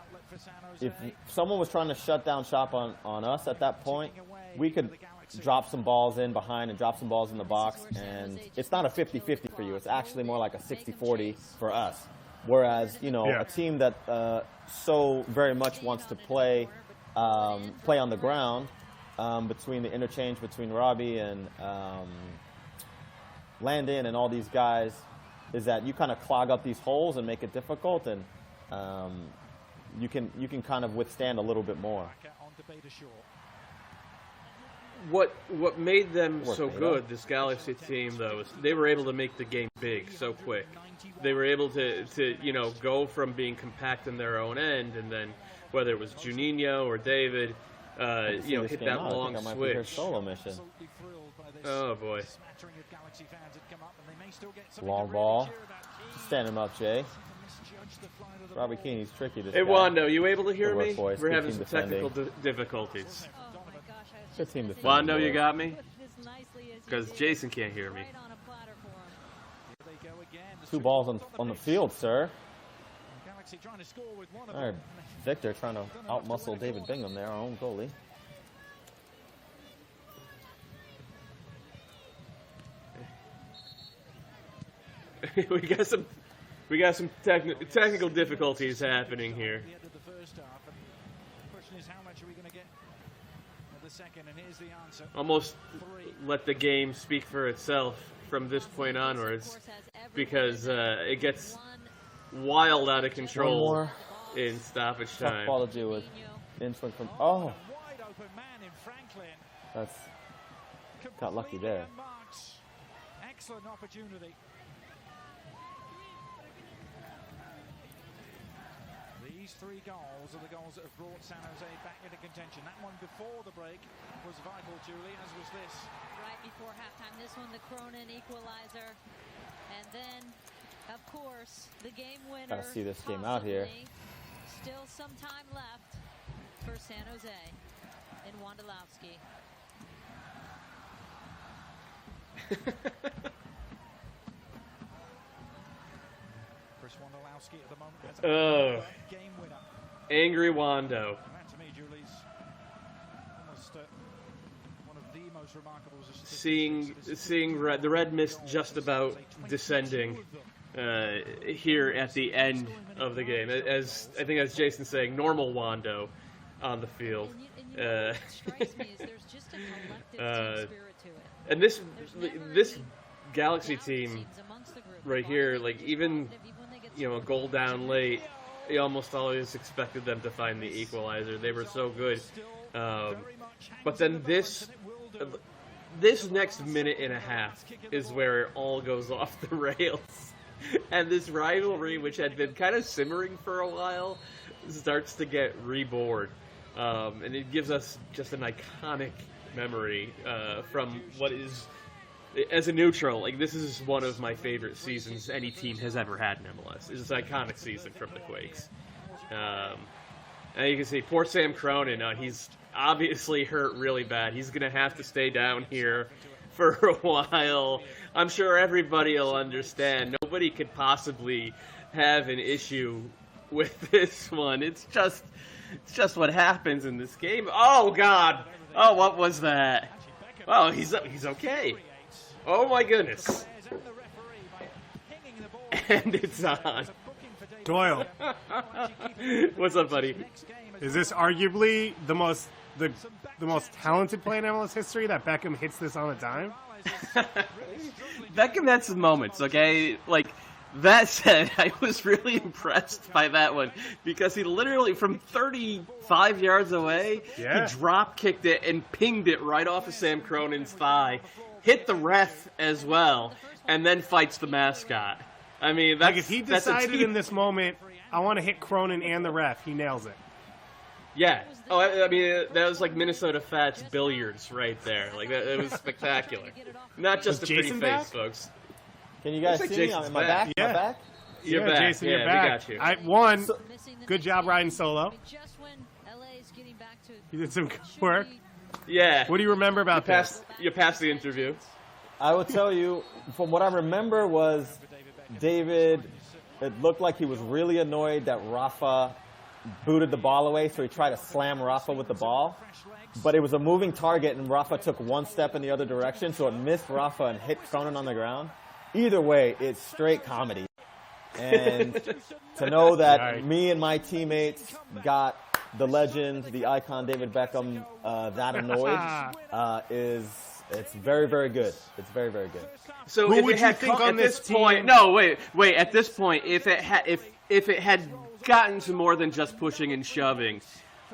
if someone was trying to shut down shop on us at that point, we could drop some balls in behind and drop some balls in the box, and it's not a 50-50 for you. It's actually more like a 60-40 for us. Whereas, you know, a team that so very much wants to play on the ground between the interchange between Robbie and Landon and all these guys is that you kind of clog up these holes and make it difficult, and you can kind of withstand a little bit more. What made them so good, this Galaxy team, though, is they were able to make the game big so quick. They were able to you know, go from being compact in their own end, and then whether it was Juninho or David, you know, hit that long switch. Solo mission. Oh boy! Long ball. Stand him up, Jay. Robbie Keane's tricky. This hey, guy. Wando, you able to hear me? Boys. We're having some technical difficulties. Good team defending. Wando, you got me? Because Jason can't hear me. 2 balls on the field, sir. All right, Victor trying to outmuscle David Bingham there, our own goalie. we got some technical difficulties happening here. Almost let the game speak for itself from this point onwards, because it gets wild out of control in stoppage time. Ball to do with in-swing from. Oh, that's got lucky there. Excellent opportunity. These 3 goals are the goals that have brought San Jose back into contention. That one before the break was vital, Julie, as was this. Right before halftime, this one the Cronin equalizer. And then, of course, the game winner. Gotta see this game out here. Still some time left for San Jose in Wondolowski. Wondolowski at the moment has a game winner. Angry Wando. That to me, Julie's almost one of the most remarkable. Seeing the red mist just about descending here at the end of the game, as I think as Jason's saying, normal Wando on the field. And this Galaxy team right here, like even, you know, a goal down late, you almost always expected them to find the equalizer. They were so good. But then this next minute and a half is where it all goes off the rails. And this rivalry, which had been kind of simmering for a while, starts to get reborn. And it gives us just an iconic memory from what is, as a neutral, like this is one of my favorite seasons any team has ever had in MLS. It's an iconic season from the Quakes. And you can see poor Sam Cronin, he's obviously hurt really bad. He's going to have to stay down here for a while. I'm sure everybody will understand. Nobody could possibly have an issue with this one. It's just what happens in this game. Oh, God. Oh, what was that? Oh, he's okay. Oh, my goodness. And it's on. Doyle. What's up, buddy? Is this arguably the most talented play in MLS history that Beckham hits this on a dime? Beckham had some moments, okay? Like, that said, I was really impressed by that one because he literally, from 35 yards away, he drop kicked it and pinged it right off of Sam Cronin's thigh, hit the ref as well, and then fights the mascot. I mean, that's, like if he decided in this moment, I want to hit Cronin and the ref, he nails it. Yeah. Oh, I mean, that was like Minnesota Fats billiards right there. Like, it was spectacular. Not just a pretty face, folks. Can you guys see me? Am I back? Yeah. Am I back? You're back. Jason, yeah, you're back. We got you. Good job riding solo. You did some good work. Yeah. What do you remember about this? You passed the interview. I will tell you, from what I remember was David, it looked like he was really annoyed that Rafa booted the ball away, so he tried to slam Rafa with the ball. But it was a moving target, and Rafa took one step in the other direction, so it missed Rafa and hit Cronin on the ground. Either way, it's straight comedy. And to know that me and my teammates got the legend, the icon David Beckham that annoyed it's very, very good. It's very, very good. So who would you think on this point? team? No, wait. At this point, if it had gotten to more than just pushing and shoving,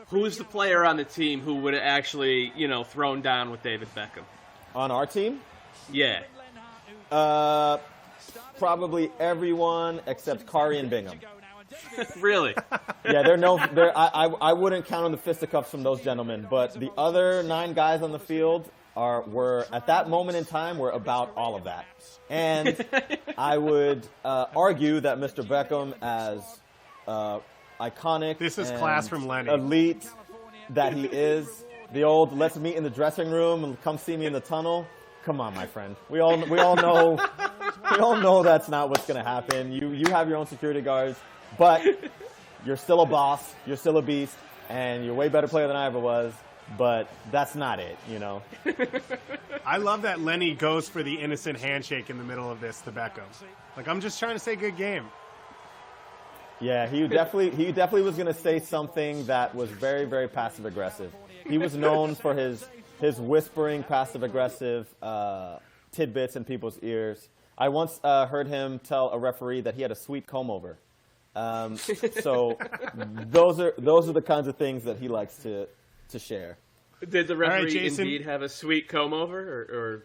who's the player on the team who would have actually, thrown down with David Beckham? On our team? Yeah. Probably everyone except Kari and Bingham. Really? Yeah, I wouldn't count on the fisticuffs from those gentlemen, but the other 9 guys on the field were at that moment in time were about all of that. And I would argue that Mr. Beckham, as iconic, this is class from Lenny, elite that he is, the old "let's meet in the dressing room and come see me in the tunnel." Come on, my friend. We all know that's not what's going to happen. You have your own security guards, but you're still a boss. You're still a beast, and you're a way better player than I ever was. But that's not it, I love that Lenny goes for the innocent handshake in the middle of this to Beckham. Like, I'm just trying to say good game. Yeah, he definitely was going to say something that was very, very passive aggressive. He was known for his whispering passive aggressive tidbits in people's ears. I once heard him tell a referee that he had a sweet comb over. So those are the kinds of things that he likes to share. Did the referee indeed have a sweet comb over, or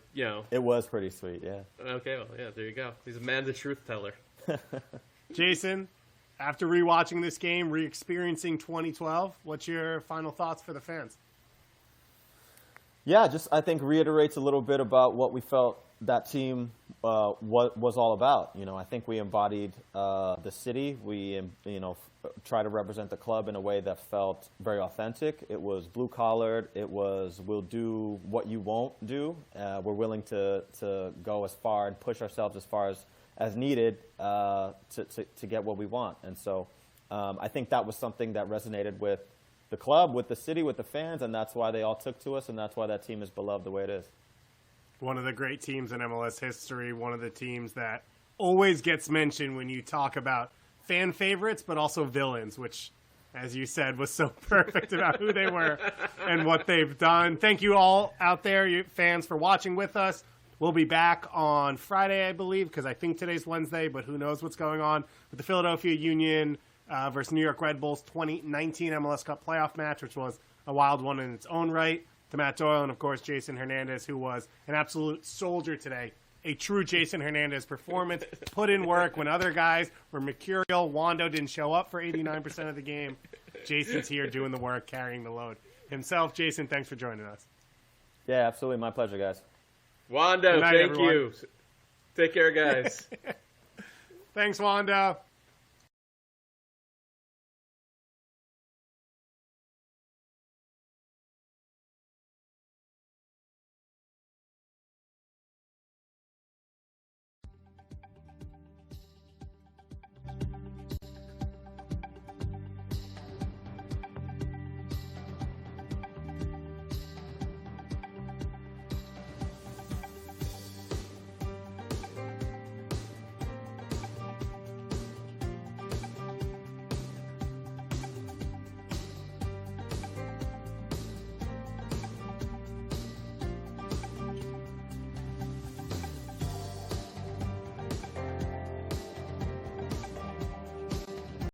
It was pretty sweet, yeah. Okay, well, yeah, there you go. He's a man, the truth teller. Jason, after rewatching this game, re-experiencing 2012, what's your final thoughts for the fans? Yeah, just I think reiterates a little bit about what we felt that team was all about. I think we embodied the city. We try to represent the club in a way that felt very authentic. It was blue collared. It was we'll do what you won't do. We're willing to go as far and push ourselves as far as needed to get what we want. And so I think that was something that resonated with the club, with the city, with the fans, and that's why they all took to us, and that's why that team is beloved the way it is. One of the great teams in MLS history, one of the teams that always gets mentioned when you talk about fan favorites, but also villains, which, as you said, was so perfect about who they were and what they've done. Thank you all out there, you fans, for watching with us. We'll be back on Friday, I believe, because I think today's Wednesday, but who knows what's going on with the Philadelphia Union versus New York Red Bulls 2019 MLS Cup playoff match, which was a wild one in its own right. To Matt Doyle and, of course, Jason Hernandez, who was an absolute soldier today. A true Jason Hernandez performance, put in work when other guys were mercurial. Wando didn't show up for 89% of the game. Jason's here doing the work, carrying the load himself. Jason, thanks for joining us. Yeah, absolutely. My pleasure, guys. Wando, night, thank everyone. you. Take care, guys. Thanks, Wando.